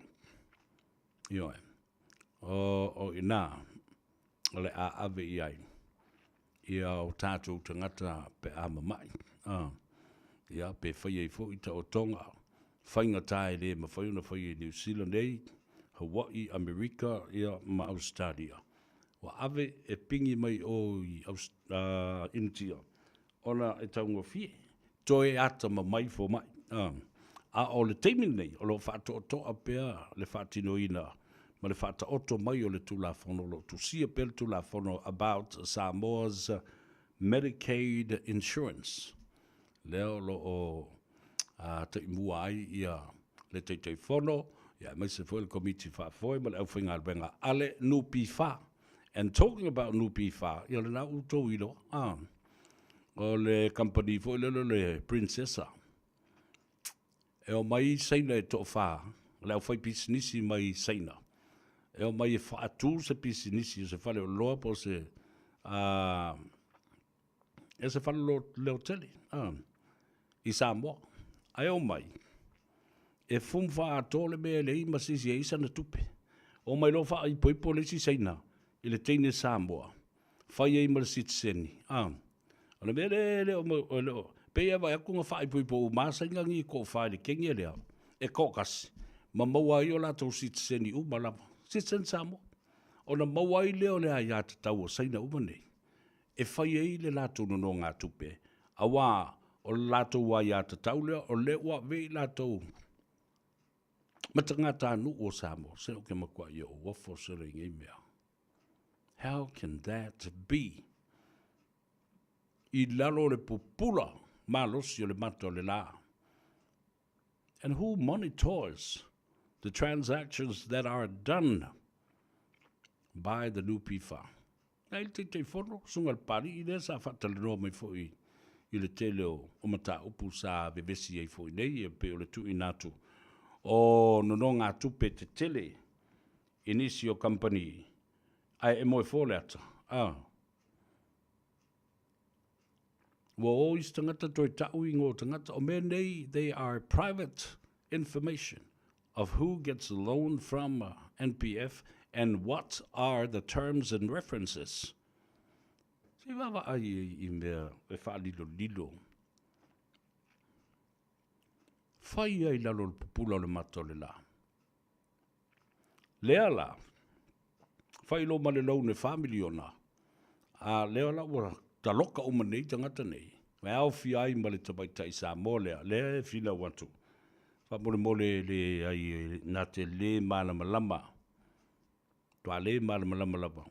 ia o ina o le a ave i ai ia o tātou tangata pe ama mai ia pe whai ei fo i ta o tonga whainga tae le ma whai una whai e New Zealand ei Hawaii, Amerika ia ma Australia wa ave e pingi mai o i India ona e taunga fie toe ata ma mai fo mai a o le teimini nei o lo whaato o toa pea le whaatino ina ma le whaata oto mai o le tula whono lo tu sia pea le tula whono about Samoa's Medicaid insurance leo lo o te imua ai ia le teitei whono ia mai se foi le komiti whaafoe ma le au whinga albenga ale nupi wha. And talking about nupi wha, ia le na uto ilo, o le company fo le princessa. E o mai seina e to wha, le au whai pisinisi mai seina. E o mai e wha atu se pisinisi, se whale o loa po se, e se whale leo tele, i Samoa. Ai o mai, e fum wha ato le mea le ima sisi e isa na tupe. O mai lo wha i poipo le si seina, i le teine Samoa. Whai e ima le sitseni. O le mea le o pea vai akunga wha i poipo u māsainga ngi ko whai le kengi lea. E kokasi. Ma maua i o lato sitseni u malama. Sitsen Samoa. O na maua i leo lea i ata tau o saina umane. E whai e le lato no ngā tupe. A wā o le lato wa i ata tau lea o le wa vei lato matangata nu o Samoa. Se o ke makua i o wafo se ringi mea. How can that be? I lalo le pupula, malos yo le mato le la. And who monitors the transactions that are done by the new PIFA? Ai te fono, sunga le pari, i lesa fatale no mai foi i le tele o mata upu sa vevesi ei foi nei, e pe o le tu inatu. O nono ngā tupe te tele, inisio company, ai e moe fōle ata. Wa ois tangata toi tau i ngō tangata, o mea nei, they are private information of who gets a loan from NPF and what are the terms and references. Si wawa ai i mea e whaalilo lilo. Whai ai lalo le pupula le mato le la. Lea la, whai lo ma le lau ne family ona. Lea la ua taloka uma nei tangata nei. Mai au fi ai ma le tabaitai sa mo lea. Lea e fila watu. Wha mole le ai na te le malama lama. Tua le malama lama lama.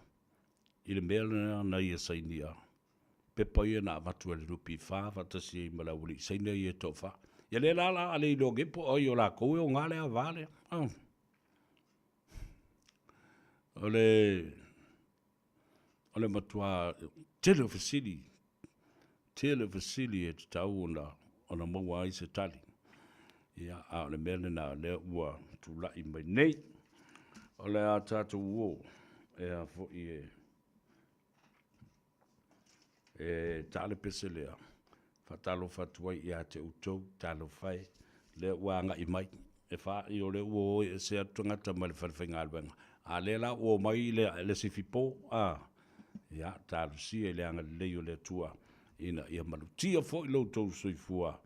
I le mea na ia sainia. Pepa ia na amatu le rupi wha. Fatasi i malauli. Sainia ia to wha. Ia le lala ale i lo gepo. Oi o la koe o ngā lea vale. Ole matua telefasili e tau ona maua ai se tali. Ia a ole mele na le ua tulai mai nei. Ole a tatu uo e a fo i e tale pese lea. Fatalo fatuai i a te utou, talo fai, le ua anga i mai. E fa i ole uo e se atungata ma le wharwhenga alwenga. A le la o mai le sifipo ia talusia le anga le le tua ina ia malutia fo i lo tou soifua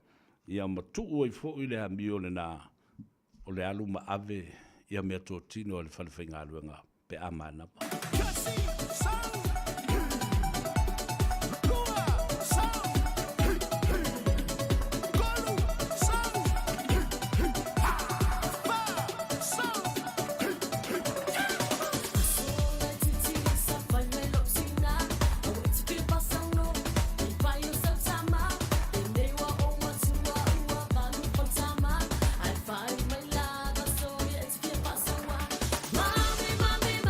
ia matu ai fo i le amio le na o le alu ma ave ia me to tino le falfenga aluenga pe amana Mami,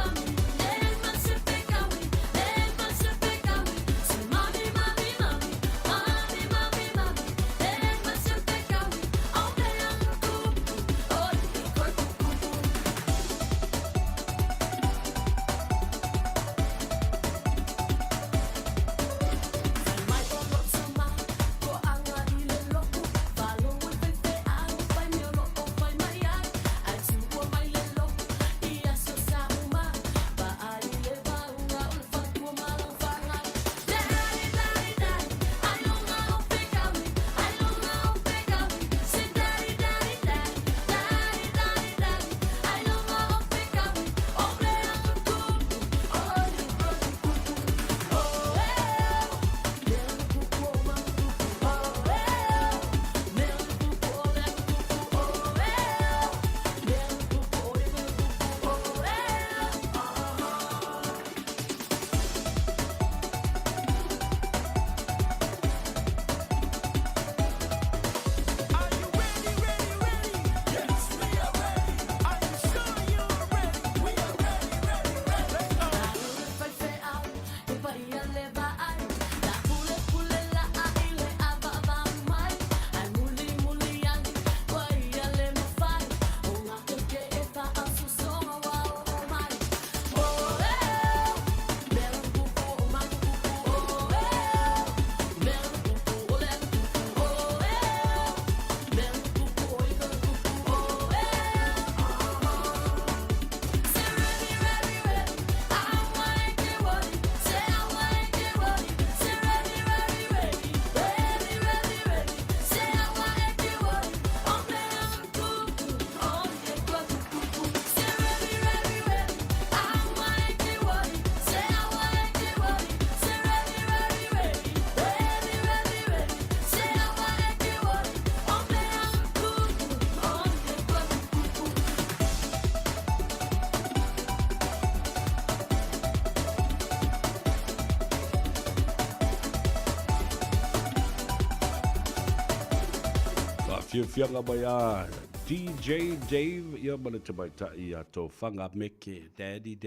Fianga mai a DJ Dave ia male te mai ta ia to whanga meke daddy.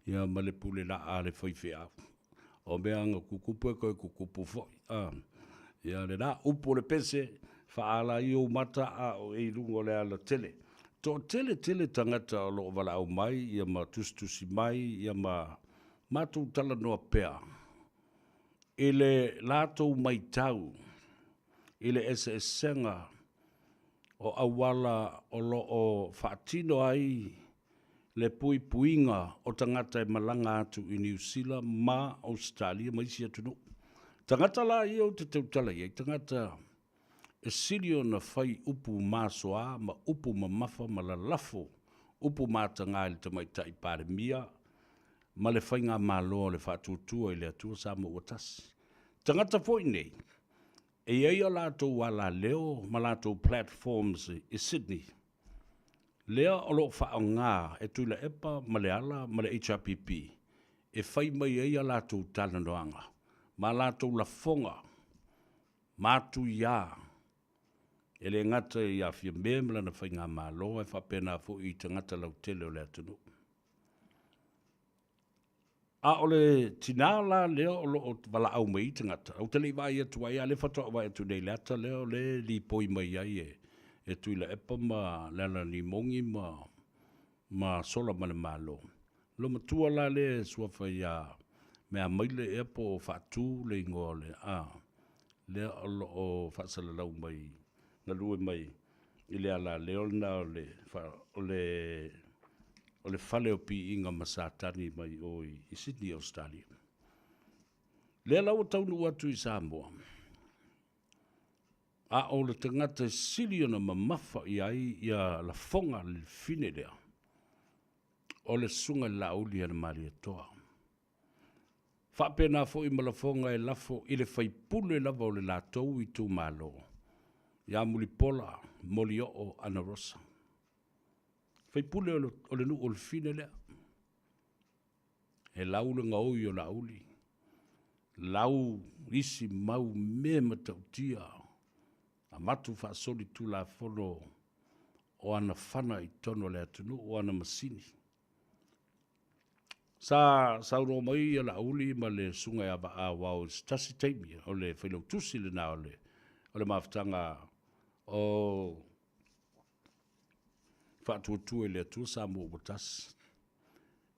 Ia male pule la a le whaiwhea. O mea nga kukupu e koe kukupu foi. Ia le la upo le pese whaala i o mata a o e lungo le ala tele. To tele tangata o loo wala au mai, ia ma tustusi mai, ia ma matu tala noa pea. Ele lato mai tau. Ile ese senga o awala o lo o whaatino ai le puinga o tangata e malanga atu i New Zealand ma Australia ma isi atu no. Tangata la i o te teutala i, tangata e sirio na whai upu masoa ma upu ma mafa ma la lafo upu matanga ili te mai tai pare mia ma le whainga malo le whaatutua i le atua Samoa watasi. Tangata foi nei. E ia lātou wala leo ma lātou platforms i Sydney. Lea o lo whao ngā e tuila epa ma le ala ma le HRPP. E whai mai ia lātou tala noanga. Ma lātou la fonga. Mātu ia. E le ngata ia fia memla na whai ngā mālo e whapena fo i te ngata lau tele o le atunu. A ole tinala leo o lo wala au mai tangata. Au tele vai atu ai ale whatoa vai atu nei lata leo le li poi mai ai e tuila epa ma lana ni mongi ma sola mana malo. Lo matua la le sua whai a mea maile e po whatu le ingoa le lea o lo o whaasala lau mai na lue mai i lea la leo na o le whale o pi inga masatani mai o i Sydney, Australia. Lea lau taunu atu i Samoa. A o le tangata sili ona mamafa i ai ia la fonga le fine lea. O le sunga la uli ana maria toa. Whapena fo i malafonga e lafo i le whaipule lava o le lātou i tū malo. Ia muli pola, moli o ana rosa. Whaipule o le nu o le fine lea. E lau le ngaoi o la uli. Lau isi mau me matautia. A matu whaasoli tu la fono o ana whana i tono le atunu o ana masini. Sa uro mai la uli ma le sunga aba a wau stasi teimi o le whailo tusi le na o le maftanga o whaatuatua le atua Samoa watas.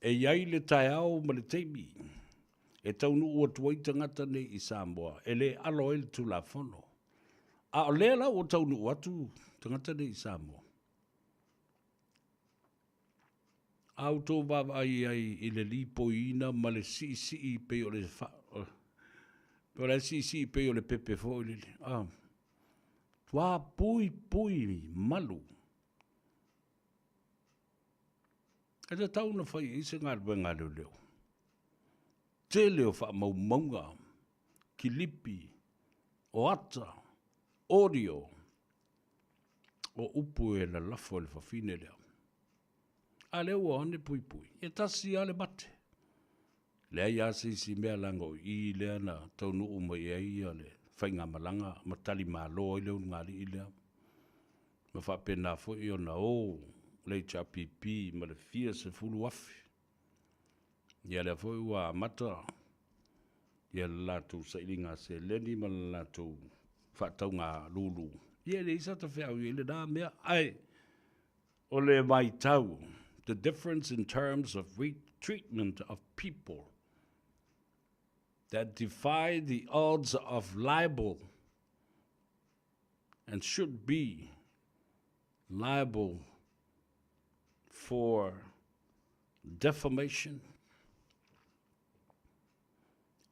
E iai le tai au ma le teimi. E taunu ua tuai tangata nei i Samoa. E le alo e le tu la fono. A o le la o taunu atu tangata nei i Samoa. Au tō baba ai i le lipo ina ma le si pe o le fa. O le si pe o le pepe fo le. Tua pui malu. E te tau na whai i se ngā ruenga leo. Te leo wha maunga, ki lipi, o ata, audio, o upu e la lafo le whawhine leo. A leo o ane pui. E tasi ale mate. Lea ia si mea lango i lea na taunu umai ai ale whainga malanga, matali malo i leo ngari i lea. Ma whapena fo i o na le HRPP ma le fia se fulu afi. Ia le foi ua mata. Ia le lātou sa ilinga se leni ma le lātou whaatau ngā lulu. Ia le isa ta whiau i le nā mea ai. O le mai tau. The difference in terms of treatment of people that defy the odds of libel and should be liable for defamation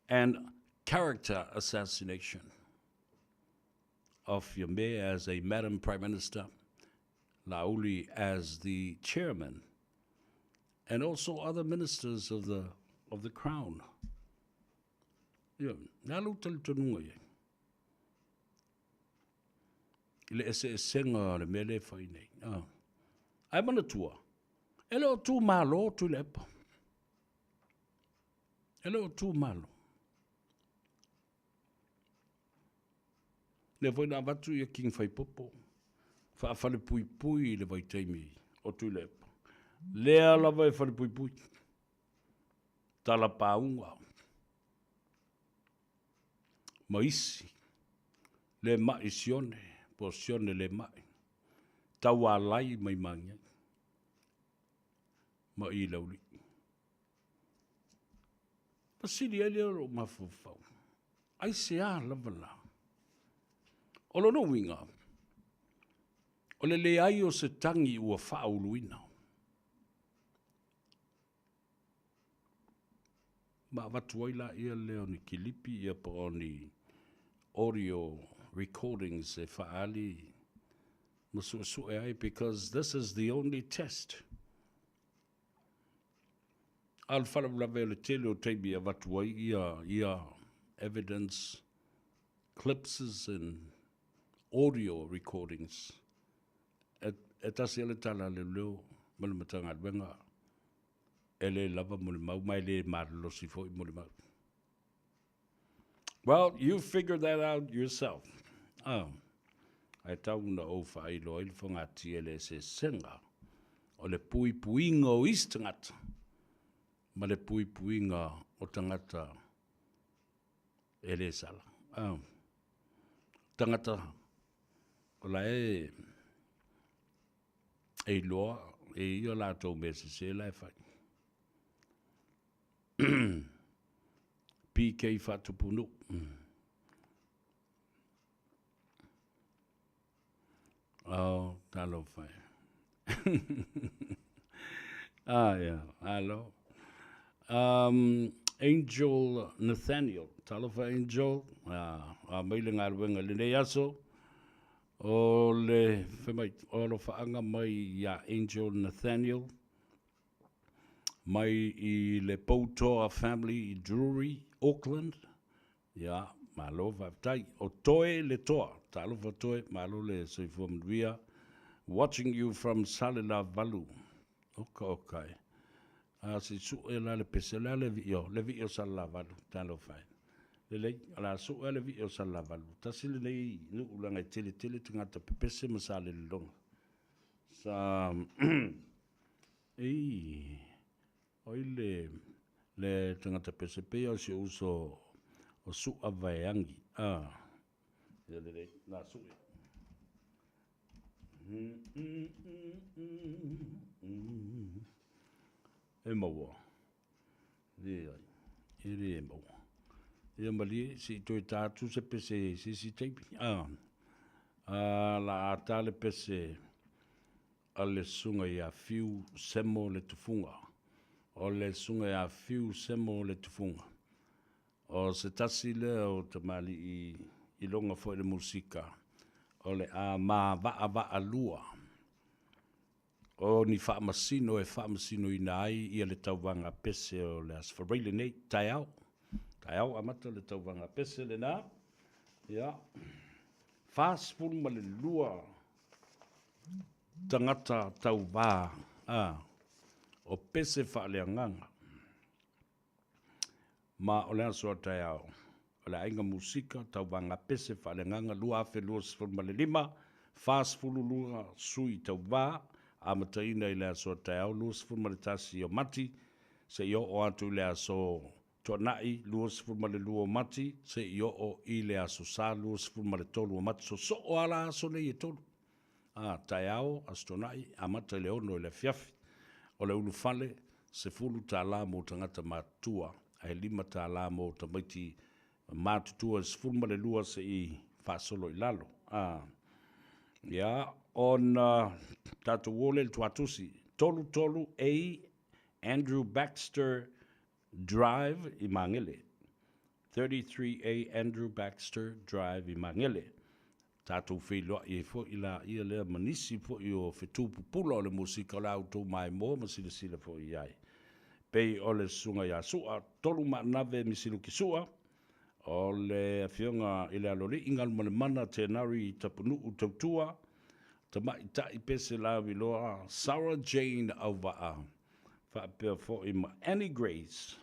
and character assassination of your mayor as a Madam Prime Minister, Lauli as the chairman, and also other ministers of the crown. Nalu tali tonunga ye. Ile ese senga le mele fai nei. Ai mana tua. Ele o tu malo tu lepa. Ele o tu malo. Le foi na watu ia king fai popo. Whaafale pui pui le vai teimi o tui lepa. Lea lava e whale pui pui. Tala paunga. Maisi. Le mai sione. Po sione le mai. Tau alai mai mangia. Ma i lauli. Pasiri ele o mafufau. Ai se a lava la. O lono winga. O le ai o se tangi ua whauluina. Ma watu aila ia leo ni kilipi ia pa o ni audio recordings e whaali. Masu e ai because this is the only test. Al whalamula le tele o teibi a watu ai ia evidence clips and audio recordings. E tasi ele tala le leo, mali matanga adwenga, ele lava muli mau, mai le marlosi fo i muli mau. Well, you figure that out yourself. Ai tau na o whai loa ili whanga tiele se senga, o le pui puinga o istangata, ma le pui puinga o tangata ele sala. Tangata, o la e loa, e io la tau mese se la e whai. PK whatupunu. Oh, talo whai. Yeah, hello. Angel Nathaniel, talo whai Angel, mailinga arwenga lene aso. O le whamai, o lo whaanga mai ia Angel Nathaniel, mai I le Poutoa Family I Drury, Auckland, ia, malo vavtai, o toe le toa, talo va toe, malo le soifua mduia, watching you from Salila Valu, okay. Si su e la le pese, le vi o Salila Valu, talo whai. Lei ala so ele vi o sala valu tasile nei no ulanga tele tangata pepese masale long sa oile le tangata pese pe o se uso o su avayangi lei na su e mawa e mawa ia mali si toi tātu se pese si teipi. La atale pese ale sunga ia fiu semo le tufunga. O le sunga ia fiu semo le tufunga. O se tasi le o te mali I longa foi le musika. O le a ma va lua. O ni whaamasino I nai ia le tauwanga pese o le asfareile nei tai au. Tai au amata le tauwanga pese le nā. Ia. Whāspulu ma le lua. Tangata tau wā. O pese whaaleanganga. Ma o le asoa tai au. O le ainga musika tauwanga pese whaaleanganga. Lua afe lua sifuru ma le lima. Whāspulu lua sui tau wā. Amata ina I le asoa tai au. Lua sifuru ma le tasi o mati. Se I o atu le asoa. Tuanai, lua sifuru ma le lua mati, se I o I le aso sa, lua sifuru ma le tolu o mati, so o ala aso nei e tolu. Tai ao, as tuanai, amata le ono le fiafi, o le ulufale, se fulu ta la mo tangata matua, ai lima ta la mo ta maiti matutua, sifuru ma le lua se I fasolo I lalo. On tatu wole le tuatusi, tolu Andrew Baxter Drive I Mangele. 33A Andrew Baxter Drive I Mangele. Tātou wheloa I fo I la ia lea manisi fo I o whetu pupula o le musika la auto mai mō masila sila fo I ai. Pei o le sunga ia sua, tolu ma nave misilu ki sua, o le whionga I le alori ingal male mana te nari I tapunu u tautua, ta mai tai pese la wiloa Sarah Jane Auwaa. Whapea fo I ma Annie Grace,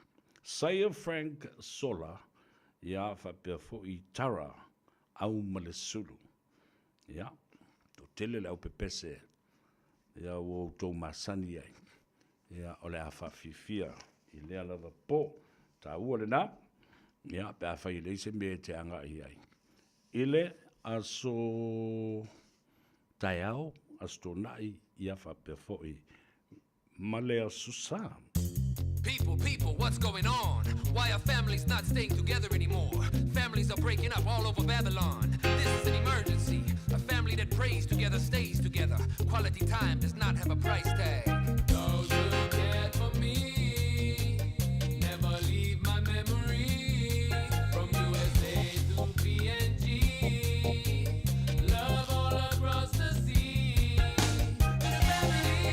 Saya Frank Sola, ia whapea fo I Tara, au ma le sulu. Ia, to tele le au pepese. Ia o tō masani ai. Ia o le a whawhiwhia i lea lava po. Tā ua le nā. Ia pe a whai leise me te anga i ai. Ile aso tai au, aso nai ia whape foi. Male aso sā. People, what's going on? Why are families not staying together anymore? Families are breaking up all over Babylon. This is an emergency. A family that prays together stays together. Quality time does not have a price tag. Those who cared for me never leave my memory. From USA to PNG, love all across the sea. To the families.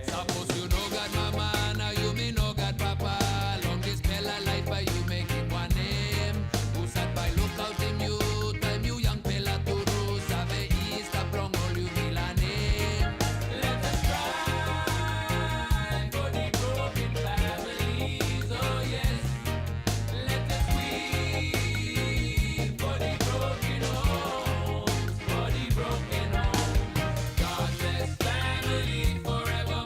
Suppose you know God, mama, now you may know God, papa. Long this fella life, but you make him one name. Who sat by look out him you young fella to do. Save east, up long all you will a name. Let us cry for the broken families, oh yes. Let us weep for the broken homes, for the broken homes. God bless family forever.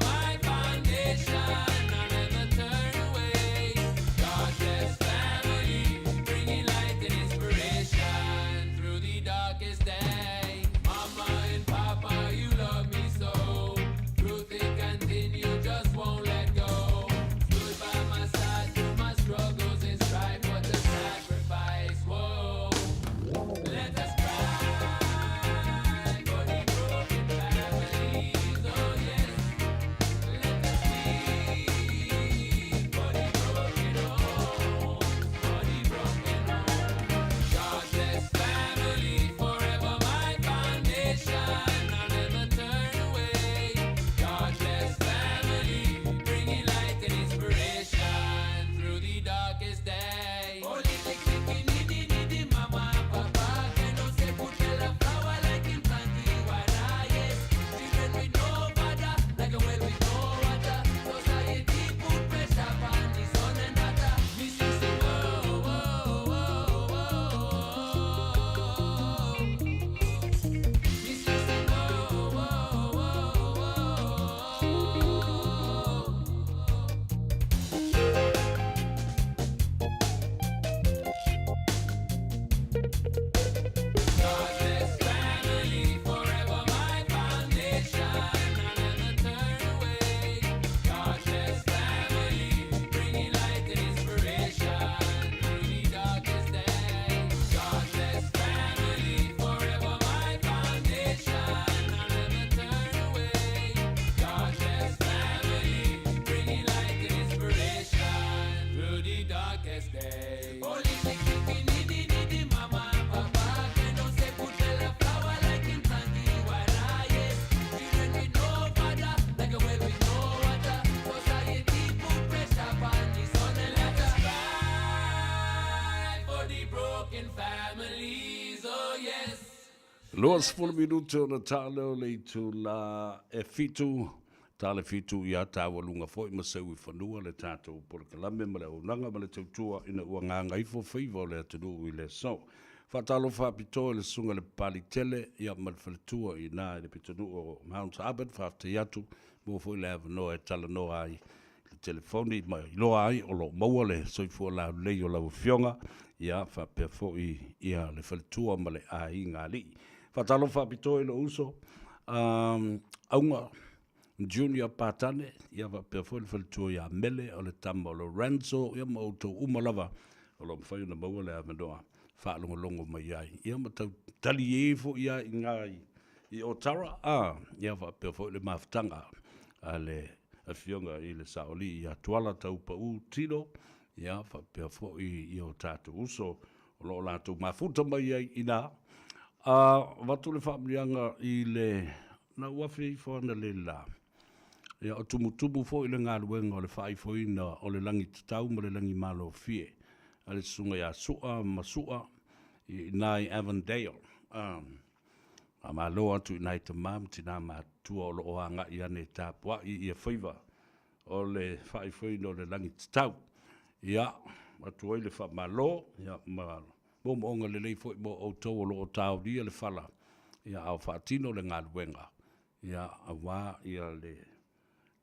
Loas full minuto na talo le tu la e fitu tale fitu ia tawalunga foi masau I whanua le tātou por kalame ma le unanga ma le tautua ina ua Gagaifo Faiva le atunu I le so. Whatalo whapito le sunga le palitele ia ma le whaletua I nā le pitanu o Mount Abed whafte iatu mua foi le avanoa e tala noa ai le telefoni ma iloa ai o lo maua le soifua la lei o lau fionga ia whapea foi ia le whaletua ma le a inga li. Whatalo whapito lo uso aunga Junior Patane, ia va per foi il tuo ia mele o le tama o Lorenzo, ia ma auto umalava o lo mfai na maua le avanoa, fa longo mai ai, ia ma tau taliefo ia ingai, I Otara, ia va per foi le maftanga, ale a fionga i le saoli ia tuala tau pa u tino ia fa pe fo i o tatu uso o lo la tu mafuta mai ai ina watu le whaamlianga i le na wafi fo na le la ia o tumutumu fo i le ngā luenga o le whai fo ina o le langi tatau ma le langi malo fie a le sunga ia sua masua i nai Avondale a malo atu i nai tamam tina ma tua o lo oanga i ane tāpua i Faiva o le whai fo ina o le langi tatau ia atu ai le wha malo ia ma mo onga le lei foi mo o tau lo o tau dia le fala ia au fatino le ngā luenga ia awa ia le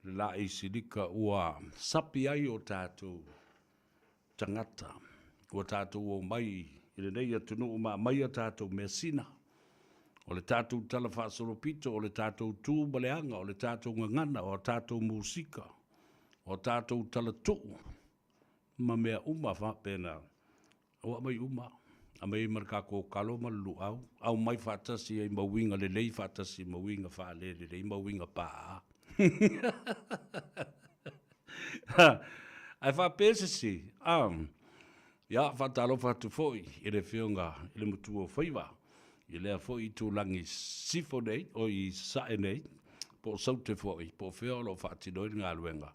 la i silika ua sapi ai o tātou tangata o tātou o mai i le nei atunu o mai a tātou mesina o le tātou tala whaasoropito o le tātou tū baleanga o le tātou ngangana o tātou musika o tātou tala tuu ma mea uma whapena o mai uma a mai marka ko kalo malu au mai fatasi ai mawinga le lei fatasi mawinga fa le lei mawinga pa ai fa pesi ya fa talo fa tu foi i le fionga i le mutu o Faiva i le foi tu langi sifo nei o i sae nei po saute foi po feo lo fa ti doi nga luenga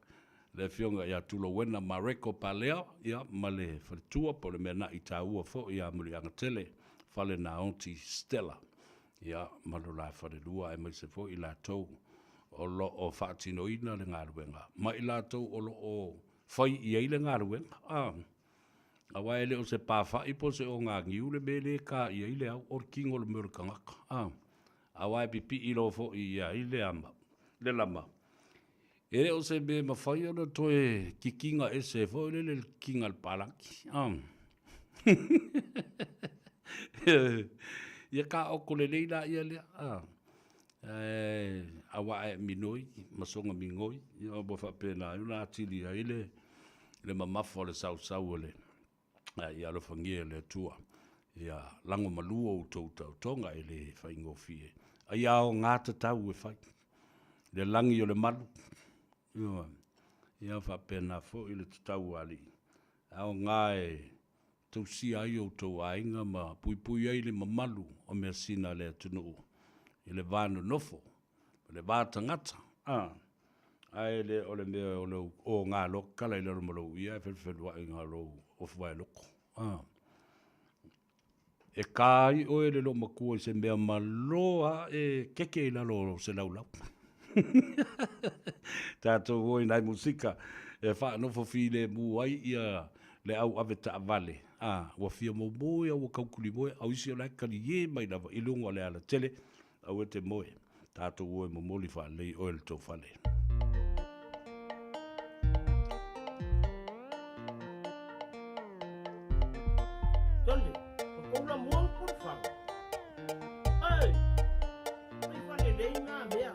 le fionga ia tulo wena mareko palea ia male fatua po le mena i taua fo ia muli anga tele fale na onti Stella ia malula fale lua e mai se fo i la tau o lo o fatino ina le ngaruenga ma i la tau o lo o fai i le ngaruenga a wai le o se pafa i po se o ngā ngiu le mele ka i le au or kingo le murkangaka a wai pipi i lo fo i le ama le lama e o se me mawhai ana toe ki kinga e se fo le kinga palanki ia ka o kole leila ia le awa e minoi masonga mingoi ia bo fa pena una tili ai le mamafo le sau le ia lo fangia le tua ia lango maluo o tau tonga e le whaingo fie ai ao ngata tau e whai le langi o le malu ia fa pena fo i le tau ali ao ngae tau si ai o tau ainga ma pui ai le mamalu o mea sina le atunu i le vānu nofo le vātangata ai le o le mea o ngā lokala i le romalo ia e whelwhelwa i ngā rou o fwai loko e kai o e le lo makua i se mea maloa e keke i lalo se laulau tātou hoi nai musika e wha nofo fi le muai ia le au ave ta vale wa fia mo moe au kaukuli moe au isi o lai kari ye mai lava i lungo le ala tele au e te moe tātou hoi mo moli wha lei o el tau whale Tole, koula muang pun whang ai ai whale lei ngā mea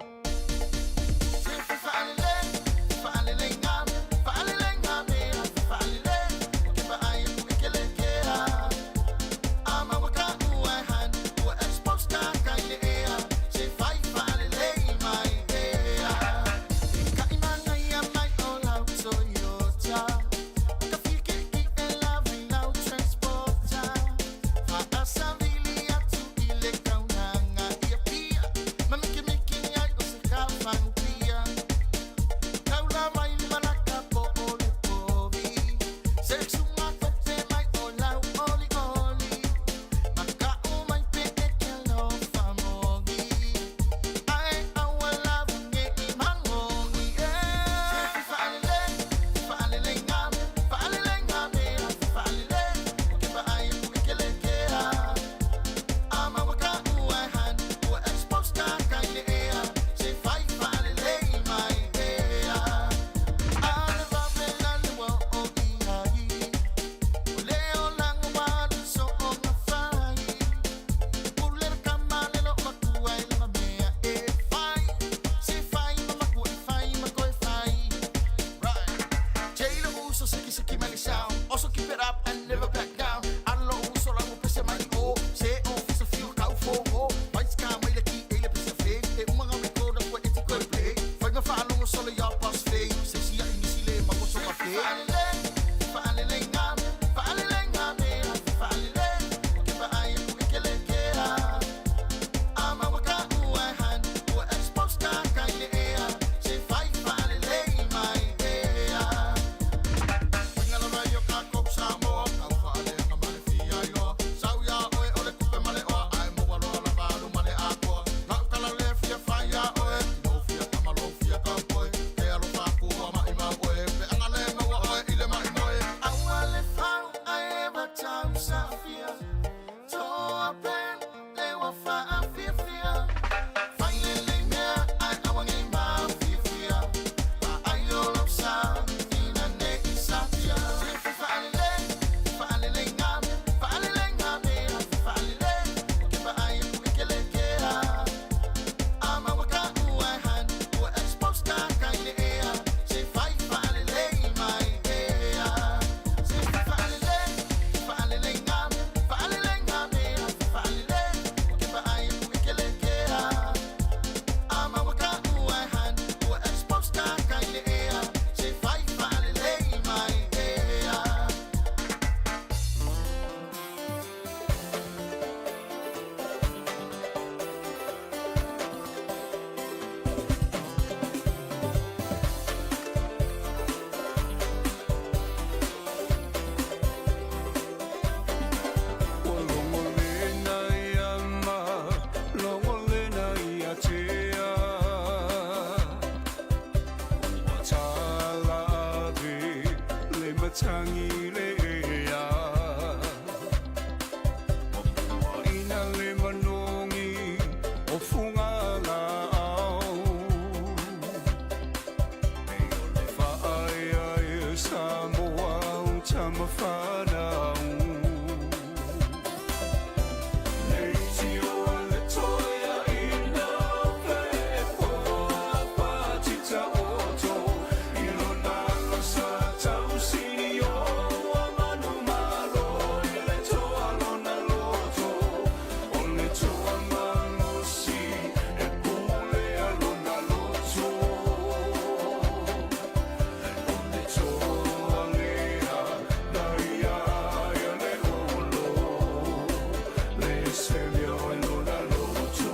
o funganga au e o le whaaia e Samoa o tama whanau nei ti o le toia i nā pepo a pātita oto i lona losa tau sini o a manu malo i le toa lona loto o le toa malosi e pule a lona loto o le toa lea nai ai a le olo le semio e lona loto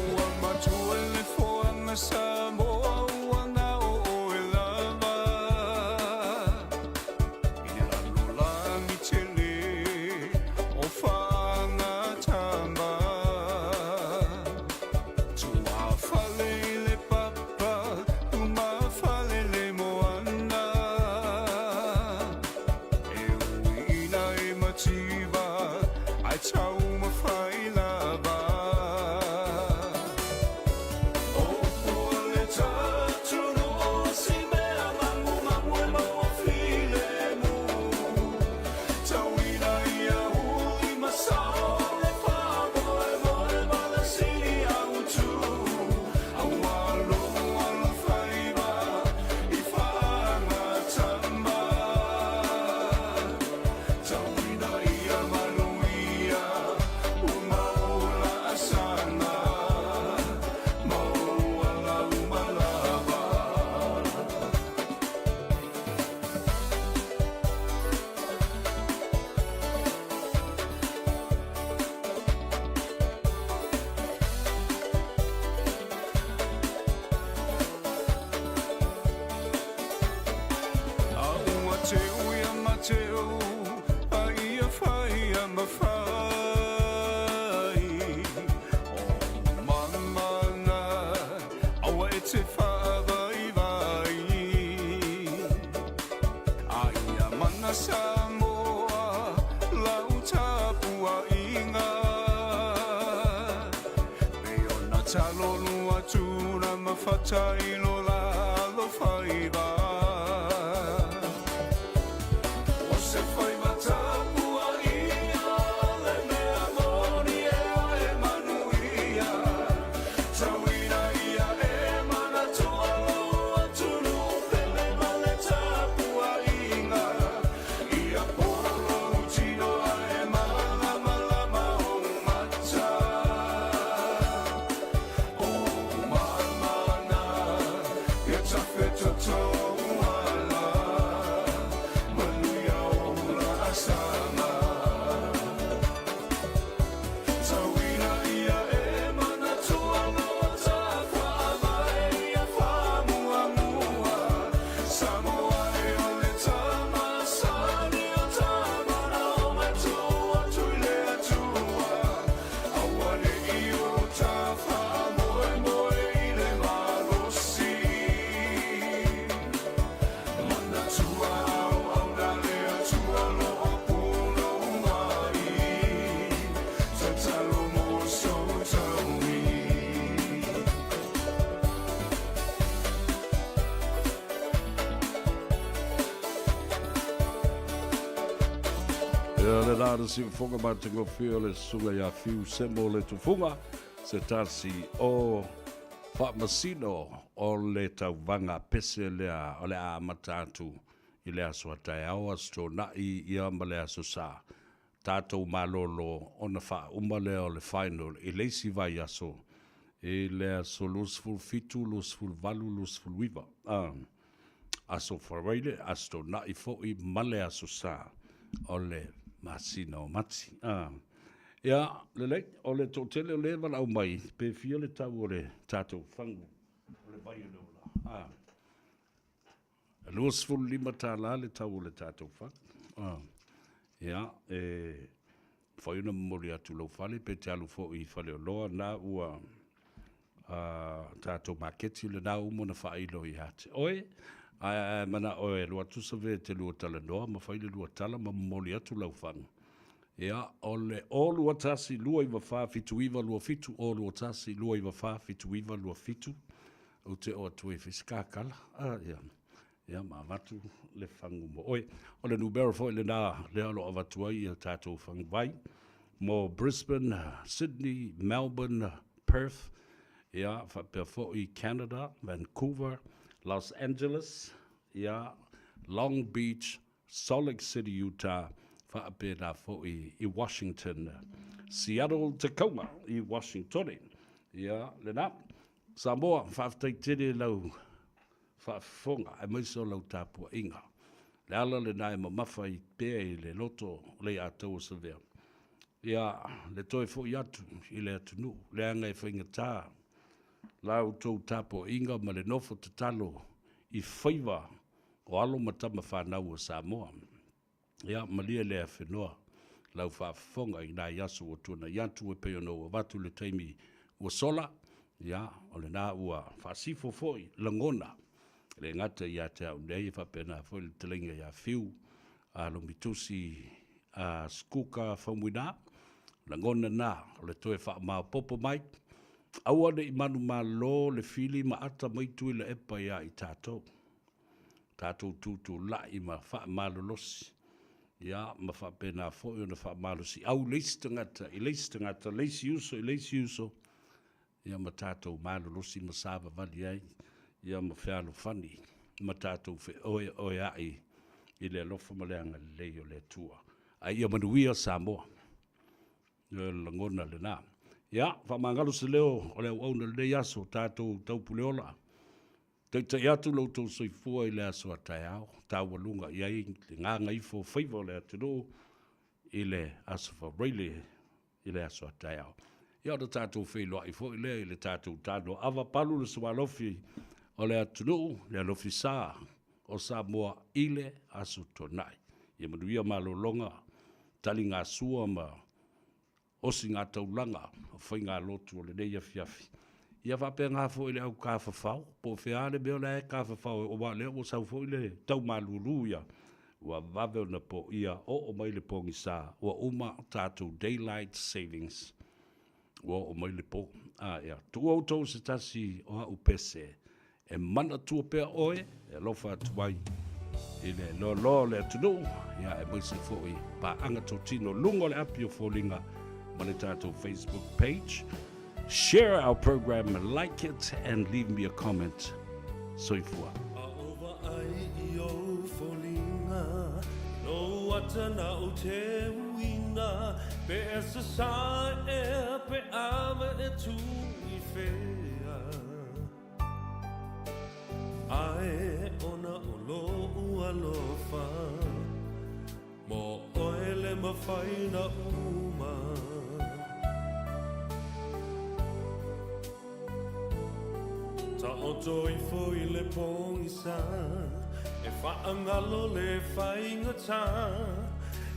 ua matua e le foanga Samoa ua ngā o e lava i lalo langi tele o whaanga tama tua whale i le papa uma whale le moana e uina e mativa ai tau mawhai lava o pole tatunu o si mea mangu mangu e maua file mu tauina ia hui masao le whamo e moe malasini au tu au alo ala Faiva i whaanga tama tauina ia manuia u maula asana maula umalava au mateu ia mateu a ia whai a mawhai o mamana aua e te whaavai vai a ia mana Samoa lau tapua inga me ona talolu atu na mawhatai lo lalo Faiva o se Faiva tapua ia le mea moni e a e manuia tauina ia e mana toa loa tunu pele male tapua inga ia polo utino a e mala mala o mata o mamana ia tawheta tau ala manuia o la asana tauina ia e mana toa loa ta whaamai ia whamuamua Samoa e o le tama sani o tamana o mai toa tuile atua awane i o ta whamoe moe i le malosi mana tua au na lea tua loa puno mai tatalo mo so taui Ia le rāra si whonga mātingo whio le sunga ia whiu semo le tufunga se tasi o whamasino o le tauwanga pese lea o le a matatu i le aso atai au asto na ia ma le aso sa tātou malolo o na wha umale o le final i leisi vai aso i le aso lusful fitu, lusful valu, lusful wiva aso whareile asto na i fo i male aso sa o le masino mati. Ia, lelei, o le tōtele o le wala au mai, pe fia le tau o le tātou whangu, o le vai o le ola. Luasfulu lima tāla le tau o le tātou whangu. Ia, whaina mori atu lau whale, pe te alu fo I whale o loa na ua tātou maketi le nā umona whailo I hate. Oe, mana oe lua tusa ve te lua tala noa, ma whaile lua tala ma mori atu lau whanga. Ia, ole o lua tasi lua iwa wha fitu iwa lua fitu, o lua tasi lua iwa wha fitu iwa lua fitu, o te o atu e whiskakala. Ia. Ia, ma watu le whangu mo. Oe, ole nubera fo le nā le alo avatu ai a tātou whangu vai. Mo Brisbane, Sydney, Melbourne, Perth, ia, whapea fo I Canada, Vancouver, Los Angeles, ia, Long Beach, Salt Lake City, Utah, whapea nā fo I Washington, Seattle, Tacoma, I Washington, ia, le nā, Samoa, whaftai tere lau, whaafonga, e maiso lau tāpua inga. Le ala le nā e mamafa I pēa I le loto le ātou sa vea. Ia, le toi fo I atu, I le atu nu, le anga e whainga tā, lau tau tāpua inga ma le nofo te talo I Faiva o alo matama whanau o Samoa. Ia, malia lea whenua, lau whaafonga I nā yasu o tuna, iantu e peo no o watu le taimi o sola, ia, o le nā ua whaasifo foi, langona, le ngata ia te au nei, whapena foi le telenga ia whiu, a lo mitusi a skuka whamuina, langona nā, o le toe wha mao popo mai, aua le imanu ma lo le fili ma ata maitu I le epa ia I tātou. Tātou tūtū lai ma wha malolosi. Ia, ma whapena foi o na wha malosi. Au leisi tangata, I leisi tangata, leisi uso. Ia ma tātou malolosi ma sāwa vali ai. Ia ma whialo whani. Ma tātou whi oe ai. I le alofa ma leanga leo le tua. Ai ia manuia Samoa. Ia langona le nā. Ia, whamangalo se leo, o leo au na le aso, tātou taupuleola. Te atu lau tau soifua I le aso a tai au, tau walunga I ai, le Gagaifo Faiva le atu I le aso fa reile I le aso a tai au. Ia o tātou whailoa I fo I le tātou tāno, awa palu le sualofi o le atu le alofi sā, o Samoa I le aso tonai. Ia manuia malolonga, tali ngā sua ma, osi ngā taulanga, o whai ngā lotu o le neia fiafi. Ia whapea ngā fo I le au kāwhawhau, po whiale meo le e kāwhawhau, o wā leo o sau fo I le tau malulu ia, ua waweo na po ia o mai le pongi sā, ua uma tātou daylight savings, ua o mai le po. Ia, tu au tau se tasi o au pese, e mana tua pea oe, e lofa atuai, I le lo le atunu, ia e maisi fo I pa anga tino lungo le api o fōlinga, Mane Tātou Facebook page. Share our program, like it, and leave me a comment. Soifua. Aova ai I o wholinga, no atana o te uina, pe esa sa e pe ama e tu I whea. Ai ona o lo ua lofa, mo oe le mawhaina uma. Ta oto I foi le pongisa, e whaangalo le whainga tā,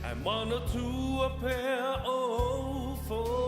e mana tua pēr o fo